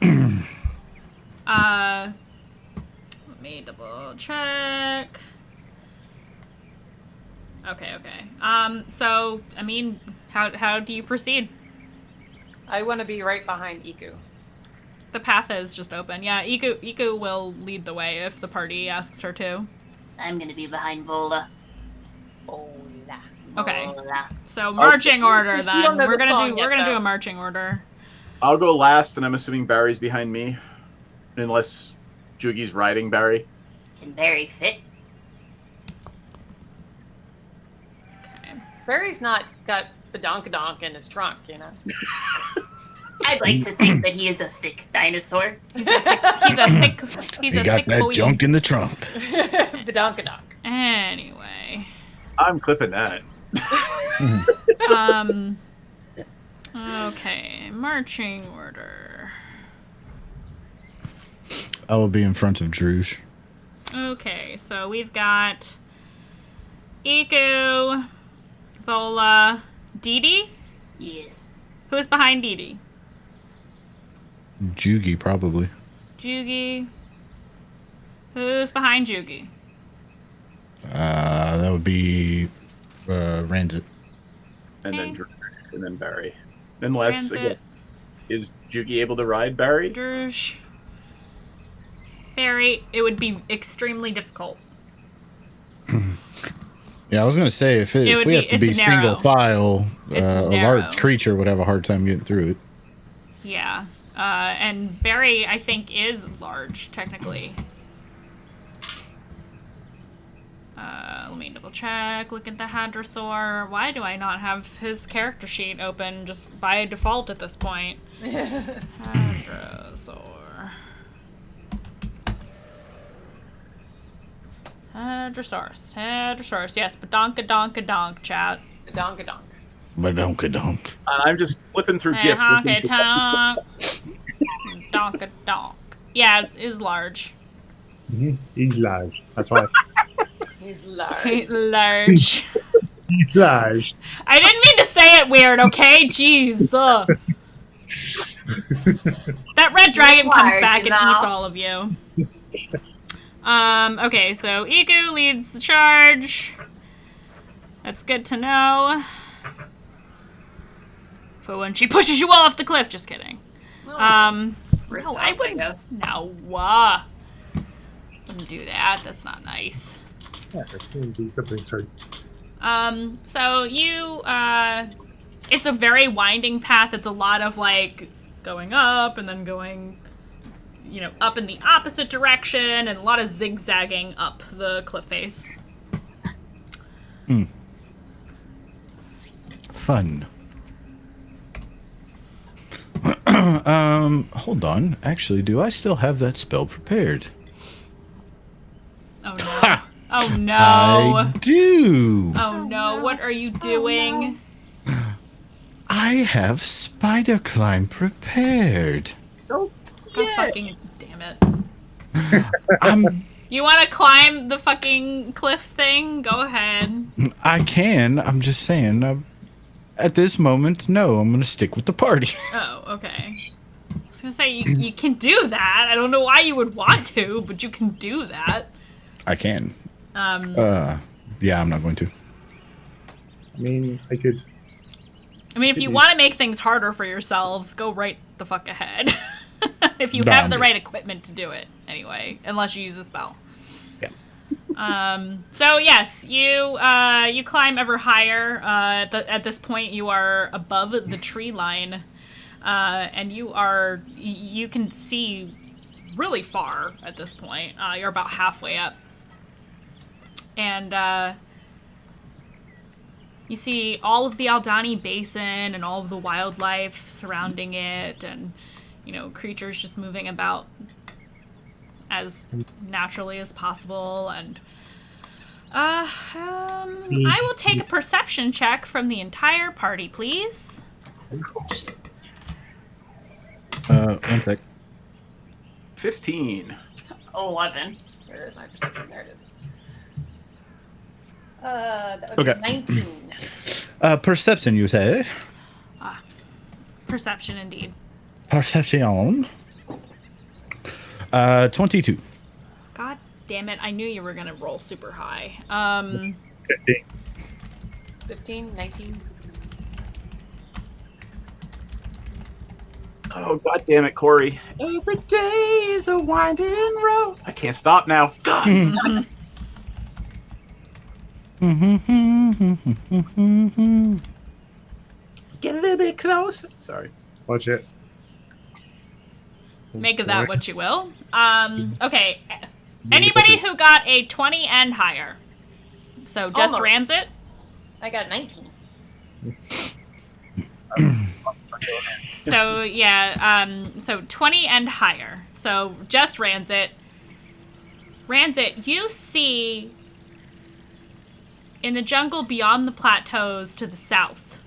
me double check. Okay. So, I mean, how do you proceed? I want to be right behind Iku. The path is just open. Yeah, Iku will lead the way if the party asks her to. I'm gonna be behind Vola. Okay. Vola. So marching order You then. don't know We're the gonna song do yet, we're gonna do though. a marching order. I'll go last, and I'm assuming Barry's behind me, unless Jugi's riding Barry. Can Barry fit? Barry's not got badonkadonk in his trunk, you know? I'd like to think that he is a thick dinosaur. He's a thick He got that boy. junk in the trunk. Badonkadonk. Anyway. I'm clipping that. Okay, marching order. I will be in front of Druj. Okay, so we've got Iku, Vola, DD? Yes. Who's behind DD? Jugi, probably. Jugi. Who's behind Jugi? That would be Ranzit. And then Drush, and then Barry. Unless, Ranzit. again, is Jugi able to ride Barry? Drush. Barry, it would be extremely difficult. Yeah, I was gonna say if we have to be single file, a large creature would have a hard time getting through it. Yeah, and Barry, I think, is large technically. Let me double check. Look at the Hadrosaur. Why do I not have his character sheet open just by default at this point? Hadrosaur. Hadrosaurus. Yes, badonkadonk, chat. Badonkadonk. Badonkadonk. I'm just flipping through gifts. Donkadonk. Yeah, it is large. Mm-hmm. He's large. That's why. He's large. Large. He's large. I didn't mean to say it weird, okay? Jeez. That red dragon comes back and eats all of you. Okay, so Iku leads the charge. That's good to know. For when she pushes you off the cliff, just kidding. No, I wouldn't. No, wouldn't do that. That's not nice. Yeah, do something. Sorry. So you, it's a very winding path. It's a lot of like going up and then going, up in the opposite direction, and a lot of zigzagging up the cliff face. Fun. Hold on. Actually, do I still have that spell prepared? Oh no. Oh no. I do. Oh no, what are you doing? I have spider climb prepared. Oh, fucking damn it. You want to climb the fucking cliff thing? Go ahead. I can. I'm just saying. At this moment, no. I'm going to stick with the party. Oh, okay. I was going to say, you can do that. I don't know why you would want to, but you can do that. I can. Yeah, I'm not going to. I mean, I could. I mean, if you want to make things harder for yourselves, go right the fuck ahead. If you have the right equipment to do it, anyway, unless you use a spell. Yeah. So yes, you climb ever higher. At this point, you are above the tree line, and you can see really far at this point. You're about halfway up, and you see all of the Aldani Basin and all of the wildlife surrounding it, and creatures just moving about as naturally as possible. And I will take a perception check from the entire party, please. 1 sec. 15. 11. Where is my perception? There it is. That would Okay. be 19. Perception, you say? Perception, indeed. Perception. 22. God damn it, I knew you were gonna roll super high. 15, 19. Oh, god damn it, Corey. Every day is a winding road. I can't stop now. God. Get a little bit closer. Sorry. Watch it. Make of that what you will. Okay. Anybody who got a 20 and higher. So just Almost. Ranzit. I got 19. So yeah, so 20 and higher. So just Ranzit. Ranzit, you see in the jungle beyond the plateaus to the south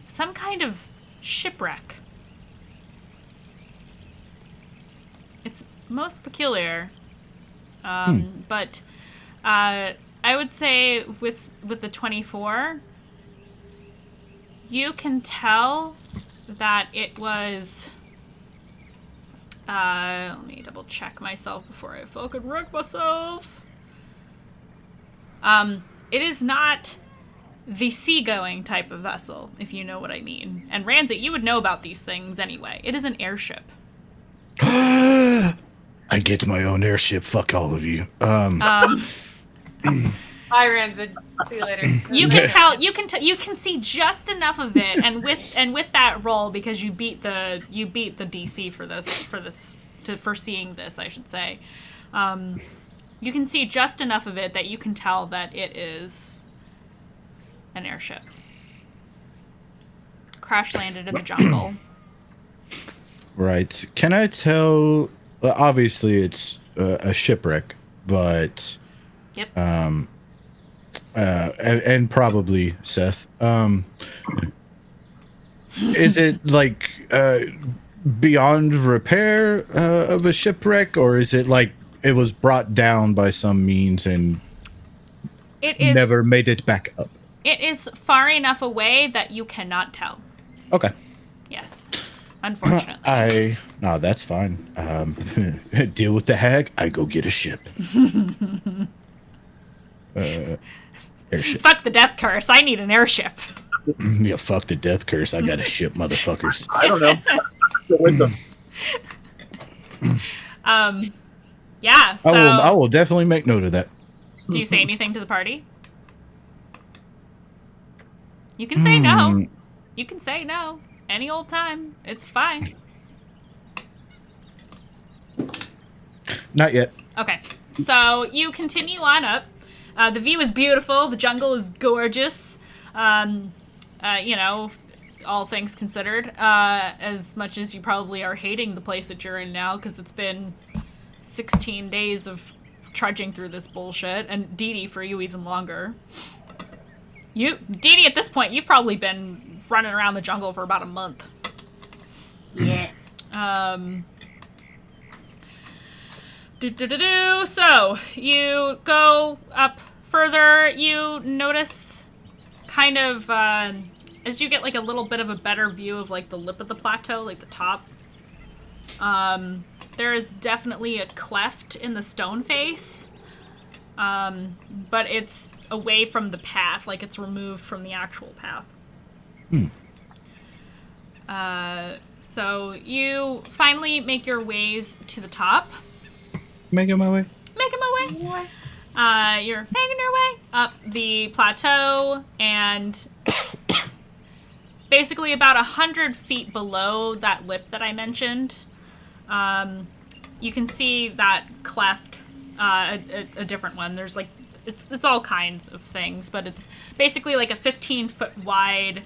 some kind of shipwreck. It's most peculiar, but I would say with the 24, you can tell that it was. Let me double check myself before I fucking wreck myself. It is not the seagoing type of vessel, if you know what I mean. And Ranzit, you would know about these things anyway. It is an airship. I get my own airship. Fuck all of you. Bye, Ranzid. See you later. You can tell. You can see just enough of it, and with that roll, because you beat the DC for seeing this, I should say. You can see just enough of it that you can tell that it is an airship. Crash landed in the jungle. Right. Can I tell? Well, obviously, it's a shipwreck, but. Yep. And probably Seth. Is it like beyond repair of a shipwreck, or is it like it was brought down by some means and it is never made it back up? It is far enough away that you cannot tell. Okay. Yes. Unfortunately. No, that's fine. Deal with the hag. I go get a ship. Airship. Fuck the death curse. I need an airship. Yeah, fuck the death curse. I got a ship, motherfuckers. I don't know. Still with them. Yeah. So I will definitely make note of that. Do you say anything to the party? You can say no. You can say no any old time. It's fine. Not yet. Okay. So you continue on up. The view is beautiful. The jungle is gorgeous. You know, all things considered. As much as you probably are hating the place that you're in now, because it's been 16 days of trudging through this bullshit, and DD for you even longer. DD, at this point, you've probably been running around the jungle for about a month. Yeah. So, you go up further, you notice kind of, as you get like a little bit of a better view of like the lip of the plateau, like the top, there is definitely a cleft in the stone face, but it's away from the path, like it's removed from the actual path. So you finally make your ways to the top. Making my way. You're making your way up the plateau, and basically about 100 feet below that lip that I mentioned, you can see that cleft, a different one. There's like, it's all kinds of things, but it's basically like a 15-foot wide,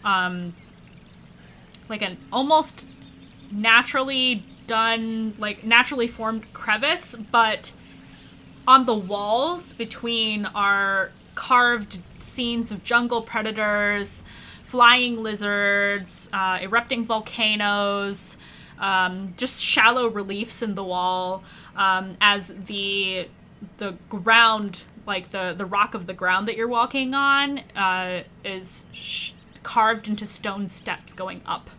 like an almost naturally done, like naturally formed crevice, but on the walls between are carved scenes of jungle predators, flying lizards, erupting volcanoes, just shallow reliefs in the wall, as the ground, like the rock of the ground that you're walking on, is carved into stone steps going up.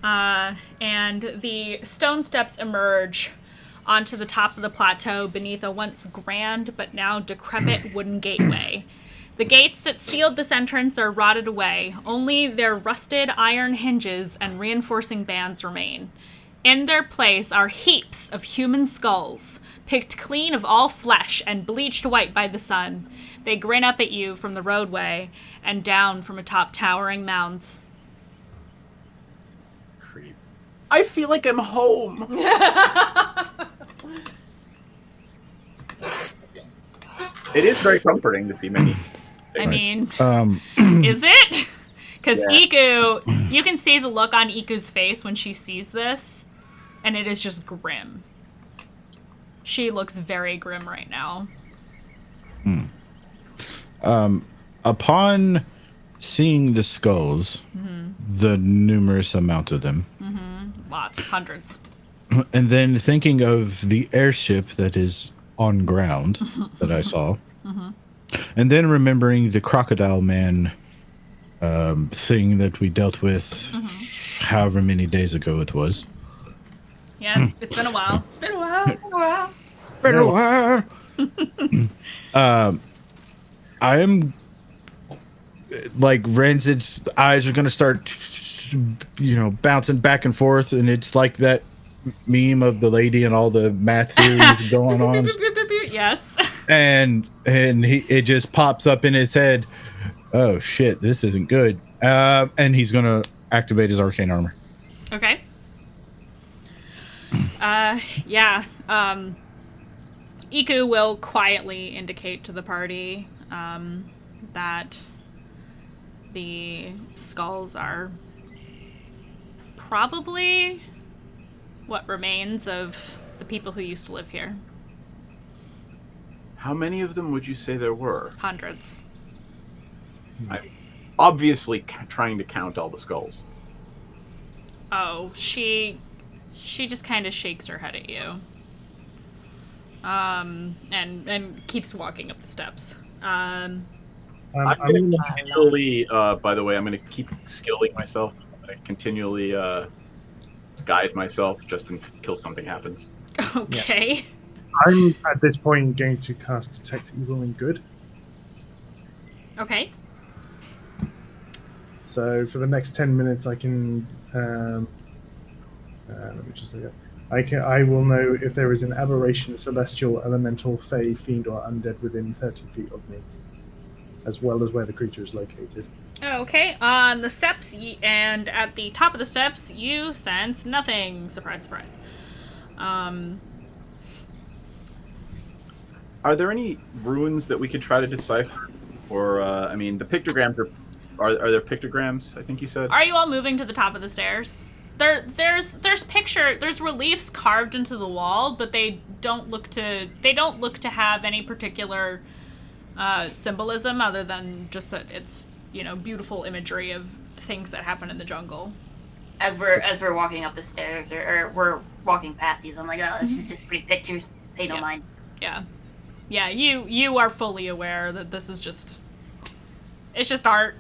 And the stone steps emerge onto the top of the plateau beneath a once grand but now decrepit wooden gateway. The gates that sealed this entrance are rotted away. Only their rusted iron hinges and reinforcing bands remain. In their place are heaps of human skulls, picked clean of all flesh and bleached white by the sun. They grin up at you from the roadway and down from atop towering mounds. I feel like I'm home. It is very comforting to see many. I mean, is it? Because Iku, you can see the look on Iku's face when she sees this, and it is just grim. She looks very grim right now. Upon seeing the skulls, the numerous amount of them, Lots, hundreds. and then thinking of the airship that is on ground that I saw. Mm-hmm. And then remembering the crocodile man thing that we dealt with however many days ago it was. Yeah, it's been a while. Been a while. Been a while. I am like Ranzid's eyes are gonna start, bouncing back and forth, and it's like that meme of the lady and all the math theories going on. Yes. And it just pops up in his head. Oh shit, this isn't good. And he's gonna activate his arcane armor. Okay. Yeah. Iku will quietly indicate to the party that the skulls are probably what remains of the people who used to live here. How many of them would you say there were? Hundreds. I'm obviously trying to count all the skulls. Oh, she just kind of shakes her head at you. And keeps walking up the steps. I'm going to continually, by the way, I'm going to keep skilling myself. I'm going to continually guide myself just until something happens. Okay. Yeah. I'm, at this point, going to cast Detect Evil and Good. Okay. So for the next 10 minutes, I can... let me just look at... I will know if there is an aberration, celestial, elemental, fey, fiend, or undead within 30 feet of me, as well as where the creature is located. Okay, on the steps, and at the top of the steps, you sense nothing. Surprise, surprise. Are there any runes that we could try to decipher? Or, the pictograms are there pictograms, I think you said? Are you all moving to the top of the stairs? There's reliefs carved into the wall, but they don't look to have any particular symbolism other than just that it's, beautiful imagery of things that happen in the jungle. As we're walking up the stairs, or we're walking past these, I'm like, oh, this is just pretty pictures. Pay no mind. Yeah. Yeah, you are fully aware that this is just... It's just art.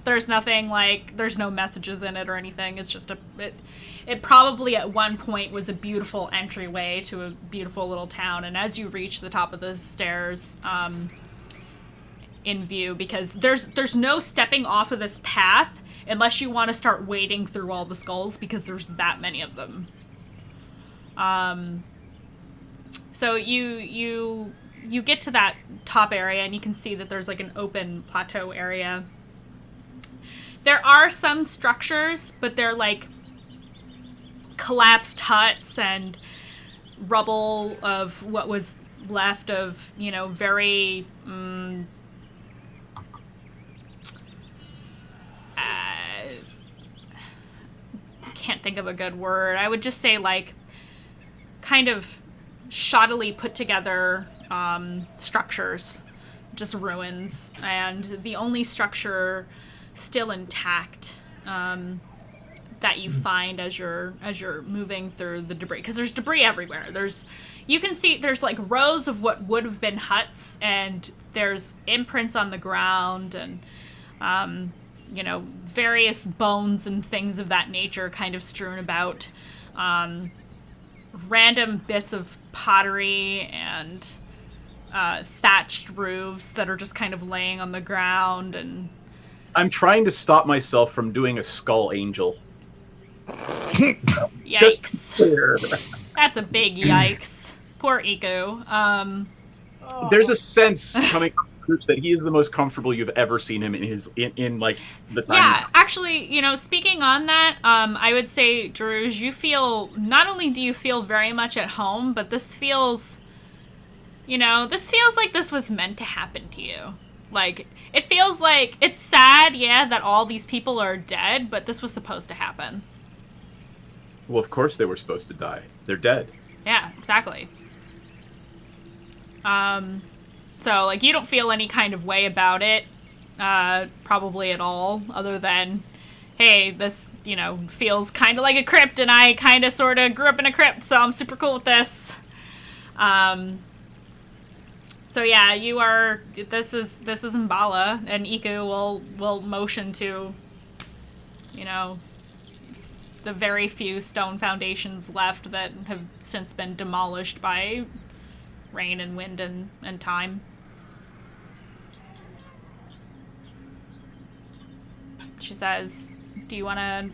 There's nothing there's no messages in it or anything. It's just it probably at one point was a beautiful entryway to a beautiful little town. And as you reach the top of the stairs, in view, because there's no stepping off of this path unless you want to start wading through all the skulls, because there's that many of them. So you get to that top area and you can see that there's an open plateau area. There are some structures, but they're collapsed huts and rubble of what was left of, very can't think of a good word. I would just say kind of shoddily put together structures, just ruins, and the only structure still intact that you find as you're moving through the debris, because there's debris everywhere. You can see there's rows of what would have been huts, and there's imprints on the ground, and various bones and things of that nature kind of strewn about, random bits of pottery and thatched roofs that are just kind of laying on the ground. And I'm trying to stop myself from doing a skull angel. Yikes. Just clear. That's a big yikes. Poor Iku. There's a sense coming from Bruce that he is the most comfortable you've ever seen him in the time. Yeah, actually, speaking on that, I would say, Druge, not only do you feel very much at home, but this feels like this was meant to happen to you. It feels like it's sad, yeah, that all these people are dead, but this was supposed to happen. Well, of course they were supposed to die. They're dead. Yeah, exactly. So, you don't feel any kind of way about it, probably at all, other than, hey, this, feels kind of like a crypt, and I kind of sort of grew up in a crypt, so I'm super cool with this. So yeah, you are. This is Mbala, and Iku will motion to, the very few stone foundations left that have since been demolished by rain and wind and time. She says, "Do you wanna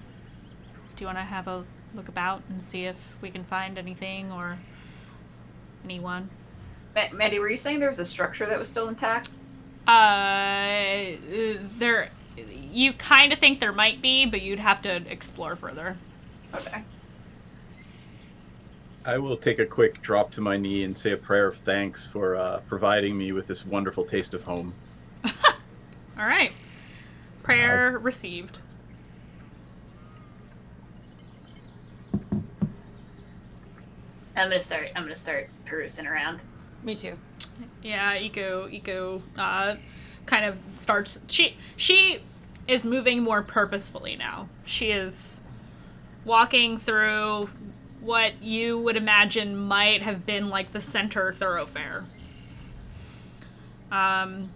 have a look about and see if we can find anything or anyone?" Mandii, were you saying there was a structure that was still intact? You kind of think there might be, but you'd have to explore further. Okay. I will take a quick drop to my knee and say a prayer of thanks for providing me with this wonderful taste of home. All right. Prayer received. I'm gonna start perusing around. Me too. Yeah, Iku kind of starts. She is moving more purposefully now. She is walking through what you would imagine might have been like the center thoroughfare. And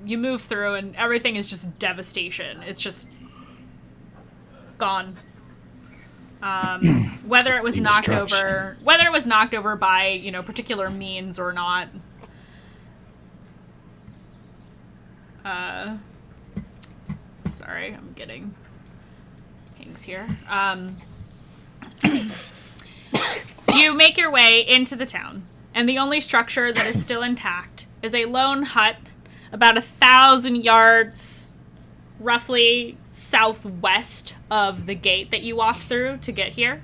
you move through, and everything is just devastation. It's just gone. Whether it was knocked over by, particular means or not. Sorry, I'm getting things here. You make your way into the town, and the only structure that is still intact is a lone hut about 1,000 yards roughly southwest of the gate that you walked through to get here.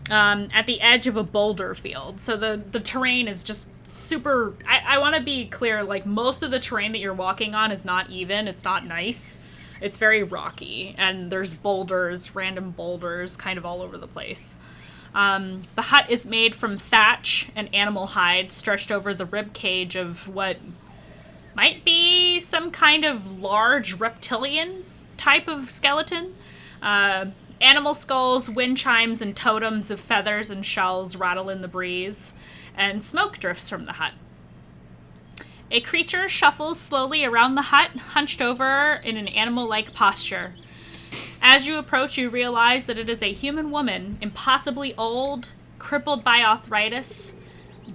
At the edge of a boulder field. So the terrain is just super... I want to be clear, like, most of the terrain that you're walking on is not even. It's not nice. It's very rocky, and there's boulders, random boulders, kind of all over the place. The hut is made from thatch and animal hide stretched over the rib cage of what might be some kind of large reptilian type of skeleton. Animal skulls, wind chimes, and totems of feathers and shells rattle in the breeze, and smoke drifts from the hut. A creature shuffles slowly around the hut, hunched over in an animal-like posture. As you approach, you realize that it is a human woman, impossibly old, crippled by arthritis,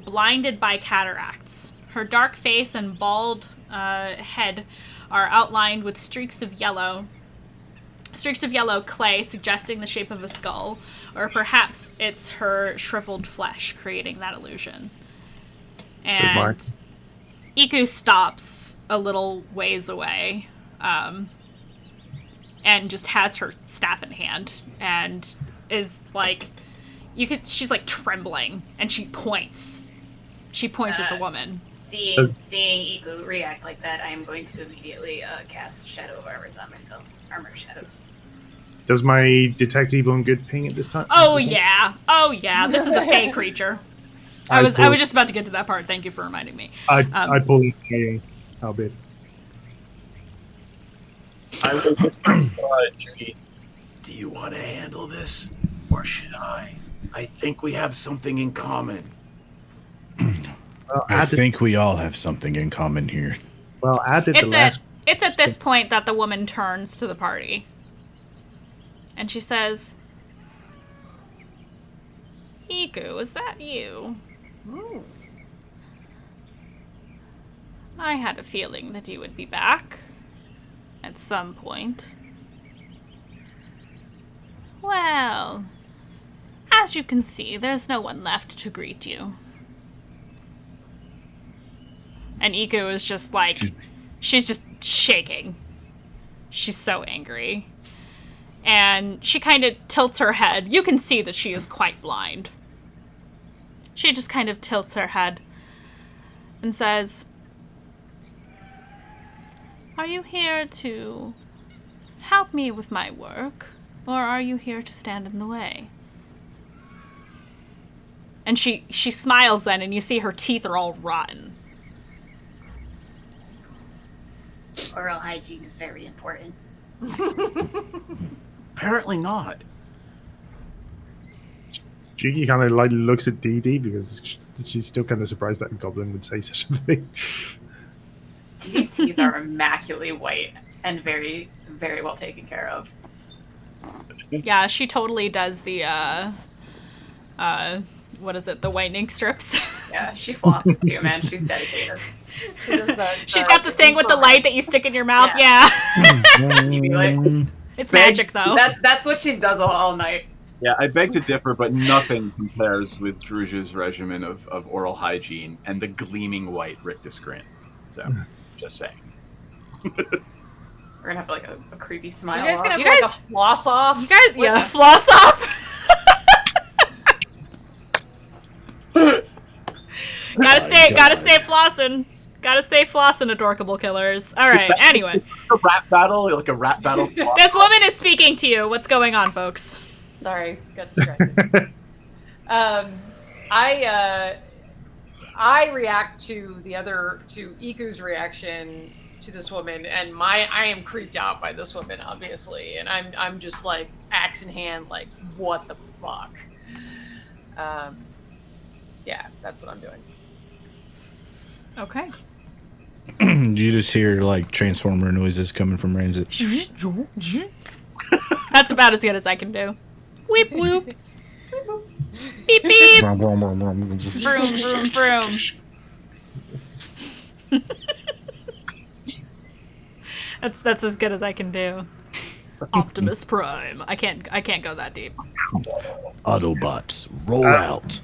blinded by cataracts. Her dark face and bald head are outlined with streaks of yellow clay suggesting the shape of a skull, or perhaps it's her shriveled flesh creating that illusion. And Iku stops a little ways away, and just has her staff in hand, and is like, she's like trembling, and she points at the woman. Seeing Iku react like that, I am going to immediately cast Shadow of Armors on myself. Armor of Shadows. Does my detect evil and good ping at this time? Oh yeah. This is a fey creature. I was just about to get to that part. Thank you for reminding me. I pull in how big? I will whisper, Judy, do you want to handle this, or should I? I think we have something in common. I think we all have something in common here. Well, It's at this point that the woman turns to the party. And she says, Iku, is that you? I had a feeling that you would be back at some point. Well, as you can see, there's no one left to greet you. And Iku is just like, she's just shaking. She's so angry. And she kind of tilts her head. You can see that she is quite blind. She just kind of tilts her head and says, are you here to help me with my work, or are you here to stand in the way? And she smiles then, and you see her teeth are all rotten. Oral hygiene is very important. Apparently not. Jiggy kind of like looks at DD because she's still kind of surprised that a goblin would say such a thing. DD's teeth are immaculately white and very, very well taken care of. Yeah, she totally does the what is it? The whitening strips. Yeah, she flosses too, man. She's dedicated. She does that, She's got the thing with the light that you stick in your mouth. Yeah. It's magic though. That's what she does all night. Yeah, I beg to differ, but nothing compares with Druzha's regimen of oral hygiene and the gleaming white rictus grin. So, just saying. We're gonna have like a creepy smile. You guys gonna have You like guys- a floss off? You guys, yeah, floss off. gotta stay flossing. Gotta stay flossing, Adorkable Killers. All right. Anyway, A rap battle, like a rap battle. this woman is speaking to you. What's going on, folks? Sorry, got distracted. I react to Iku's reaction to this woman, and I am creeped out by this woman, obviously, and I'm just like axe in hand, like what the fuck. Yeah, that's what I'm doing. Okay. You just hear like transformer noises coming from Ranzit. That's about as good as I can do. Weep whoop. Beep beep. Vroom vroom vroom. That's as good as I can do. Optimus Prime. I can't go that deep. Autobots, roll out.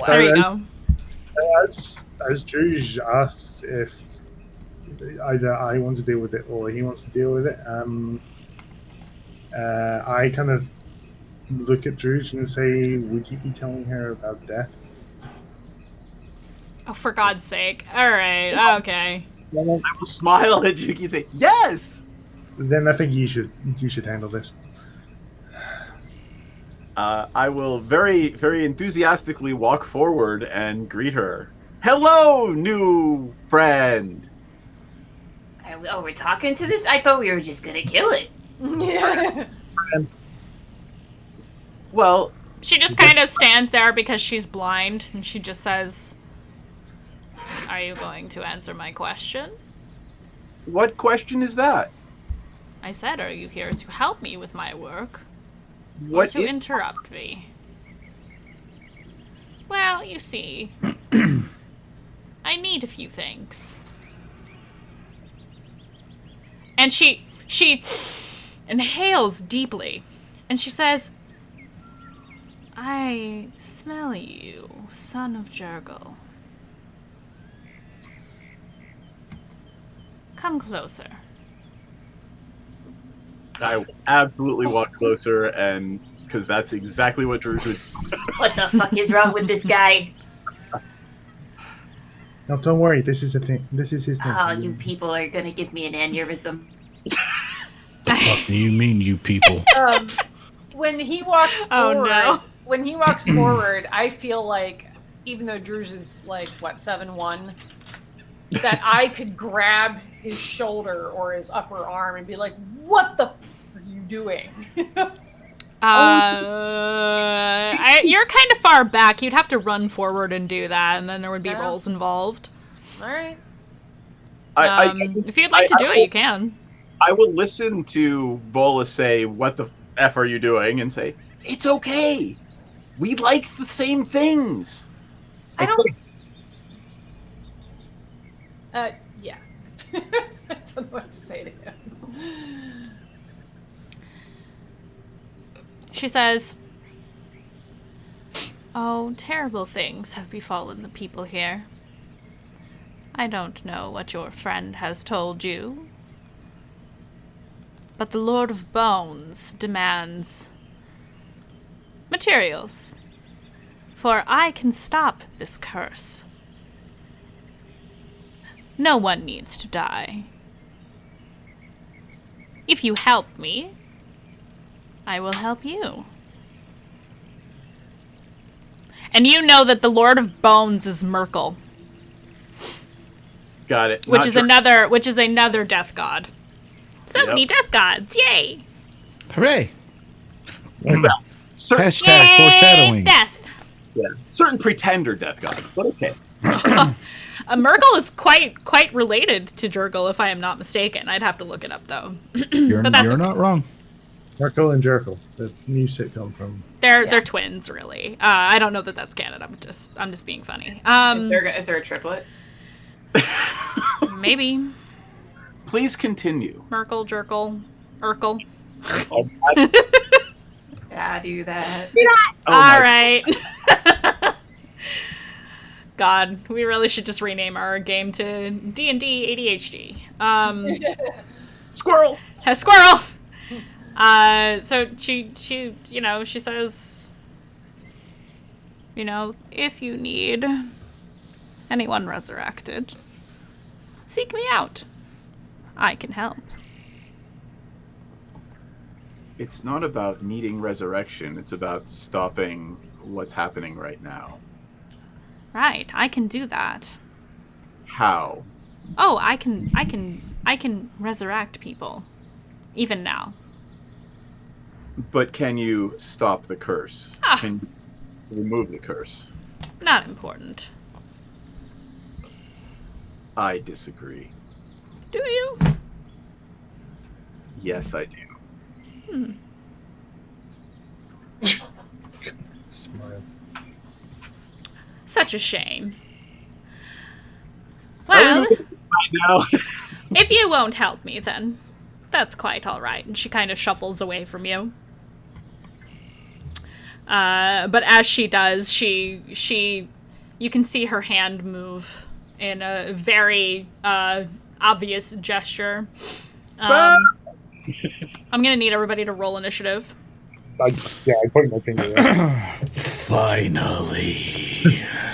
There you go. As Druge asks if either I want to deal with it or he wants to deal with it, I kind of look at Druge and say, would you be telling her about death? Oh, for God's sake. Alright, okay. I will smile at Juki and say, yes! Then I think you should handle this. I will very, very enthusiastically walk forward and greet her. Hello, new friend! Oh, we're talking to this? I thought we were just gonna kill it. Yeah. Well, she just kind of stands there because she's blind, and she just says, "Are you going to answer my question?" What question is that? I said, "Are you here to help me with my work? What or to is- interrupt me?" Well, you see, I need a few things. And she inhales deeply, and she says, "I smell you, son of Jurgle. Come closer." I will absolutely walk closer, and because that's exactly what Drew would. What the fuck is wrong with this guy? No, don't worry. This is a thing. This is his thing. Oh, you people are gonna give me an aneurysm. What do you mean, you people? When he walks Oh, forward, no. when he walks forward, I feel like, even though Druge is like what 7'1", that I could grab his shoulder or his upper arm and be like, "What the f are you doing?" You're kind of far back. You'd have to run forward and do that, and then there would be Yeah. rolls involved. All right. If you'd like to do it, you can. I will listen to Vola say, "What the f are you doing?" and say, "It's okay. We like the same things." I don't. Yeah. I don't know what to say to him. She says, "Oh, terrible things have befallen the people here. I don't know what your friend has told you, but the Lord of Bones demands materials, for I can stop this curse. No one needs to die. If you help me, I will help you." And you know that the Lord of Bones is Merkel, Got it. which Not is sure- another death god. So Yep. many death gods! Yay! Hooray! Sir- Hashtag Yay, foreshadowing. death. Yeah. certain pretender death god, but okay. Murgle is quite related to Jurgle, if I am not mistaken. I'd have to look it up though. You're But that's okay. not wrong. Merkel and Jerkle, the new sitcom from. They're twins, really. I don't know that that's canon. I'm just being funny. Is there a triplet? Maybe. Please continue. Merkel, Jerkle, Urkel. Yeah, do that. All right. God, we really should just rename our game to D&D ADHD. Squirrel. A squirrel. So she she says, if you need anyone resurrected, seek me out. I can help. It's not about needing resurrection. It's about stopping what's happening right now. Right, I can do that. How? Oh, I can resurrect people, even now. But can you stop the curse? Can you remove the curse? Not important. I disagree. Do you? Yes, I do. Smile. Such a shame. Well, if you won't help me, then that's quite all right. And she kind of shuffles away from you. But as she does, you can see her hand move in a very obvious gesture. I'm gonna need everybody to roll initiative. I point my finger out. Finally.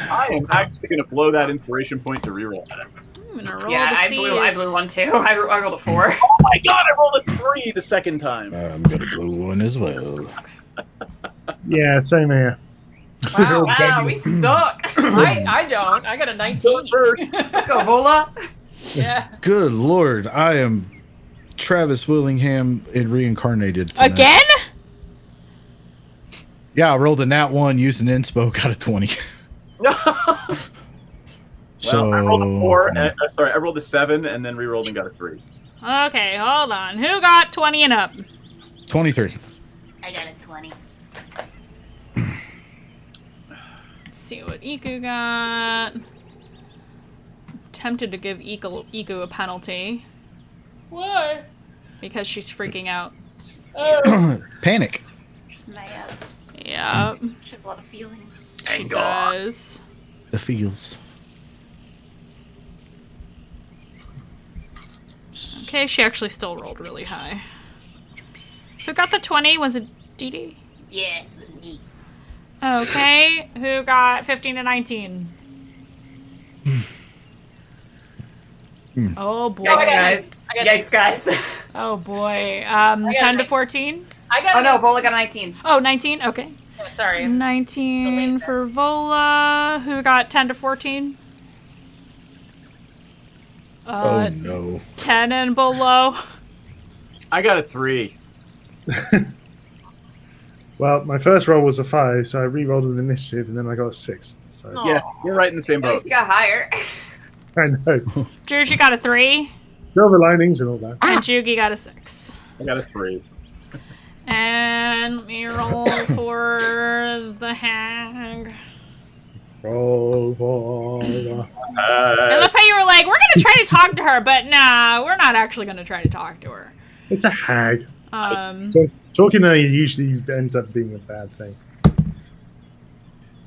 I am actually going to blow that inspiration point to reroll. I'm gonna roll Yeah, to I see blew one too. I rolled a 4. Oh my god, I rolled a 3 the second time. I'm gonna blow one as well. Yeah, same here. Wow, we suck. I don't. I got a 19. Let's go, Vola. Yeah. Good lord, I am Travis Willingham reincarnated tonight. Again? Yeah, I rolled a nat 1 using inspo, got a 20. Well, I rolled a 4. I rolled a 7 and then rerolled and got a 3. Okay, hold on. Who got 20 and up? 23. I got a 20. Let's see what Iku got. Tempted to give Iku a penalty. Why? Because she's freaking out. Panic. She's mad. Yeah. She has a lot of feelings. She does. The feels. Okay, she actually still rolled really high. Who got the 20? Was it DD? Yeah, it was me. Okay, who got 15 to 19? Oh boy. Yikes, guys. Oh boy. 10 to 14? Oh no, Vola got 19. Oh, 19? Okay. Oh, sorry. 19 for Vola. Who got 10 to 14? Oh no. 10 and below. I got a 3. Well, my first roll was a 5, so I re-rolled with initiative, and then I got a 6. So. Yeah, you're right in the same At boat. least you got higher. I know. Drew, you got a 3. Silver linings and all that. And Jugi got a 6. I got a 3. And let me roll for the hag. Roll for the... I love how you were like, we're going to try to talk to her, but nah, we're not actually going to try to talk to her. It's a hag. So, talking to her usually ends up being a bad thing.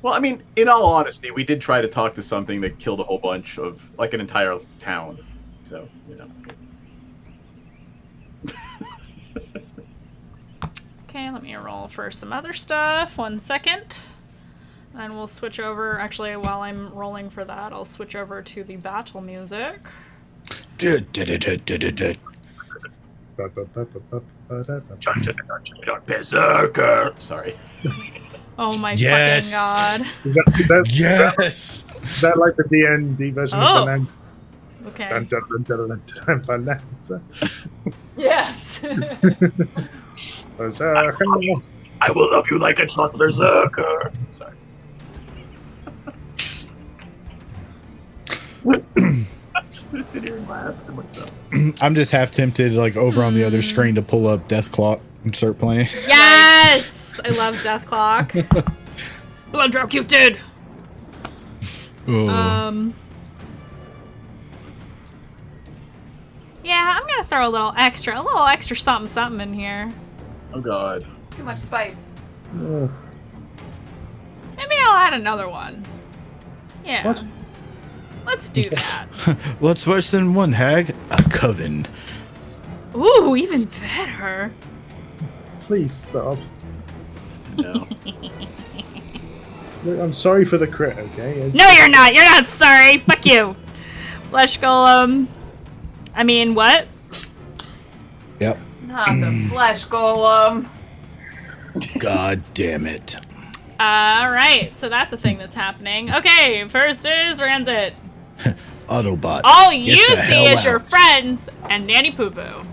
Well, I mean, in all honesty, we did try to talk to something that killed a whole bunch of, like, an entire town. So, you know. Okay, let me roll for some other stuff. 1 second. Then we'll switch over. Actually, while I'm rolling for that, I'll switch over to the battle music. Berserker! Sorry. Oh my Yes. fucking god. Yes! Is that like the D&D version of Bonanza? Okay. Dun, dun, dun, dun, dun, Bonanza. Yes. Berserker. I will love you like a chocolate berserker. Sorry. laugh to myself. I'm just half tempted, like over on the other screen, to pull up Death Clock and start playing. Yes, I love Death Clock. Blood Draw Cupid. Oh. Yeah, I'm gonna throw a little extra something in here. Oh God. Too much spice. Maybe I'll add another one. Yeah. What? Let's do that. What's worse than one hag? A coven. Ooh, even better. Please stop. No. I'm sorry for the crit, okay? No, you're not. You're not sorry. Fuck you. Flesh Golem. I mean, what? Yep. Not the flesh golem. God damn it. Alright, so that's a thing that's happening. Okay, first is Ranzit. Autobot. All you Get the see hell is your out. friends and Nanny Poo Poo.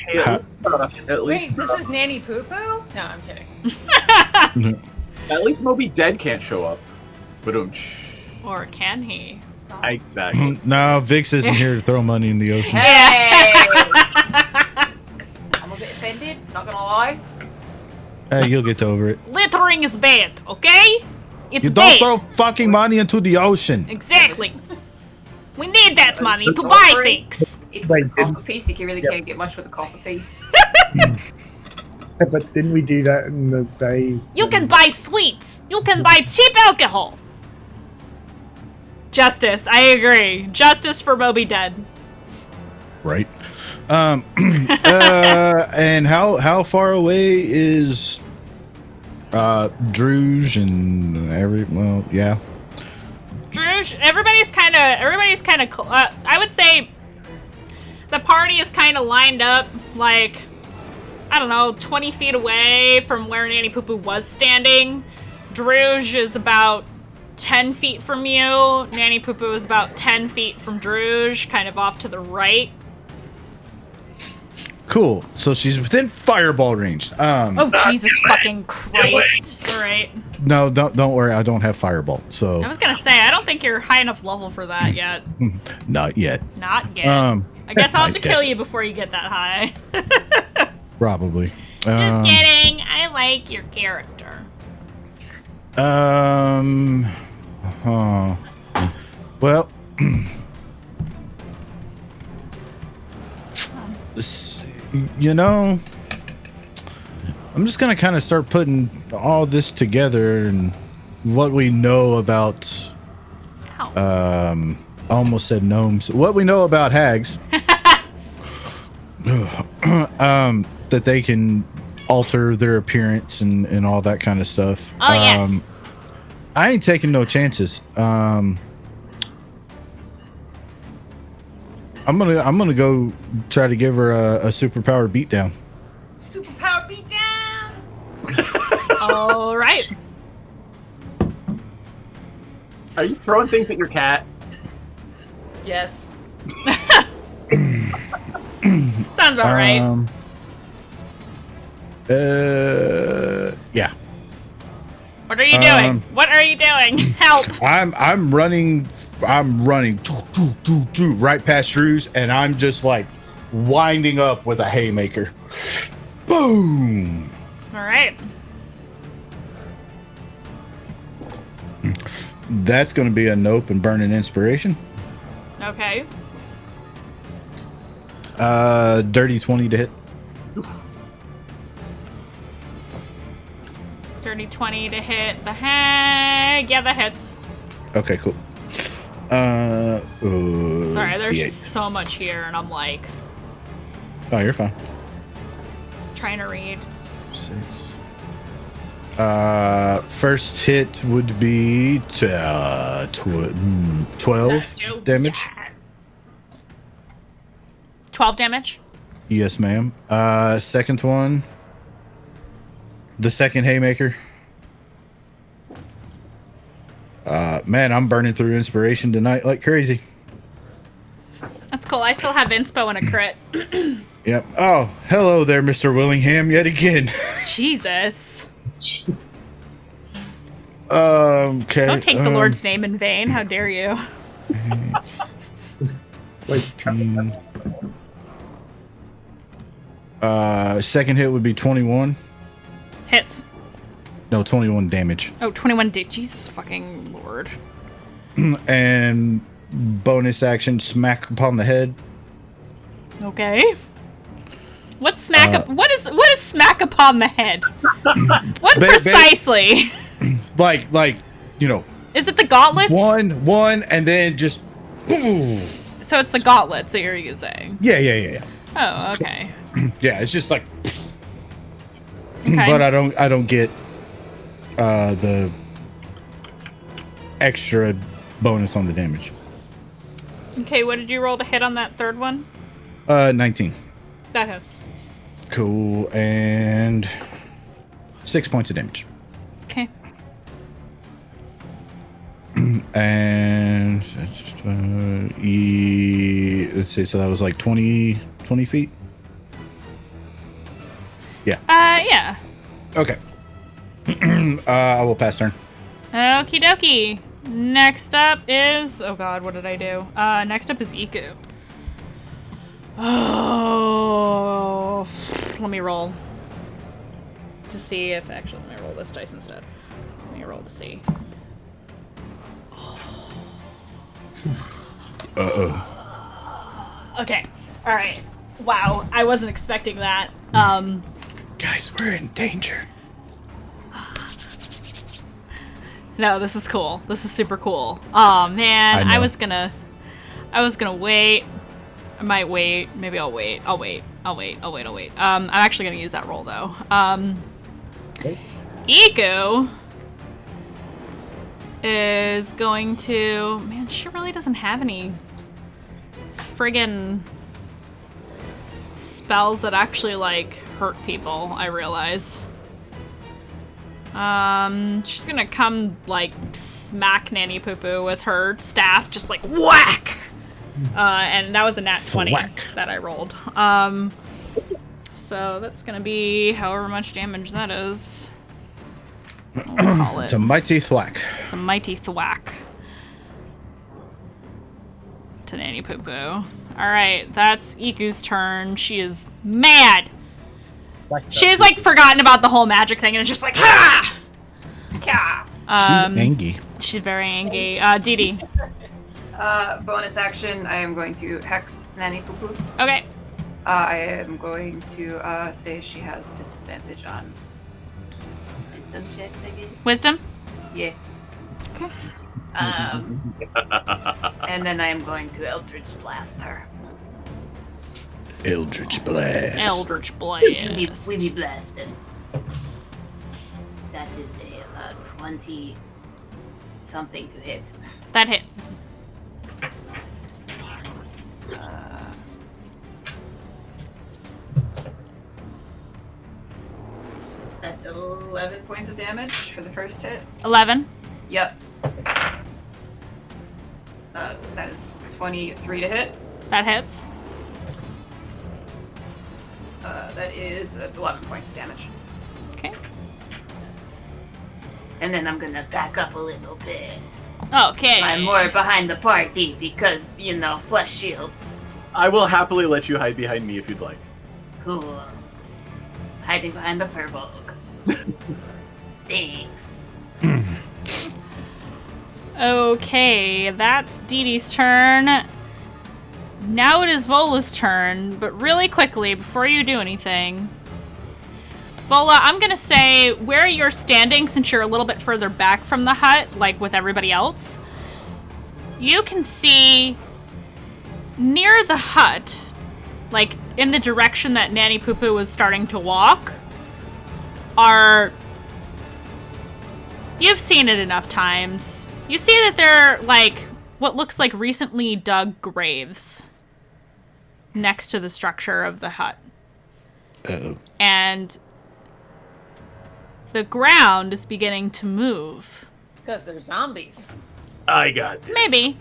Hey, at least, Wait, this is Nanny Poo Poo? No, I'm kidding. at least Moby Dead can't show up. But Or can he? exactly. No, Vix isn't here to throw money in the ocean. Hey! I'm a bit offended, not gonna lie. Hey, you'll get over it. Littering is bad, okay? It's You don't bad. throw fucking money into the ocean. Exactly. We need that money to buy things. It's a copper face, you really can't get much with a copper face. But didn't we do that in the day? You can buy sweets. You can buy cheap alcohol. Justice, I agree. Justice for Moby Dead. Right. And how far away is Druge and yeah. Druge, everybody's kind of I would say the party is kind of lined up like, I don't know, 20 feet away from where Nanny Poo Poo was standing. Druge is about 10 feet from you. Nanny Poo Poo is about 10 feet from Druge, kind of off to the right. Cool. So she's within fireball range. Oh, Jesus fucking Christ. Alright. No, don't worry. I don't have fireball. So I was gonna say, I don't think you're high enough level for that yet. not yet. Not yet. I guess I'll have to kill you before you get that high. Probably. Just kidding. I like your character. Well, you know, I'm just gonna kind of start putting all this together and what we know about. I almost said gnomes. What we know about hags. That they can alter their appearance and all that kind of stuff. Oh, yes. I ain't taking no chances. I'm gonna go try to give her a superpower beatdown. Superpower beatdown! All right. Are you throwing things at your cat? Yes. Sounds about right. Yeah. What are you doing? What are you doing? Help! I'm running right past Drew's, and I'm just like winding up with a haymaker. Boom! All right. That's going to be a nope and burn an inspiration. Okay. Dirty 20 to hit. Dirty 20 to hit the hag. Yeah, that hits. Okay, cool. Sorry, there's D8. so much here, and I'm like Oh, you're fine. trying to read. 6. First hit would be 12 damage. 12 damage. Yes, ma'am. Second one. The second haymaker. Man, I'm burning through inspiration tonight like crazy. That's cool. I still have inspo and a crit. Yep. Oh, hello there, Mr. Willingham, yet again. Jesus. Okay. Don't take the Lord's name in vain. How dare you? Wait. Second hit would be 21. Hits. No, 21 damage. Oh, 21 Jesus fucking lord. And bonus action, smack upon the head. Okay. What's smack up? What is smack upon the head? What precisely? Like you know. Is it the gauntlets? One, and then just. So it's the gauntlets that you're using. Yeah. Oh, okay. Yeah, it's just like. Okay. But I don't get the extra bonus on the damage. Okay, what did you roll to hit on that third one? 19. That hits. Cool, and 6 points of damage. Okay. And let's see, so that was like 20 feet? Yeah. Yeah. Okay. I will pass turn. Okie dokie. Next up is... Oh god, what did I do? Next up is Iku. Oh... Let me roll. To see if... Actually, let me roll this dice instead. Let me roll to see. Uh-oh. Okay. Alright. Wow. I wasn't expecting that. Guys, we're in danger. No, this is cool. This is super cool. Oh man, I was gonna wait. I might wait. Maybe I'll wait. I'll wait. I'm actually gonna use that roll though. Iku is going to... Man, she really doesn't have any friggin' spells that actually like hurt people, I realize. She's gonna come like smack Nanny Poo Poo with her staff, just like whack! And that was a nat 20 whack. that I rolled. So that's gonna be however much damage that is. We'll call it. It's a mighty thwack. It's a mighty thwack. To Nanny Poo Poo. Alright, that's Iku's turn. She is mad! She's like forgotten about the whole magic thing and it's just like, ha! Yeah. She's angry. She's very angry. DD. Bonus action, I am going to hex Nanny Poo Poo. Okay. I am going to say she has disadvantage on wisdom checks, I guess. Wisdom? Yeah. Okay. And then I am going to Eldritch Blast her. Eldritch Blast. Eldritch Blast. We be blasted. That is a 20 something to hit. That hits. That's 11 points of damage for the first hit. 11. Yep. That is 23 to hit. That hits. That is 11 points of damage. Okay. And then I'm gonna back up a little bit. Okay. So I'm more behind the party because, you know, flesh shields. I will happily let you hide behind me if you'd like. Cool. Hiding behind the furbolg. Thanks. Okay, that's Dee Dee's turn. Now it is Vola's turn, but really quickly, before you do anything... Vola, I'm gonna say where you're standing, since you're a little bit further back from the hut, like with everybody else, you can see near the hut, like in the direction that Nanny Poo Poo was starting to walk, are... You've seen it enough times. You see that they're like what looks like recently dug graves next to the structure of the hut. Uh-oh. And the ground is beginning to move. Because they're zombies. I got this. Maybe.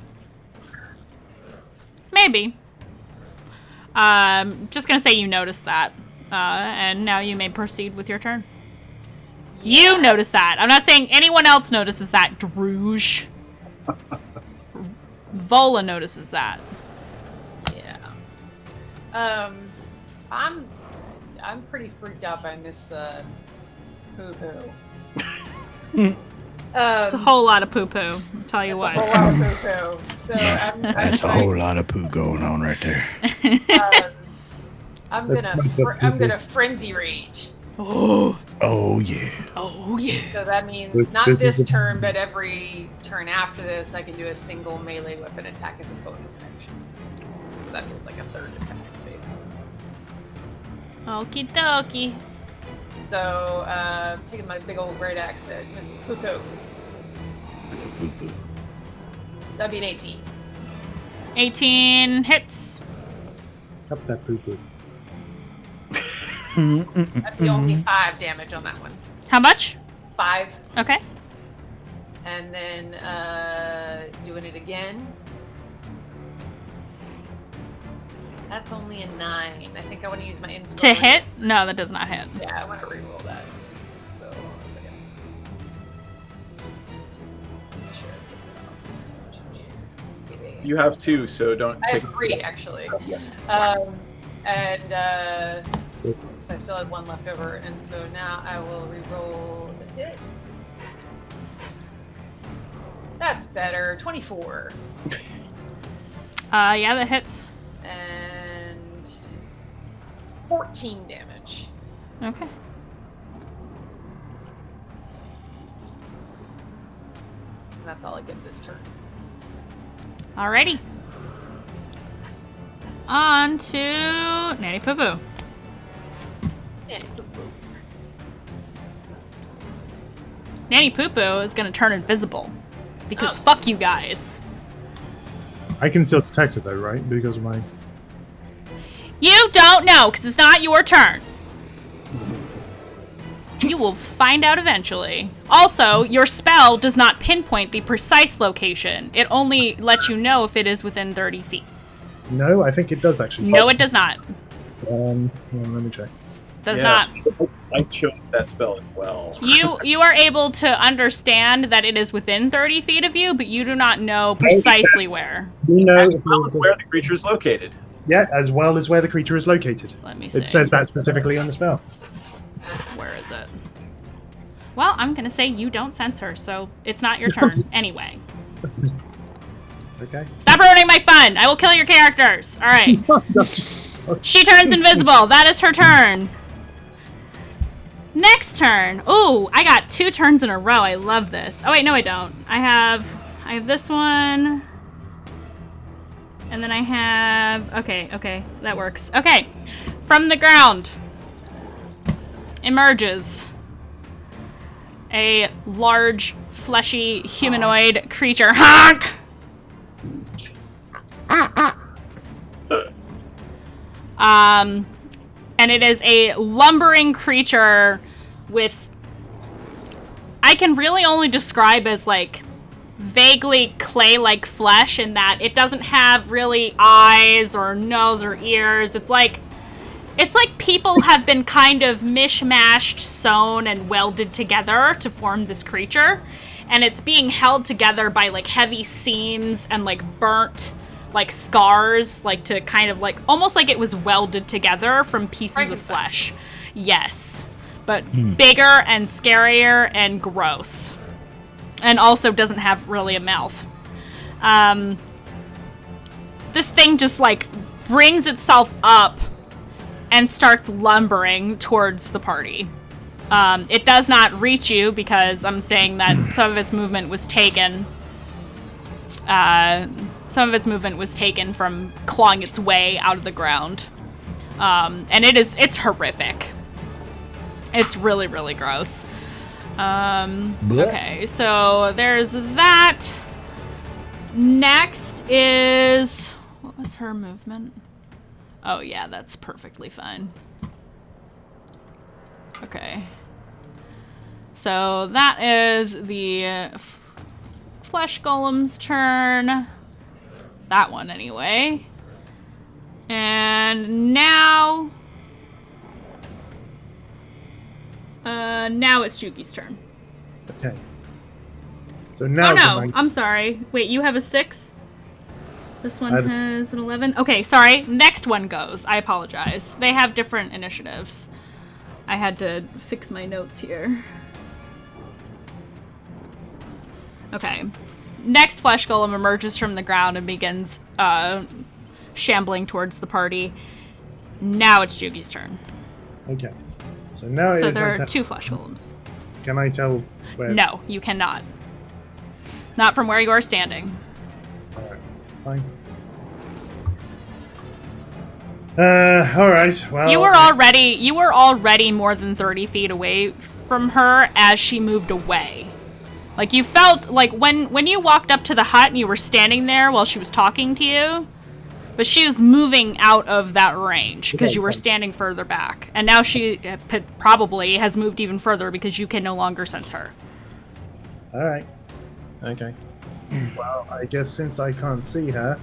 Just gonna say you noticed that. And now you may proceed with your turn. You notice that. I'm not saying anyone else notices that, Druge. Vola notices that. I'm pretty freaked out by Miss Poo-Poo. It's a whole lot of poo-poo, I'll tell you what. A whole lot of poo-poo. So That's a whole lot of poo going on right there. I'm That's gonna frenzy rage. Oh yeah. Oh yeah. So that means This not is this the- turn, but every turn after this, I can do a single melee weapon attack as a bonus action. So that means like a third attack, basically. Okie dokie. So, taking my big old great axe at Miss Poo-Poo. That'd be an 18. 18 hits. Up that poo-poo. That'd be only 5 damage on that one. How much? 5. Okay. And then, doing it again. That's only a 9. I think I want to use my inspo. To hit? No, that does not hit. Yeah, I want to reroll that. Use the inspo. Hold on a second. Make sure I take it off. You have 2, so don't I take have 3 actually. So I still had 1 left over, and so now I will re-roll the hit. That's better. 24. Yeah, that hits. And 14 damage. Okay. And that's all I get this turn. Alrighty. On to Nanny Poo Poo. Nanny Poo Poo is gonna turn invisible. Because fuck you guys. I can still detect it though, right? Because of my. You don't know, because it's not your turn. You will find out eventually. Also, your spell does not pinpoint the precise location. It only lets you know if it is within 30 feet. No, I think it does actually. No, it does not. Hold on, let me check. Does not. I chose that spell as well. You are able to understand that it is within 30 feet of you, but you do not know precisely where. You know where the creature is located. Yeah, as well as where the creature is located. Let me see. It says that specifically on the spell. Where is it? Well, I'm going to say you don't sense her, so it's not your turn anyway. Okay. Stop ruining my fun! I will kill your characters! Alright. She turns invisible. That is her turn. Next turn. Ooh, I got 2 turns in a row. I love this. Oh, wait, no, I don't. I have this one. And then I have... Okay, that works. Okay. From the ground emerges a large, fleshy, humanoid creature. Honk! And it is a lumbering creature with... I can really only describe as, like, vaguely clay-like flesh in that it doesn't have really eyes or nose or ears. It's like people have been kind of mishmashed, sewn, and welded together to form this creature. And it's being held together by, like, heavy seams and, like, burnt, like, scars, like, to kind of, like, almost like it was welded together from pieces of flesh. Yes. But bigger and scarier and gross. And also doesn't have really a mouth. This thing just, like, brings itself up and starts lumbering towards the party. It does not reach you because I'm saying that some of its movement was taken. Some of its movement was taken from clawing its way out of the ground. And it's horrific. It's really, really gross. Okay, so there's that. Next is... What was her movement? Oh, yeah, that's perfectly fine. Okay. So that is the Flesh Golem's turn. That one, anyway. And now... now it's Juki's turn. Okay. So now. Oh, no, I'm sorry. Wait, you have a 6? This one has an 11. Okay, sorry. Next one goes. I apologize. They have different initiatives. I had to fix my notes here. Okay. Next flesh golem emerges from the ground and begins shambling towards the party. Now it's Jugi's turn. Okay. So now So there are 2 flesh golems. Can I tell where? No, you cannot. Not from where you are standing. Alright, fine. Alright, well... You were already more than 30 feet away from her as she moved away. Like, you felt, like, when you walked up to the hut and you were standing there while she was talking to you, but she was moving out of that range because you were standing further back. And now she probably has moved even further because you can no longer sense her. Alright. Okay. Well, I guess since I can't see her,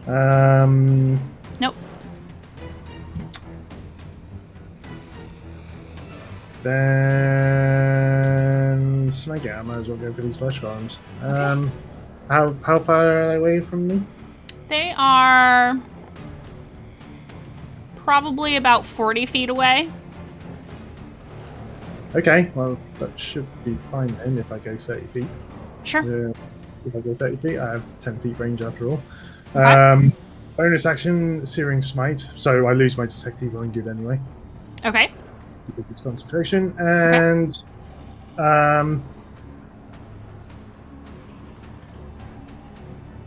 Nope. Then smite it. I might as well go for these flesh golems. How far are they away from me? They are probably about 40 feet away. Okay, well that should be fine then if I go 30 feet. Sure. If I go 30 feet, I have 10 feet range after all. Okay. Bonus action, Searing Smite. So I lose my Detect Evil and Good anyway. Okay. Because it's concentration. And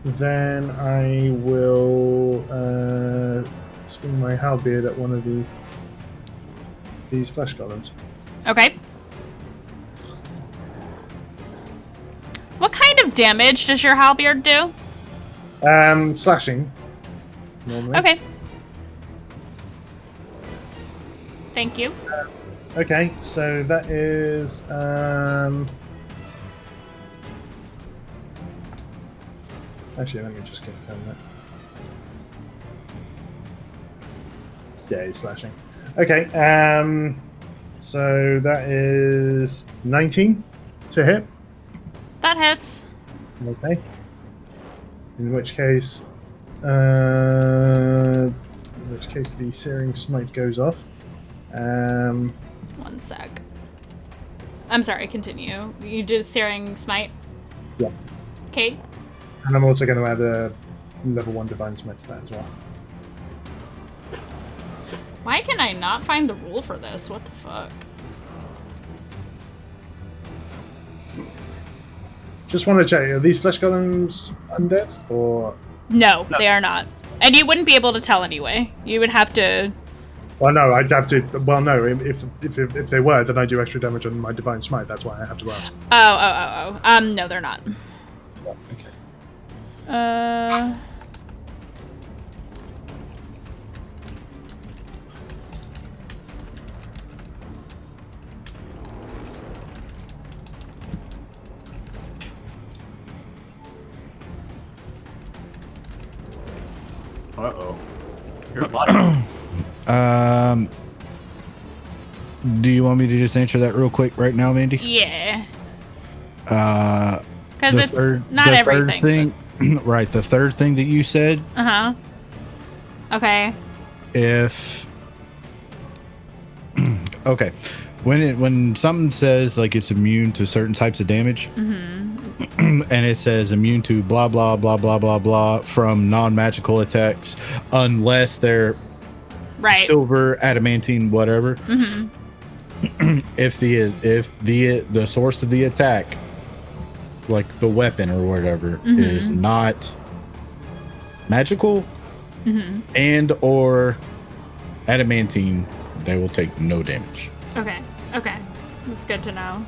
then I will swing my halberd at one of these flesh golems. Okay. What kind of damage does your halberd do? Slashing. Normally. Okay. Thank you. Okay, so that is actually, let me just confirm that. Yeah, he's slashing. Okay, so that is 19 to hit. That hits. Okay. In which case the Searing Smite goes off. 1 sec. I'm sorry, continue. You did Searing Smite? Yeah. Okay. And I'm also going to add a level 1 Divine Smite to that as well. Why can I not find the rule for this? What the fuck? Just want to check, are these flesh golems undead or? No, they are not. And you wouldn't be able to tell anyway. You would have to. Well, no, I'd have to. Well, no, if they were, then I do extra damage on my Divine Smite. That's why I have to ask. No, they're not. Uh-oh. Here's lots of... Do you want me to just answer that real quick right now, Mandii? Yeah. Because it's not everything. Right, the third thing that you said. Uh-huh. Okay. If okay, when something says like it's immune to certain types of damage, and it says immune to blah blah blah blah blah blah from non-magical attacks, unless they're silver, adamantine, whatever. If the source of the attack, like the weapon or whatever, is not magical and or adamantine, they will take no damage. Okay. That's good to know.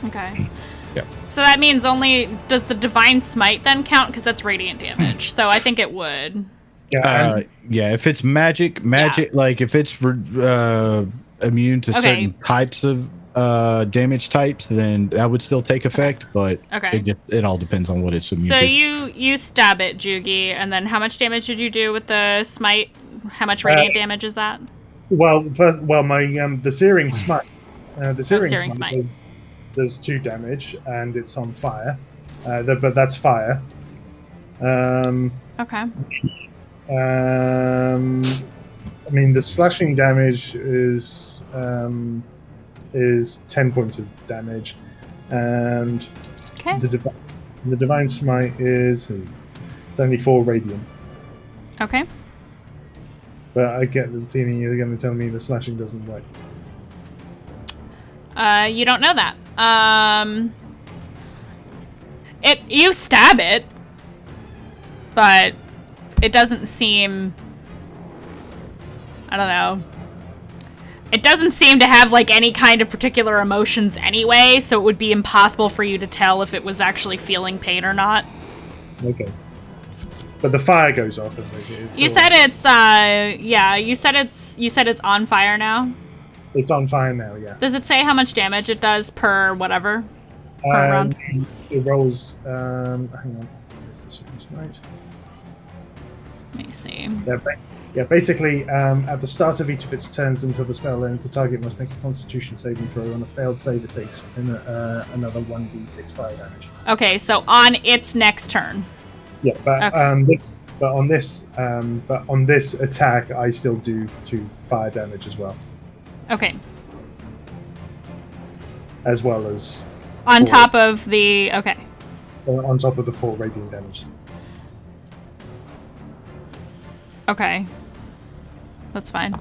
Okay. Yeah. So that means does the Divine Smite then count? Because that's radiant damage. So I think it would. Yeah, if it's magic, like if it's immune to certain types of damage types, then that would still take effect, but it all depends on what it's immune so to. you stab it, Jugi, and then how much damage did you do with the smite? How much radiant damage is that? Well, my the Searing Smite. The Searing Smite does 2 damage, and it's on fire. But that's fire. Okay. I mean, the slashing damage is 10 points of damage, and the divine smite is it's only 4 radiant. Okay. But I get the feeling you're going to tell me the slashing doesn't work. You don't know that. You stab it, but it doesn't seem. I don't know. It doesn't seem to have like any kind of particular emotions anyway, so it would be impossible for you to tell if it was actually feeling pain or not. Okay. But the fire goes off. You said it's you said it's on fire now. It's on fire now, yeah. Does it say how much damage it does per whatever? Per round? It rolls. Hang on. Right. Let me see. Yeah, basically, at the start of each of its turns until the spell ends, the target must make a Constitution saving throw. On a failed save, it takes another 1d6 fire damage. Okay, so on its next turn. Yeah, but on this attack, I still do 2 fire damage as well. Okay. As well as on top of the on top of the 4 radiant damage. Okay. That's fine.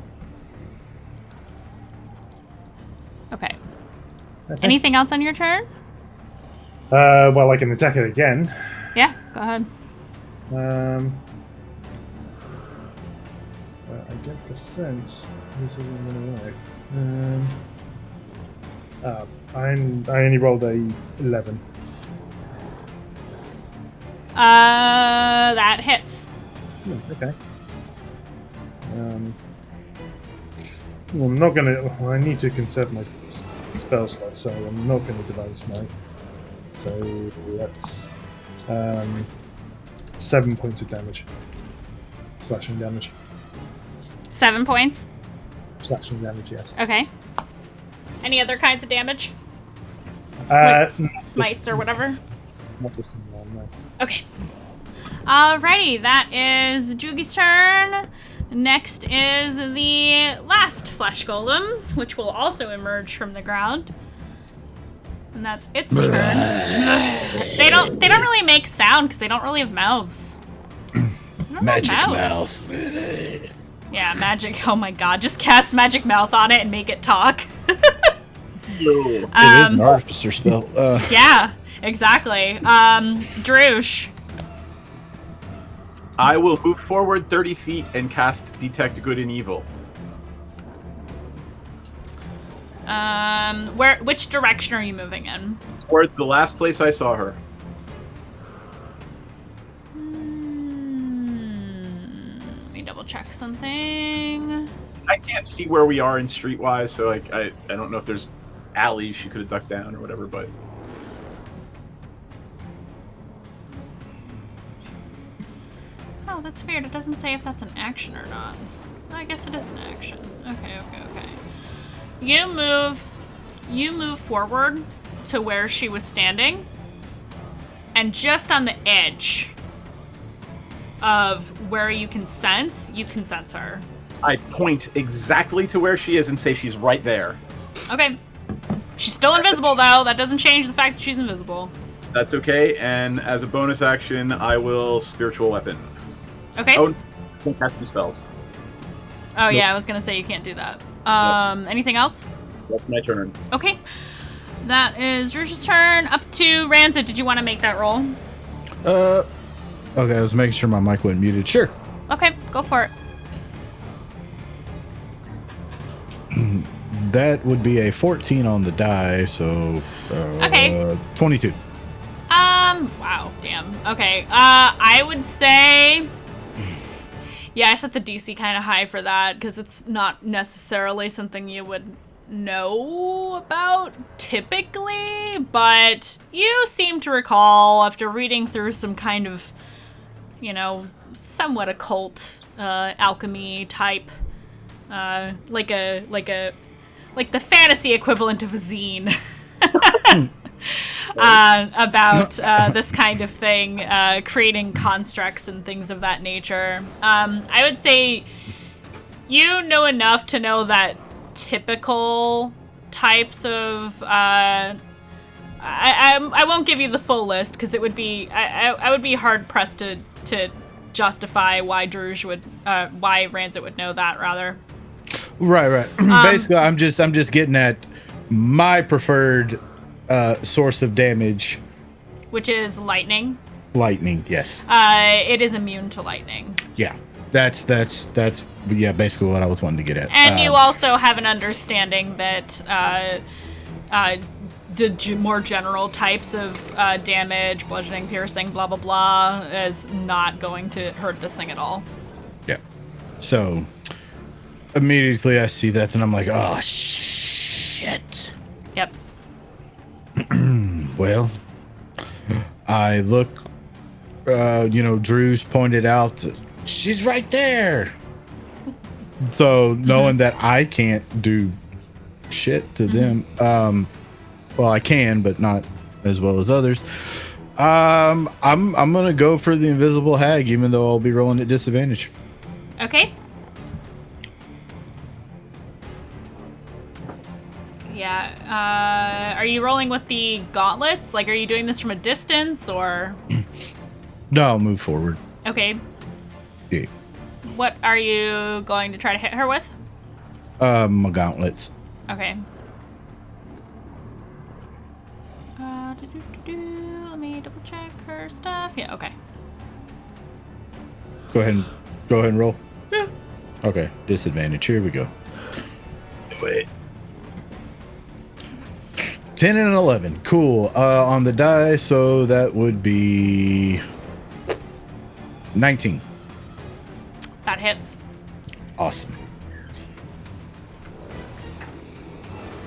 Okay. Anything else on your turn? Well, I can attack it again. Yeah, go ahead. I get the sense this isn't going to work. I only rolled a 11. That hits. Okay. Well, I'm not gonna. Well, I need to conserve my spell slot, so I'm not gonna divine smite. So that's 7 points of damage. Slashing damage. 7 points. Slashing damage, yes. Okay. Any other kinds of damage? Smites or whatever? Not this one, no. Okay. Alrighty, that is Jugi's turn. Next is the last flesh golem, which will also emerge from the ground. And that's its turn. They don't really make sound because they don't really have mouths. Magic mouth. Yeah, magic. Oh my god, just cast magic mouth on it and make it talk. It is an artificer spell. Yeah, exactly. Droosh. I will move forward 30 feet and cast Detect Good and Evil. Which direction are you moving in? Towards the last place I saw her. Let me double check something. I can't see where we are in streetwise, so I don't know if there's alleys she could have ducked down or whatever, but... Oh, that's weird. It doesn't say if that's an action or not. I guess it is an action. Okay. You move forward to where she was standing, and just on the edge of where you can sense her. I point exactly to where she is and say she's right there. Okay. She's still invisible, though. That doesn't change the fact that she's invisible. That's okay, and as a bonus action, I will Spiritual Weapon. Okay. Oh, I can cast 2 spells. Oh, yeah, I was going to say you can't do that. Anything else? That's my turn. Okay. That is Droosh's turn. Up to Ranza. Did you want to make that roll? Okay, I was making sure my mic wasn't muted. Sure. Okay, go for it. That would be a 14 on the die, so okay. 22. Wow, damn. Okay. I would say, yeah, I set the DC kind of high for that because it's not necessarily something you would know about typically, but you seem to recall after reading through some kind of, somewhat occult alchemy type, like the fantasy equivalent of a zine. about this kind of thing, creating constructs and things of that nature. I would say you know enough to know that typical types of I won't give you the full list because it would be I would be hard pressed to justify why Druge would why Ranzit would know that rather. Right. Basically, I'm just getting at my preferred source of damage, which is lightning. Lightning, yes. It is immune to lightning. Yeah, that's basically what I was wanting to get at. And you also have an understanding that the more general types of damage, bludgeoning, piercing, blah blah blah, is not going to hurt this thing at all. Yeah. So immediately I see that and I'm like, oh shit. Yep. Well, I look, Drew's pointed out, she's right there. So knowing that I can't do shit to them, well, I can, but not as well as others. I'm gonna go for the invisible hag, even though I'll be rolling at disadvantage. Okay. Yeah. Are you rolling with the gauntlets? Like, are you doing this from a distance or? No, I'll move forward. Okay. Yeah. What are you going to try to hit her with? My gauntlets. Okay. Let me double check her stuff. Yeah, okay. Go ahead and roll. Yeah. Okay, disadvantage. Here we go. Do it. 10 and 11. Cool. On the die, so that would be 19. That hits. Awesome.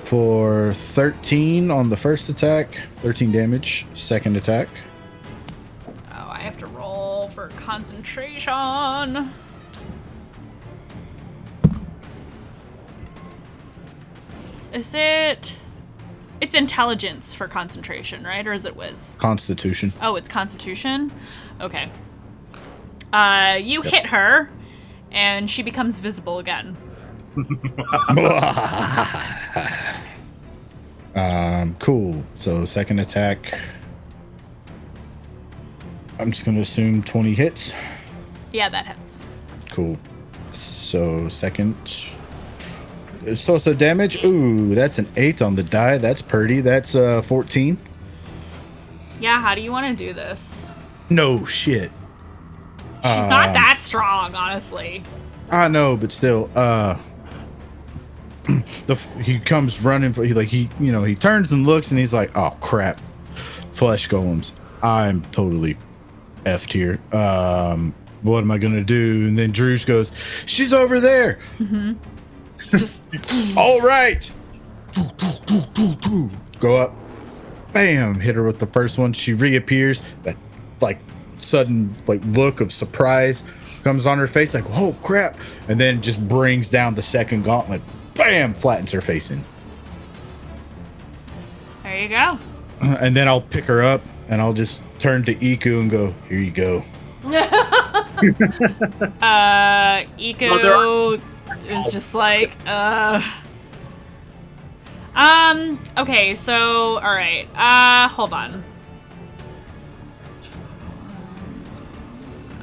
For 13 on the first attack, 13 damage. Second attack. Oh, I have to roll for concentration. Is it... It's intelligence for concentration, right? Or is it whiz? Constitution. Oh, it's constitution? Okay. You hit her, and she becomes visible again. Cool. So second attack. I'm just going to assume 20 hits. Yeah, that hits. Cool. So second... So damage. Ooh, that's an 8 on the die. That's pretty. That's 14. Yeah, how do you want to do this? No shit. She's not that strong, honestly. I know, but still, he comes running for he turns and looks and he's like, oh crap, flesh golems. I'm totally effed here. What am I gonna do? And then Druge goes, she's over there. Mm-hmm. Just all right. Go up. Bam! Hit her with the first one. She reappears. That sudden look of surprise comes on her face. Like, oh crap! And then just brings down the second gauntlet. Bam! Flattens her face in. There you go. And then I'll pick her up and I'll just turn to Iku and go, here you go. Iku is just like, okay, so, alright, hold on.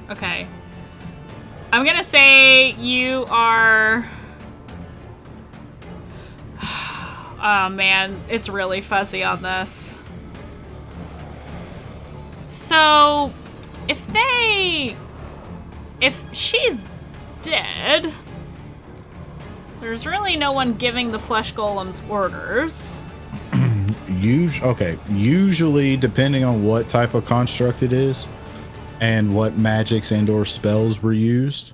Okay. I'm gonna say you are... Oh man, it's really fuzzy on this. So, if she's dead, there's really no one giving the flesh golems orders. Usually, depending on what type of construct it is and what magics and or spells were used,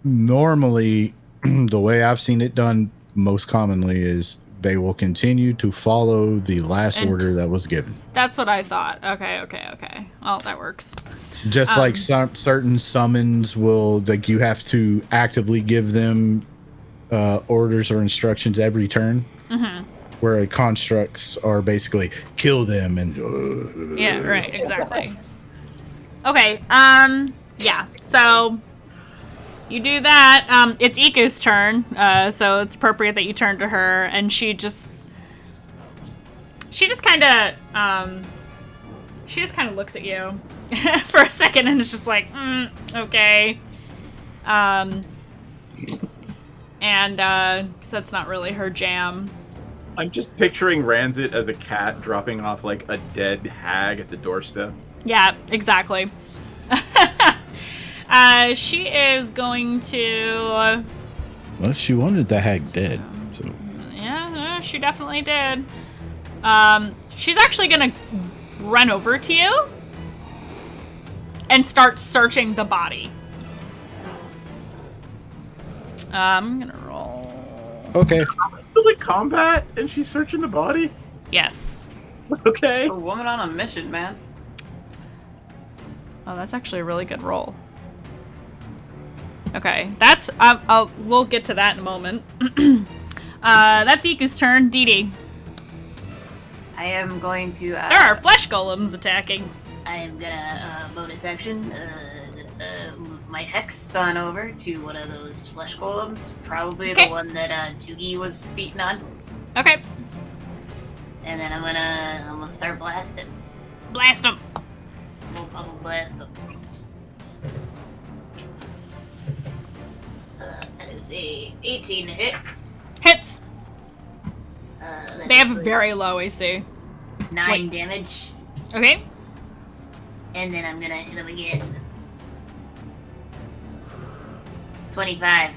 normally the way I've seen it done most commonly is they will continue to follow the last order that was given. That's what I thought. Okay. Well, that works. Just like certain summons will, you have to actively give them orders or instructions every turn. Mm-hmm. where constructs are basically kill them and. Yeah, right, exactly. Okay, yeah, so you do that. It's Iku's turn, so it's appropriate that you turn to her, and she just kind of looks at you for a second and is just like, okay. And that's not really her jam. I'm just picturing Ranzit as a cat dropping off like a dead hag at the doorstep. Yeah, exactly. She is going to... Well, she wanted the hag dead, so... Yeah, she definitely did. She's actually gonna run over to you and start searching the body. I'm gonna roll. Okay. I'm still in combat, and she's searching the body? Yes. Okay. A woman on a mission, man. Oh, that's actually a really good roll. Okay, that's... we'll get to that in a moment. That's Iku's turn. DD. I am going to... there are flesh golems attacking. I am gonna, bonus action, move my Hex on over to one of those flesh golems. Probably the one that, Jugi was beating on. Okay. And then I'm gonna start blasting. Blast him. I will blast them. That is a 18 to hit. Hits. That They is have a very low AC. 9 damage. Okay. And then I'm gonna hit him again. 25.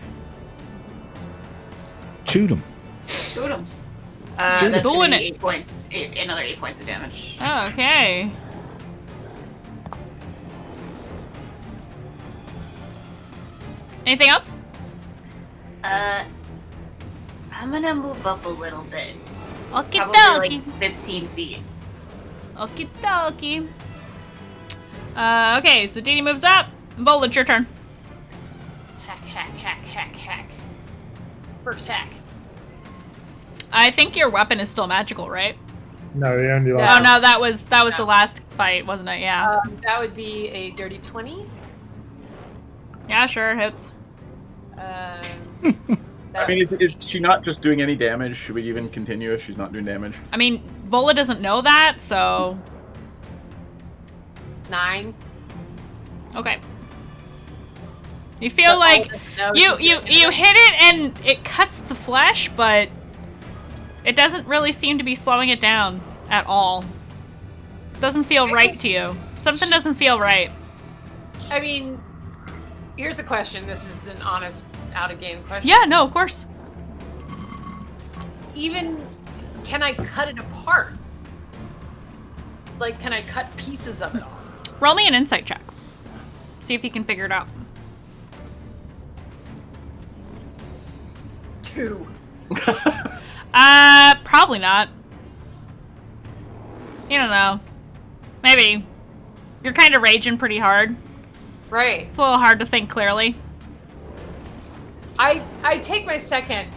Shoot him. Shoot him. Shoot That's him. gonna Doing be it. 8 points. Another 8 points of damage. Oh, okay. Anything else? I'm gonna move up a little bit. Okie Probably dokie. like 15 feet. Okie dokie. Okay, so Dini moves up. Mbala, it's your turn. Hack, hack, hack, hack, hack. First hack. I think your weapon is still magical, right? No, the only Oh one. no, that was the last fight, wasn't it? Yeah. That would be a dirty 20. Yeah, sure, it hits. I mean, is she not just doing any damage? Should we even continue if she's not doing damage? I mean, Vola doesn't know that, so 9. okay. You feel like you hit it and it cuts the flesh, but it doesn't really seem to be slowing it down at all. Doesn't feel right to you. Something doesn't feel right. I mean, here's a question. This is an honest, out-of-game question. Yeah, no, of course. Even, can I cut it apart? Like, can I cut pieces of it off? Roll me an insight check. See if you can figure it out. 2. Probably not. You don't know. Maybe. You're kind of raging pretty hard. Right. It's a little hard to think clearly. I take my second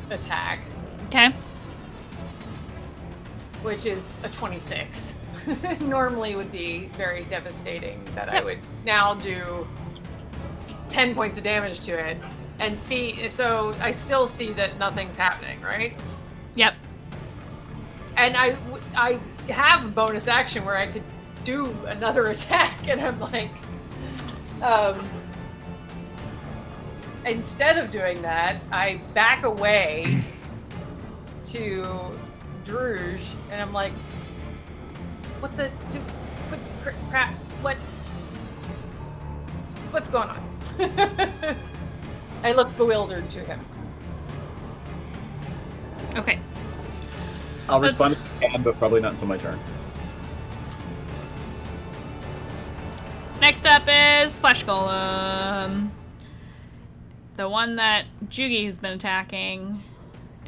attack. Okay. Which is a 26. Normally would be very devastating that I would now do 10 points of damage to it. And see, so I still see that nothing's happening, right? Yep. And I have a bonus action where I could do another attack, and I'm like, instead of doing that, I back away to Druge, and I'm like, what the, crap, what's going on? I look bewildered to him. Okay. I'll respond if I can, but probably not until my turn. Next up is Flesh Golem. The one that Jugi has been attacking.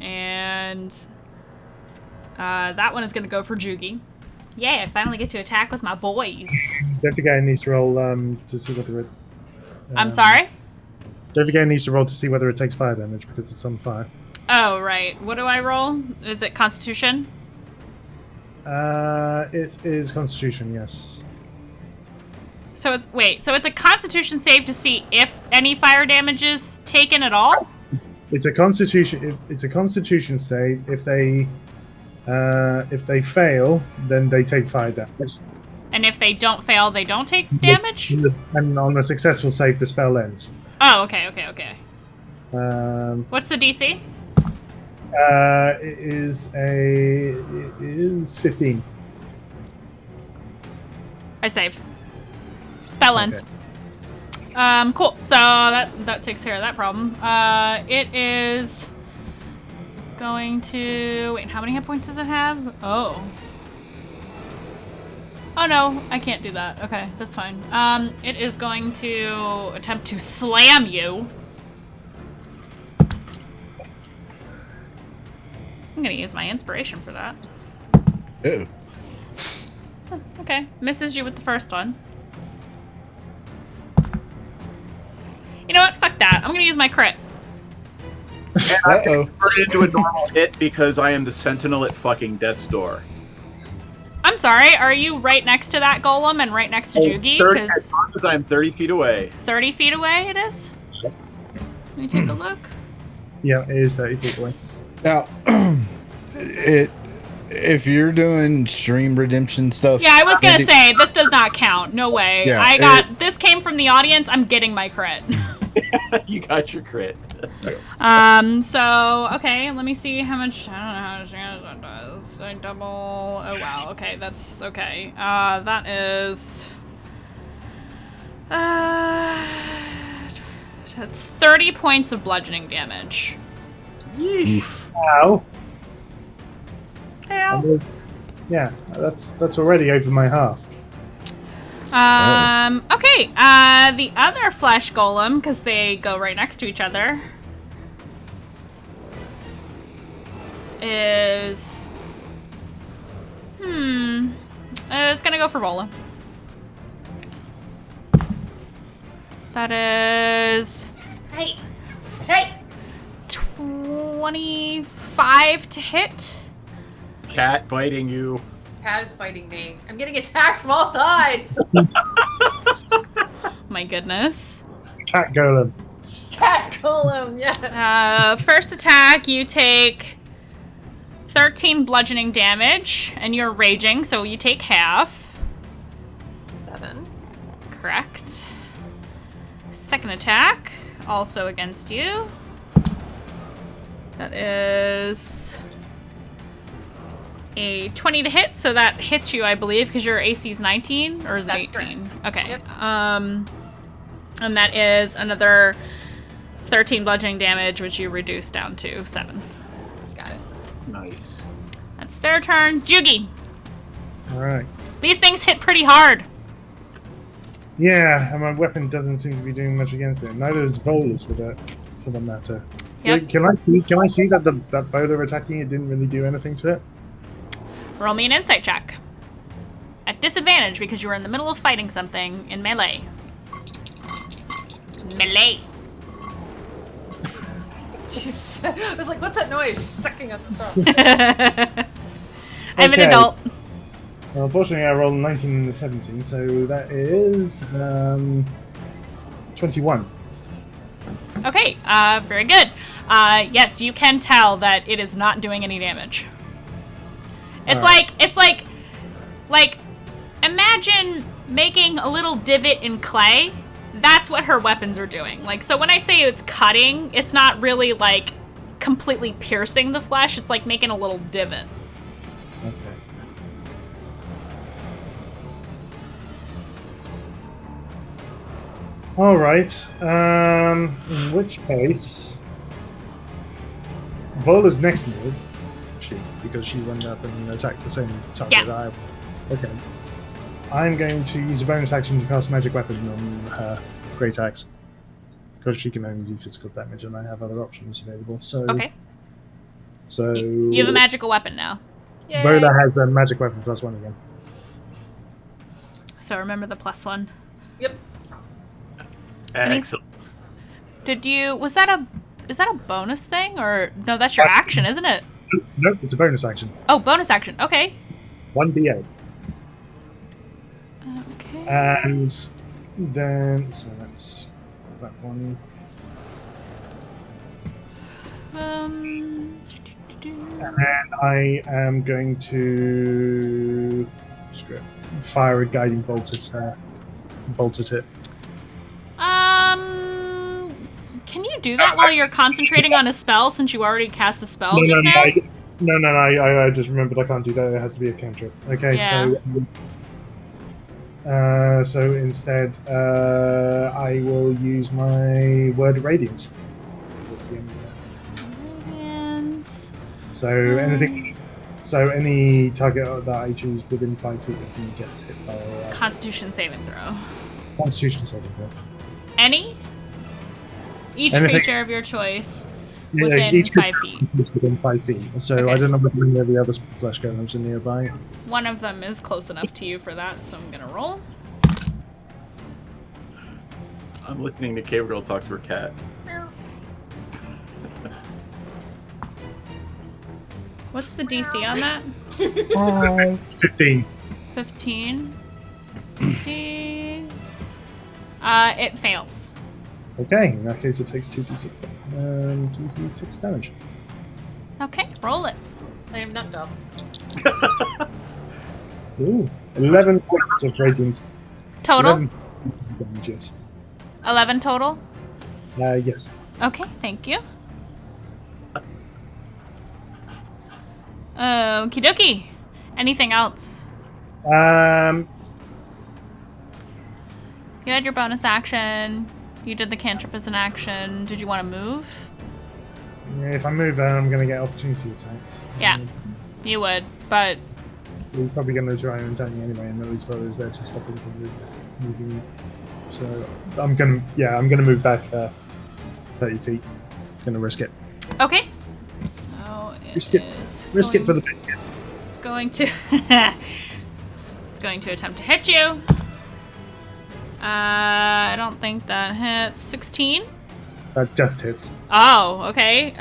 And that one is going to go for Jugi. Yay, I finally get to attack with my boys. Don't forget, I need to roll to see whether it. I'm sorry? Don't forget, I need to roll to see whether it takes fire damage because it's on fire. Oh, right. What do I roll? Is it Constitution? It is Constitution, yes. So it's a Constitution save to see if any fire damage is taken at all. It's a Constitution. It's a Constitution save. If they fail, then they take fire damage. And if they don't fail, they don't take damage. And on a successful save, the spell ends. Oh, okay. What's the DC? It is 15. I save. Spell ends. Cool. So that takes care of that problem. It is going to wait. How many hit points does it have? Oh no, I can't do that. Okay, that's fine. It is going to attempt to slam you. I'm gonna use my inspiration for that. Ew. Okay, misses you with the first one. You know what? Fuck that. I'm gonna use my crit. And I can convert it into a normal hit because I am the sentinel at fucking death's door. I'm sorry, are you right next to that golem and right next to Jugi? As long as I'm 30 feet away. 30 feet away it is? Let me take a look. Yeah, it is 30 feet away. Now, if you're doing stream redemption stuff... Yeah, I was gonna say, this does not count. No way. Yeah, this came from the audience, I'm getting my crit. You got your crit. So, okay, let me see how much, I don't know how much that does. I double, oh wow, okay, that's, okay. That is, that's 30 points of bludgeoning damage. Yeesh. Ow. Ow. Yeah, that's already over my half. Okay, the other flesh golem, because they go right next to each other, is... it's gonna go for Vola. That is... Hey! 25 to hit. Cat biting you. Cat is biting me. I'm getting attacked from all sides! My goodness. Cat golem. Cat golem, yes! First attack, you take 13 bludgeoning damage, and you're raging, so you take half. 7. Correct. Second attack, also against you. That is a 20 to hit, so that hits you, I believe, because your AC is 19, or is it 18? Correct. Okay. Yep. And that is another 13 bludgeoning damage, which you reduce down to 7. Got it. Nice. That's their turns. Jugi. Alright. These things hit pretty hard. Yeah, and my weapon doesn't seem to be doing much against it. Neither is Vola's for the matter. Yep. Can I see that that Vola attacking it didn't really do anything to it? Roll me an insight check. At disadvantage because you were in the middle of fighting something in melee. Melee. I was like, what's that noise? She's sucking up the stuff. I'm an adult. Well, unfortunately, I rolled a 19 and a 17, so that is 21. Okay, very good. Yes, you can tell that it is not doing any damage. It's like, imagine making a little divot in clay. That's what her weapons are doing. Like, so when I say it's cutting, it's not really like completely piercing the flesh. It's like making a little divot. Okay. All right. In which case, Vola's next to me, isn't she? Because she went up and attacked the same target that I. Okay. I'm going to use a bonus action to cast magic weapon on her great axe, because she can only do physical damage, and I have other options available. So. Okay. So. You have a magical weapon now. Yay. Vola has a magic weapon +1 again. So remember the +1. Yep. Excellent. Was that a Is that a bonus thing? Or no, that's your action, isn't it? Nope, it's a bonus action. Oh, bonus action. Okay. 1d8. Okay. And then, so that's that one. And then I am going to fire a guiding bolt at it. Can you do that while you're concentrating on a spell, since you already cast a spell just now? No, I just remembered I can't do that. It has to be a cantrip. Okay, Yeah. so instead, I will use my Word of Radiance. That's the end of that. Radiance. So any target that I choose within 5 feet of me gets hit by a Constitution saving throw. Constitution saving throw. Any? Each Anything. creature of your choice Yeah, within each 5 creature feet. is within 5 feet. So Okay. I don't know whether any of the other flesh golems are nearby. One of them is close enough to you for that, so I'm gonna roll. I'm listening to Cave Girl talk to her cat. What's the DC on that? 15. 15. DC. It fails. Okay, in that case it takes 2d6 damage. Okay, roll it. I am not dumb. Ooh, 11 points of radiant. Total? 11 damage, yes. 11 total? Yes. Okay, thank you. Okie dokie. Anything else? You had your bonus action. You did the cantrip as an action. Did you want to move? Yeah, if I move, then I'm going to get opportunity attacks. Yeah, you would, but He's probably going to try and attack me anyway, and at least is there to stop him from moving. So I'm going to move back 30 feet. Going to risk it. okay. So Risk it for the biscuit. It's going to. It's going to attempt to hit you. I don't think that hits. 16. That just hits. Oh, okay.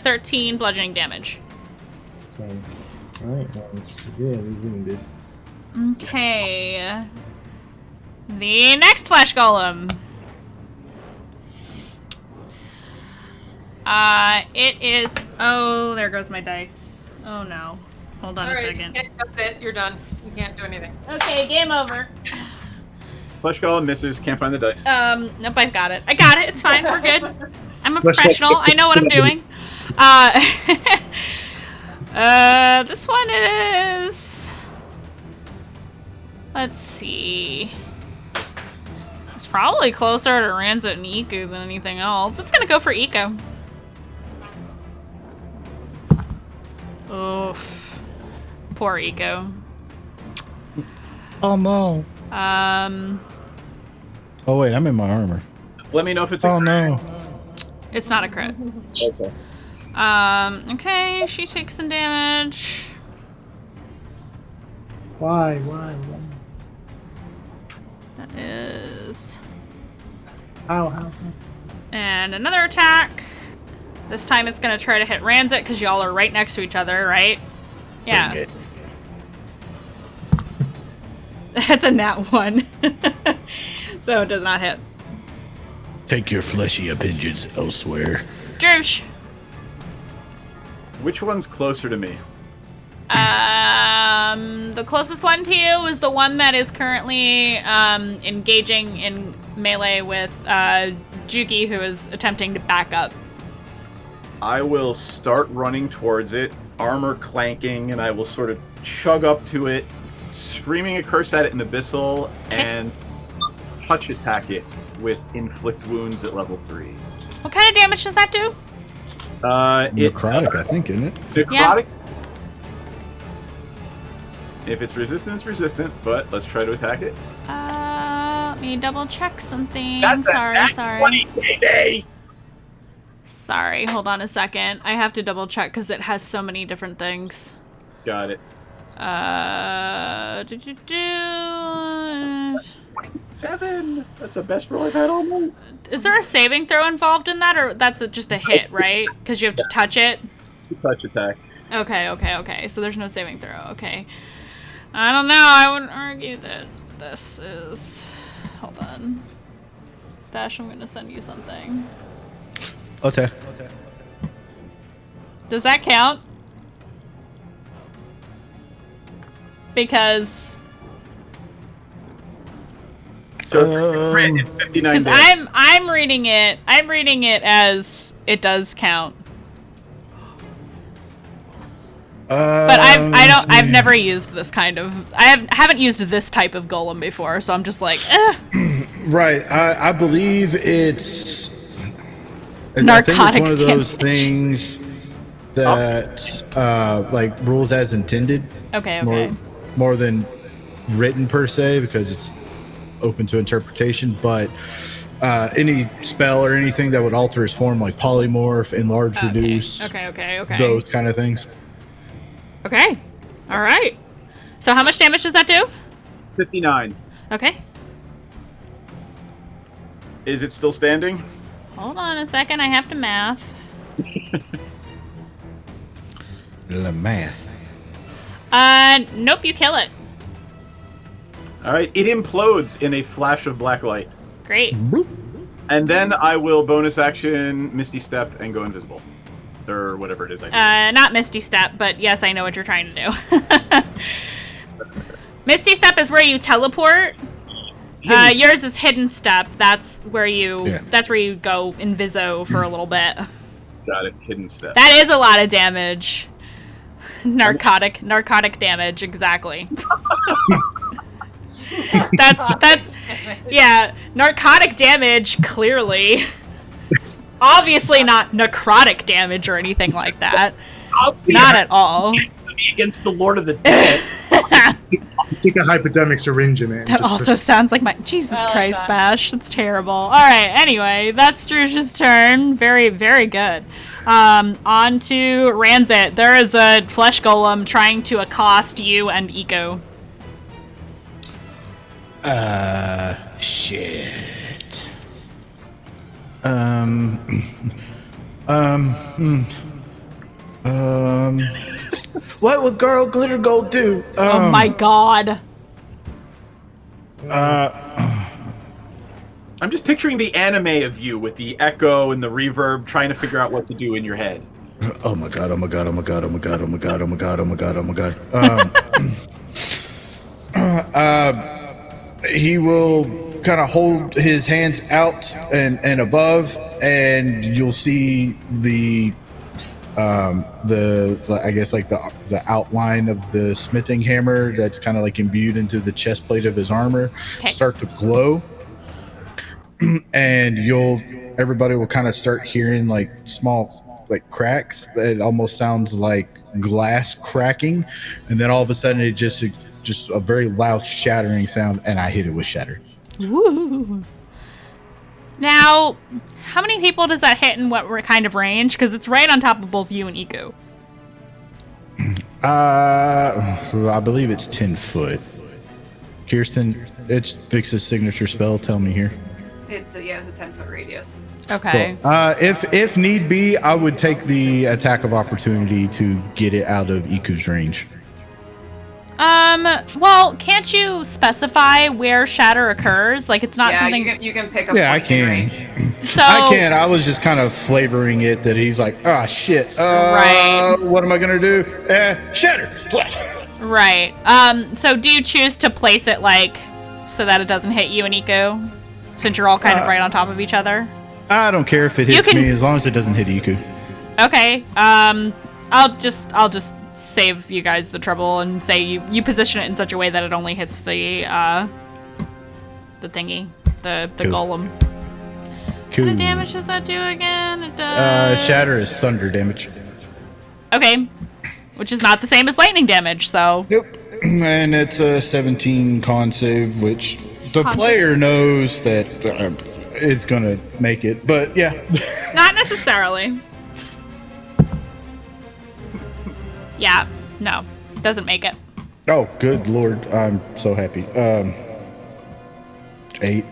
13 bludgeoning damage. So, alright, I'm severely wounded. Okay. The next flesh golem. It is. Oh, there goes my dice. Oh no. Hold on a second. That's it. You're done. You can't do anything. Okay, game over. Flesh Golem misses, can't find the dice. Nope, I've got it. I got it. It's fine. We're good. I'm a Flesh professional. Golem- I know what I'm doing. This one is. Let's see. It's probably closer to Ranzit and Iku than anything else. It's gonna go for Iku. Oof. Poor Iku. Oh no. Oh wait, I'm in my armor. Let me know if it's a Oh no. It's not a crit. Okay. Okay, she takes some damage. Why? That is. How? And another attack. This time it's gonna try to hit Ranzit because y'all are right next to each other, right? Yeah. That's a nat 1. So it does not hit. Take your fleshy appendage elsewhere. Droosh. Which one's closer to me? The closest one to you is the one that is currently engaging in melee with Juki, who is attempting to back up. I will start running towards it, armor clanking, and I will sort of chug up to it, screaming a curse at it in Abyssal, and touch attack it with inflict wounds at level 3. What kind of damage does that do? Necrotic, I think, isn't it? Necrotic? If it's resistant, it's resistant, but let's try to attack it. Let me double check something. That's Sorry. 20, baby! Sorry, hold on a second. I have to double check because it has so many different things. Got it. 7. That's the best roll I've had all night. Is there a saving throw involved in that, or that's just a hit, right? Because you have to touch it? It's the touch attack. Okay. So there's no saving throw. Okay. I don't know. I wouldn't argue that this is... Hold on. Bash, I'm going to send you something. Okay. Does that count? Because... So it's 59 Because damage. I'm reading it as it does count. But I've never used this kind of... I haven't used this type of golem before, so I'm just like, eh. Right. I believe it's... Narcotic I think it's one of those damage. things that, like, rules as intended. Okay. More than written, per se, because it's open to interpretation, but any spell or anything that would alter his form, like polymorph, enlarge, reduce, Okay. those kind of things. Okay. All right. So how much damage does that do? 59. Okay. Is it still standing? Hold on a second. I have to math. The math. Nope, you kill it. All right, it implodes in a flash of black light. Great. And then I will bonus action, Misty Step, and go invisible. Or whatever it is I do. Not Misty Step, but yes, I know what you're trying to do. Misty Step is where you teleport. Yours is Hidden Step. That's where you go inviso for a little bit. Got it, Hidden Step. That is a lot of damage. Narcotic damage, exactly. that's yeah, narcotic damage, clearly. Obviously not necrotic damage or anything like that. Not at all. Against the Lord of the Dead. Stick a hypodermic syringe in it. That also sounds like my... Jesus Christ, God. Bash. That's terrible. Alright, anyway, that's Drew's turn. Very, very good. On to Ranzit. There is a flesh golem trying to accost you and Eco. Shit. What would Girl Glitter Gold do? Oh my god. I'm just picturing the anime of you with the echo and the reverb, trying to figure out what to do in your head. Oh my god, oh my god, oh my god, oh my god, oh my god, oh my god, oh my god, oh my god. He will kind of hold his hands out and above, and you'll see the I guess like the outline of the smithing hammer that's kind of like imbued into the chest plate of his armor start to glow, and everybody will kind of start hearing like small like cracks. It almost sounds like glass cracking, and then all of a sudden it just a very loud shattering sound, and I hit it with shatter. Ooh. Now, how many people does that hit in what kind of range? Because it's right on top of both you and Iku. I believe it's 10 foot. Kirsten, it's Vix's signature spell. Tell me here. It's a 10-foot radius. Okay. Cool. If need be, I would take the attack of opportunity to get it out of Iku's range. Well, can't you specify where shatter occurs? Like, it's not something... you can pick up Yeah, I point in can. range. So... I can. I was just kind of flavoring it that he's like, ah, shit. Right. What am I going to do? Shatter. Right. So do you choose to place it, like, so that it doesn't hit you and Iku? Since you're all kind of right on top of each other? I don't care if it hits me as long as it doesn't hit Iku. Okay. I'll just save you guys the trouble and say you position it in such a way that it only hits the thingy, the golem. Cool. What kind of damage does that do again? It does... Shatter is thunder damage. Okay. Which is not the same as lightning damage, so... Nope. And it's a 17 con save, which the player knows that it's going to make it, but yeah. Not necessarily. Yeah, no, doesn't make it. Oh, good lord, I'm so happy. 8,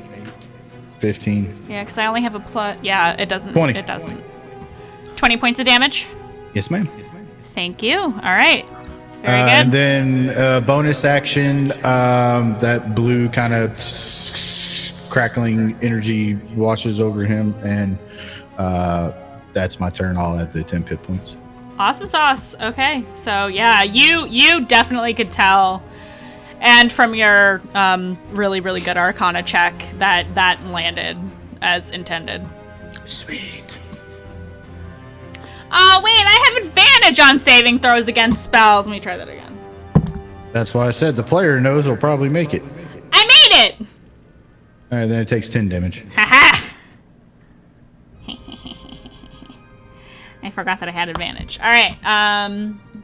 15. Yeah, because I only have a plus. Yeah, it doesn't. 20. It doesn't. 20 points of damage. Yes, ma'am. Thank you. All right. Very good. And then bonus action, that blue kind of crackling energy washes over him, and that's my turn. I'll add the 10 hit points. Awesome sauce. Okay, so yeah, you definitely could tell, and from your really good Arcana check that landed as intended. Sweet. Oh wait, I have advantage on saving throws against spells. Let me try that again. That's why I said the player knows he'll probably make it. I made it. All right, then it takes 10 damage. Haha. I forgot that I had advantage. All right.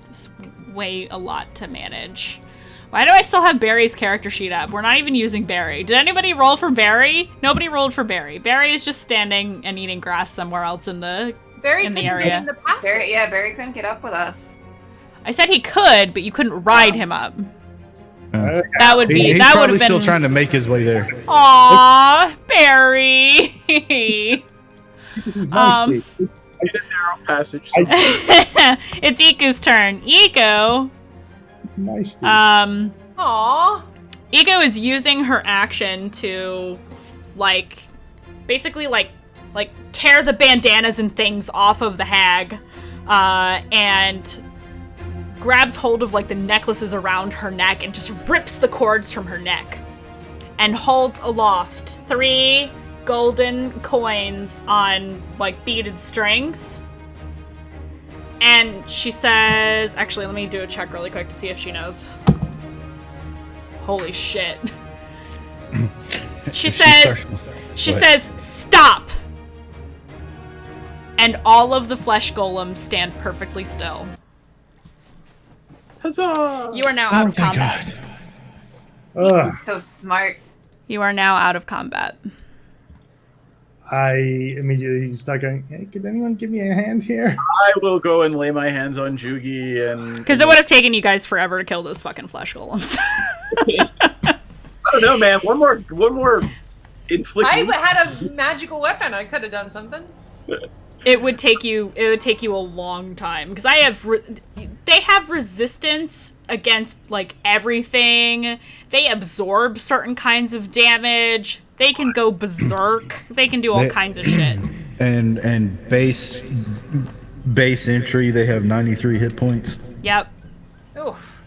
This way a lot to manage. Why do I still have Barry's character sheet up? We're not even using Barry. Did anybody roll for Barry? Nobody rolled for Barry. Barry is just standing and eating grass somewhere else in the area. Barry couldn't get up with us. I said he could, but you couldn't ride him up. That would be. He's that would probably have been. still trying to make his way there. Aww, Barry. This is nice, narrow passage. It's Iku's turn. Iku. It's nice. Aww. Iku is using her action to, basically tear the bandanas and things off of the hag, and grabs hold of the necklaces around her neck and just rips the cords from her neck and holds aloft 3 golden coins on beaded strings. And she says, actually, let me do a check really quick to see if she knows. Holy shit. She says, stop. And all of the flesh golems stand perfectly still. Huzzah! You are now out of combat. He's so smart. You are now out of combat. I immediately start going, hey, could anyone give me a hand here? I will go and lay my hands on Jugi and... Because it would have taken you guys forever to kill those fucking flesh golems. I don't know, man. One more inflicting. I had a magical weapon. I could have done something. It would take you a long time because they have resistance against everything. They absorb certain kinds of damage. They can go berserk. They can do all kinds of shit. And base entry, they have 93 hit points. Yep. Oof.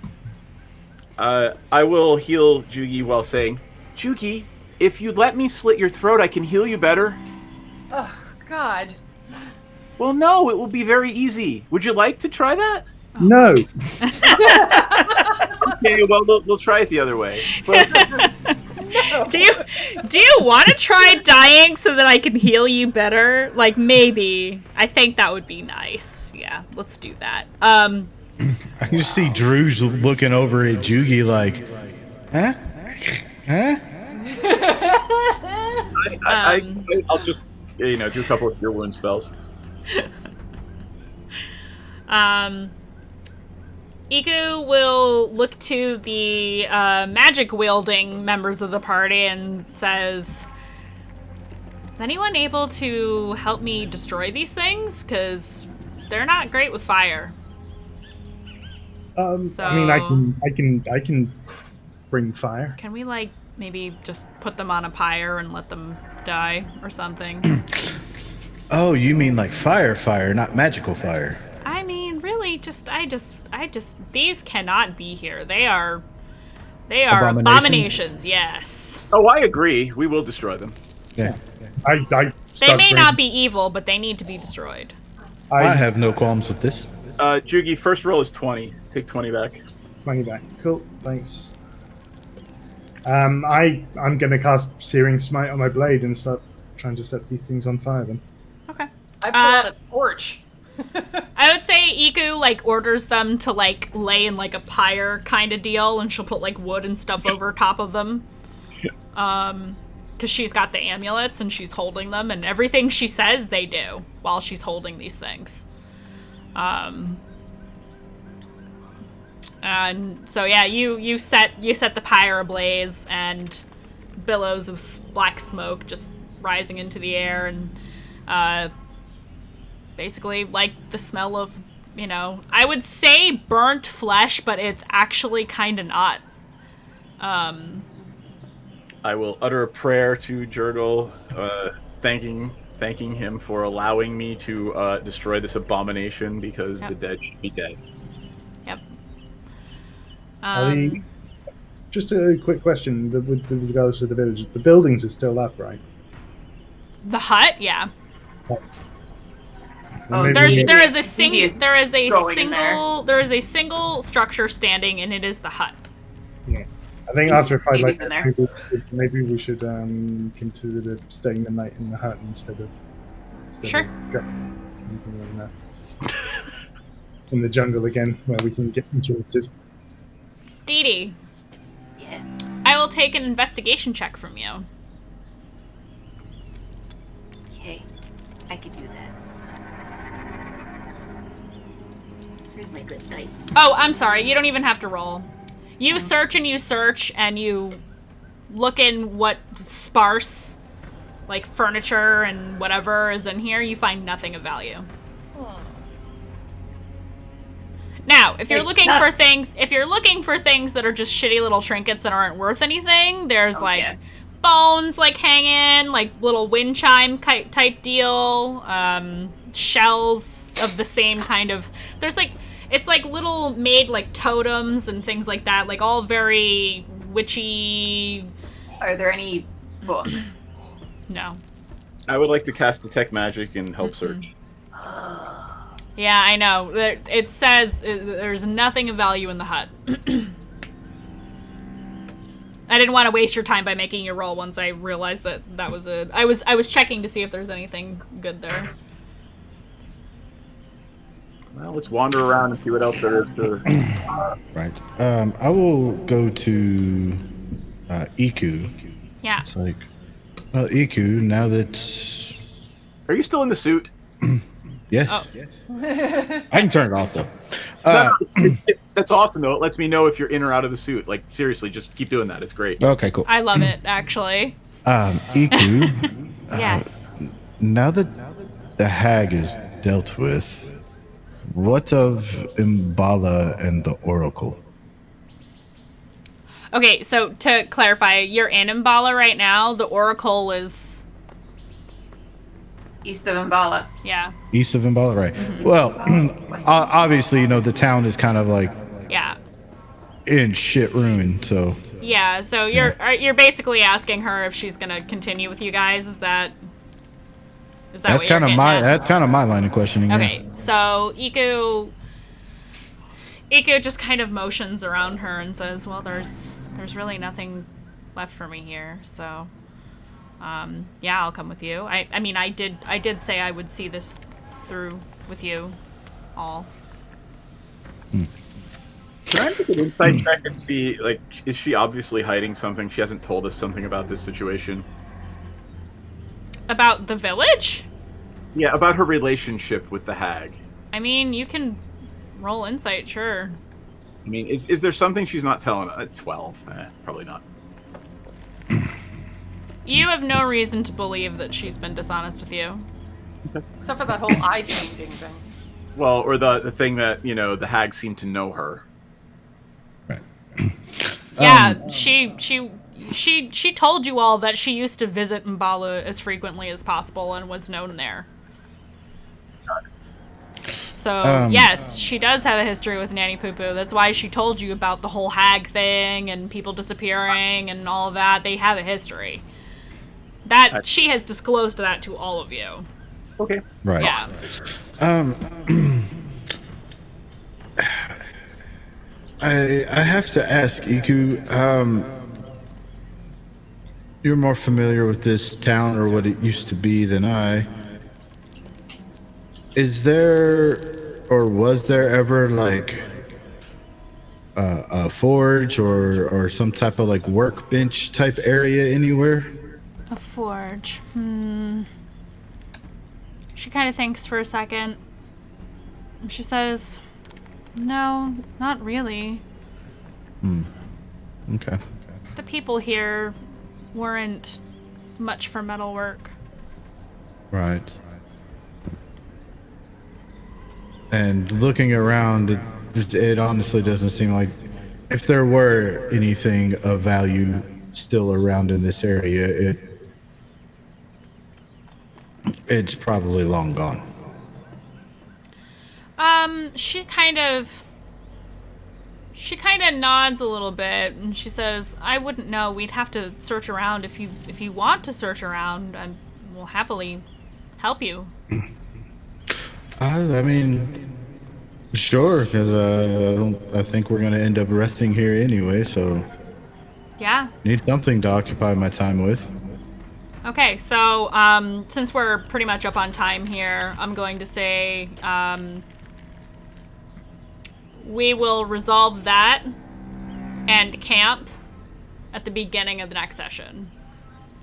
I will heal Jugi while saying, Jugi, if you'd let me slit your throat, I can heal you better. Oh, God. Well, no, it will be very easy. Would you like to try that? No. Okay, well, we'll try it the other way. But... No. Do you want to try dying so that I can heal you better? Maybe. I think that would be nice. Yeah, let's do that. I can just see Drew's looking over at Jugi huh? I'll just do a couple of cure wound spells. Iku will look to the magic-wielding members of the party and says, is anyone able to help me destroy these things? Because they're not great with fire. I can bring fire. Can we, maybe just put them on a pyre and let them die or something? Oh, you mean fire, not magical fire. I mean, really, I just, these cannot be here. They are abominations, yes. Oh, I agree. We will destroy them. Yeah. They may not be evil, but they need to be destroyed. I have no qualms with this. Jugi, first roll is 20. Take 20 back. 20 back. Cool, thanks. I'm gonna cast Searing Smite on my blade and start trying to set these things on fire then. Okay. I pull out a torch. I would say Iku orders them to lay in a pyre kind of deal, and she'll put wood and stuff over top of them. Because she's got the amulets and she's holding them, and everything she says they do while she's holding these things. And so yeah, you set the pyre ablaze, and billows of black smoke just rising into the air, and basically like the smell of, you know, I would say burnt flesh, but it's actually kind of not. I will utter a prayer to Jurgle, thanking him for allowing me to destroy this abomination, because the dead should be dead. Yep. Just a quick question with regards to the village. The buildings are still up, right? The hut, yeah. That's... Oh, there is a single structure standing, and it is the hut. Yeah, I think after a fight like that, maybe we should consider staying the night in the hut instead of in the jungle again, where we can get interrupted. DD. Yeah. I will take an investigation check from you. Okay, I could do that. Here's my good dice. Oh, I'm sorry. You don't even have to roll. You search and you look in what sparse, like, furniture and whatever is in here. You find nothing of value. Now, if you're looking for things that are just shitty little trinkets that aren't worth anything, there's bones like hanging, like little wind chime type deal, shells of the same kind of. There's like, it's like little made like totems and things like that, like all very witchy. Are there any books? No. I would like to cast Detect Magic and help search. Yeah, I know. It says there's nothing of value in the hut. I didn't want to waste your time by making you roll once I realized that was a... I was checking to see if there's anything good there. Well, let's wander around and see what else there is to... Right. I will go to Iku. Yeah. It's like, well, Iku, now that... Are you still in the suit? Yes. Oh. I can turn it off, though. That's awesome, though. It lets me know if you're in or out of the suit. Like, seriously, just keep doing that. It's great. Okay, cool. I love it, actually. Iku. Yes. Now that the hag is dealt with, what of Mbala and the Oracle? Okay, so to clarify, you're in Mbala right now. The Oracle is... East of Mbala. Yeah. East of Mbala, right. Mm-hmm. Well, obviously, you know, the town is kind of like... Yeah. In shit ruin, so... Yeah, so you're basically asking her if she's gonna continue with you guys. Is that that's kind of my line of questioning. Okay, so Iku just kind of motions around her and says, "Well, there's really nothing left for me here, so yeah, I'll come with you. I mean, I did say I would see this through with you all." Can I make an insight check and see, like, is she obviously hiding something? She hasn't told us something about this situation. About the village? Yeah, about her relationship with the hag. I mean, you can roll insight, sure. I mean, is there something she's not telling us? 12. Probably not. You have no reason to believe that she's been dishonest with you. Okay. Except for that whole eye changing thing. Well, or the thing that, you know, the hag seemed to know her. Yeah, she told you all that she used to visit Mbala as frequently as possible and was known there. So, yes, she does have a history with Nanny Poo Poo. That's why she told you about the whole hag thing and people disappearing and all of that. They have a history. That she has disclosed that to all of you. Okay. Right. Yeah. I have to ask, Iku, you're more familiar with this town or what it used to be than I. Is there, or was there ever, like, a forge or some type of, like, workbench type area anywhere? A forge. She kind of thinks for a second. She says... No, not really. Okay. The people here weren't much for metalwork. Right. And looking around, it honestly doesn't seem like, if there were anything of value still around in this area, it's probably long gone. She kind of nods a little bit, and she says, "I wouldn't know. We'd have to search around. If you want to search around, I will happily help you." I mean, sure, because I think we're gonna end up resting here anyway. So Yeah. need something to occupy my time with. Okay, so since we're pretty much up on time here, I'm going to say we will resolve that and camp at the beginning of the next session.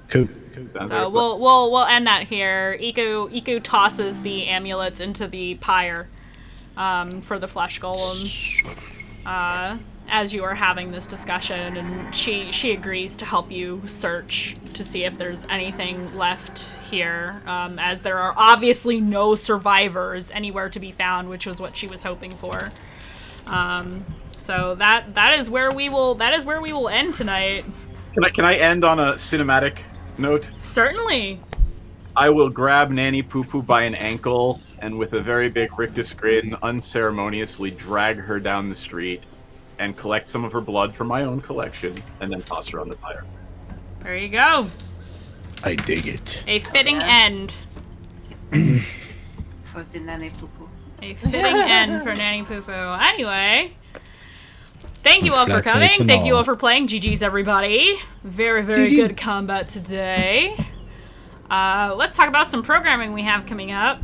Cool. So we'll end that here. Iku tosses the amulets into the pyre for the flesh golems as you are having this discussion, and she agrees to help you search to see if there's anything left here, as there are obviously no survivors anywhere to be found, which was what she was hoping for. So that is where we will end tonight. Can I end on a cinematic note? Certainly. I will grab Nanny Poo Poo by an ankle and with a very big rictus grin unceremoniously drag her down the street and collect some of her blood from my own collection and then toss her on the pyre. There you go. I dig it. A fitting end. Was in Nanny Poo Poo. A fitting end for Nanny Poo Poo. Anyway, thank you all for Flat coming. face and Thank you all. all for playing. GG's everybody. Very, very GG. good combat today. Let's talk about some programming we have coming up.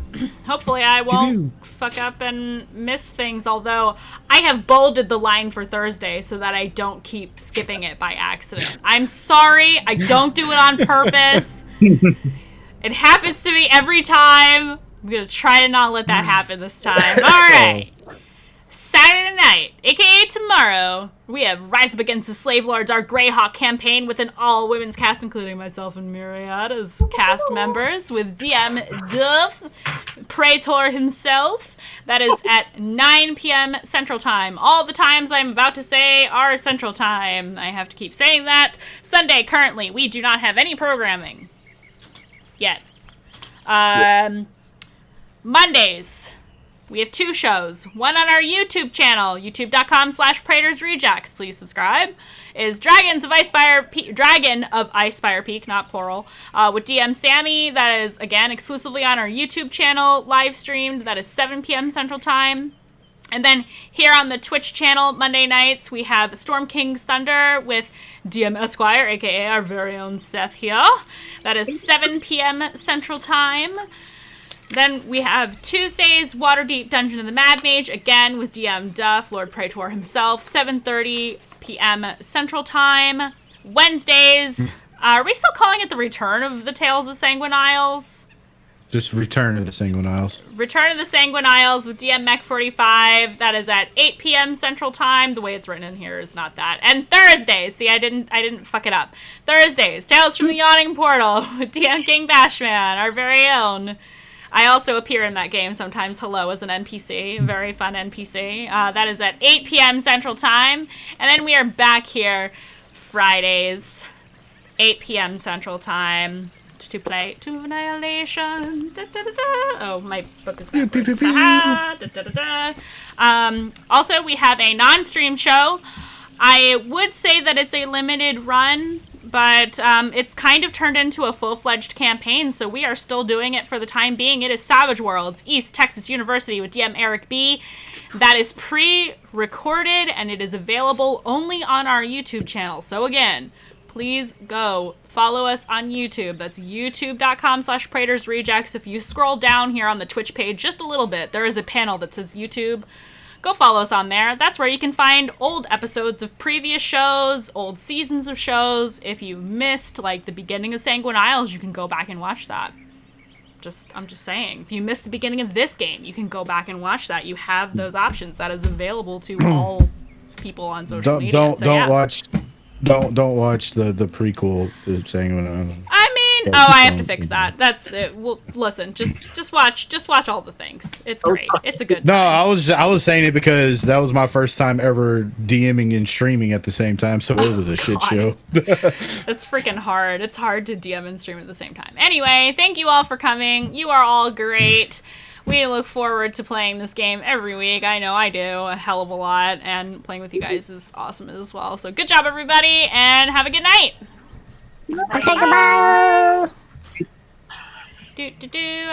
Hopefully I won't fuck up and miss things, although I have bolded the line for Thursday so that I don't keep skipping it by accident. I'm sorry. I don't do it on purpose. It happens to me every time. I'm going to try to not let that happen this time. All right. Saturday night, aka tomorrow, we have Rise Up Against the Slave Lords, our Greyhawk campaign with an all-women's cast, including myself and Myriad as cast members, with DM Duff, Praetor himself. That is at 9 p.m. Central Time. All the times I'm about to say are Central Time. I have to keep saying that. Sunday, currently, we do not have any programming. Yet. Mondays, we have 2 shows. One on our YouTube channel, youtube.com/Praetor'sRejects. Please subscribe. Is Dragon of Icespire Peak, not plural, with DM Sammy. That is, again, exclusively on our YouTube channel, live streamed. That is 7 p.m. Central Time. And then here on the Twitch channel, Monday nights, we have Storm King's Thunder with DM Esquire, aka our very own Seth here. That is 7 p.m. Central Time. Then we have Tuesdays, Waterdeep Dungeon of the Mad Mage, again with DM Duff, Lord Praetor himself, 7:30 p.m. Central Time. Wednesdays, are we still calling it the Return of the Tales of Sanguine Isles? Just Return of the Sanguine Isles. Return of the Sanguine Isles with DM Mech 45. That is at 8 p.m. Central Time. The way it's written in here is not that. And Thursdays, see, I didn't fuck it up. Thursdays, Tales from the Yawning Portal with DM King Bashman, our very own. I also appear in that game sometimes, hello, as an NPC, very fun NPC. That is at 8 p.m. Central Time. And then we are back here Fridays, 8 p.m. Central Time, to play to Annihilation. Da, da, da, da. Oh, my book is backwards. Da, da, da, da. Also, we have a non-stream show. I would say that it's a limited run, but it's kind of turned into a full-fledged campaign, so we are still doing it for the time being. It is Savage Worlds, East Texas University with DM Eric B. That is pre-recorded, and it is available only on our YouTube channel. So again, please go follow us on YouTube. That's youtube.com/Praetor'sRejects. If you scroll down here on the Twitch page just a little bit, there is a panel that says YouTube. Go follow us on there. That's where you can find old episodes of previous shows, old seasons of shows. If you missed, like, the beginning of Sanguine Isles, you can go back and watch that. I'm just saying. If you missed the beginning of this game, you can go back and watch that. You have those options. That is available to all people on social media. Don't watch Don't watch the prequel to saying when I mean, I have to fix that. That's it. Well, listen, just watch all the things. It's great. It's a good time. No, I was saying it because that was my first time ever DMing and streaming at the same time, so it was a shit show. It's freaking hard. It's hard to DM and stream at the same time. Anyway, thank you all for coming. You are all great. We look forward to playing this game every week. I know I do a hell of a lot, and playing with you guys is awesome as well. So good job, everybody, and have a good night. Okay, goodbye. Do.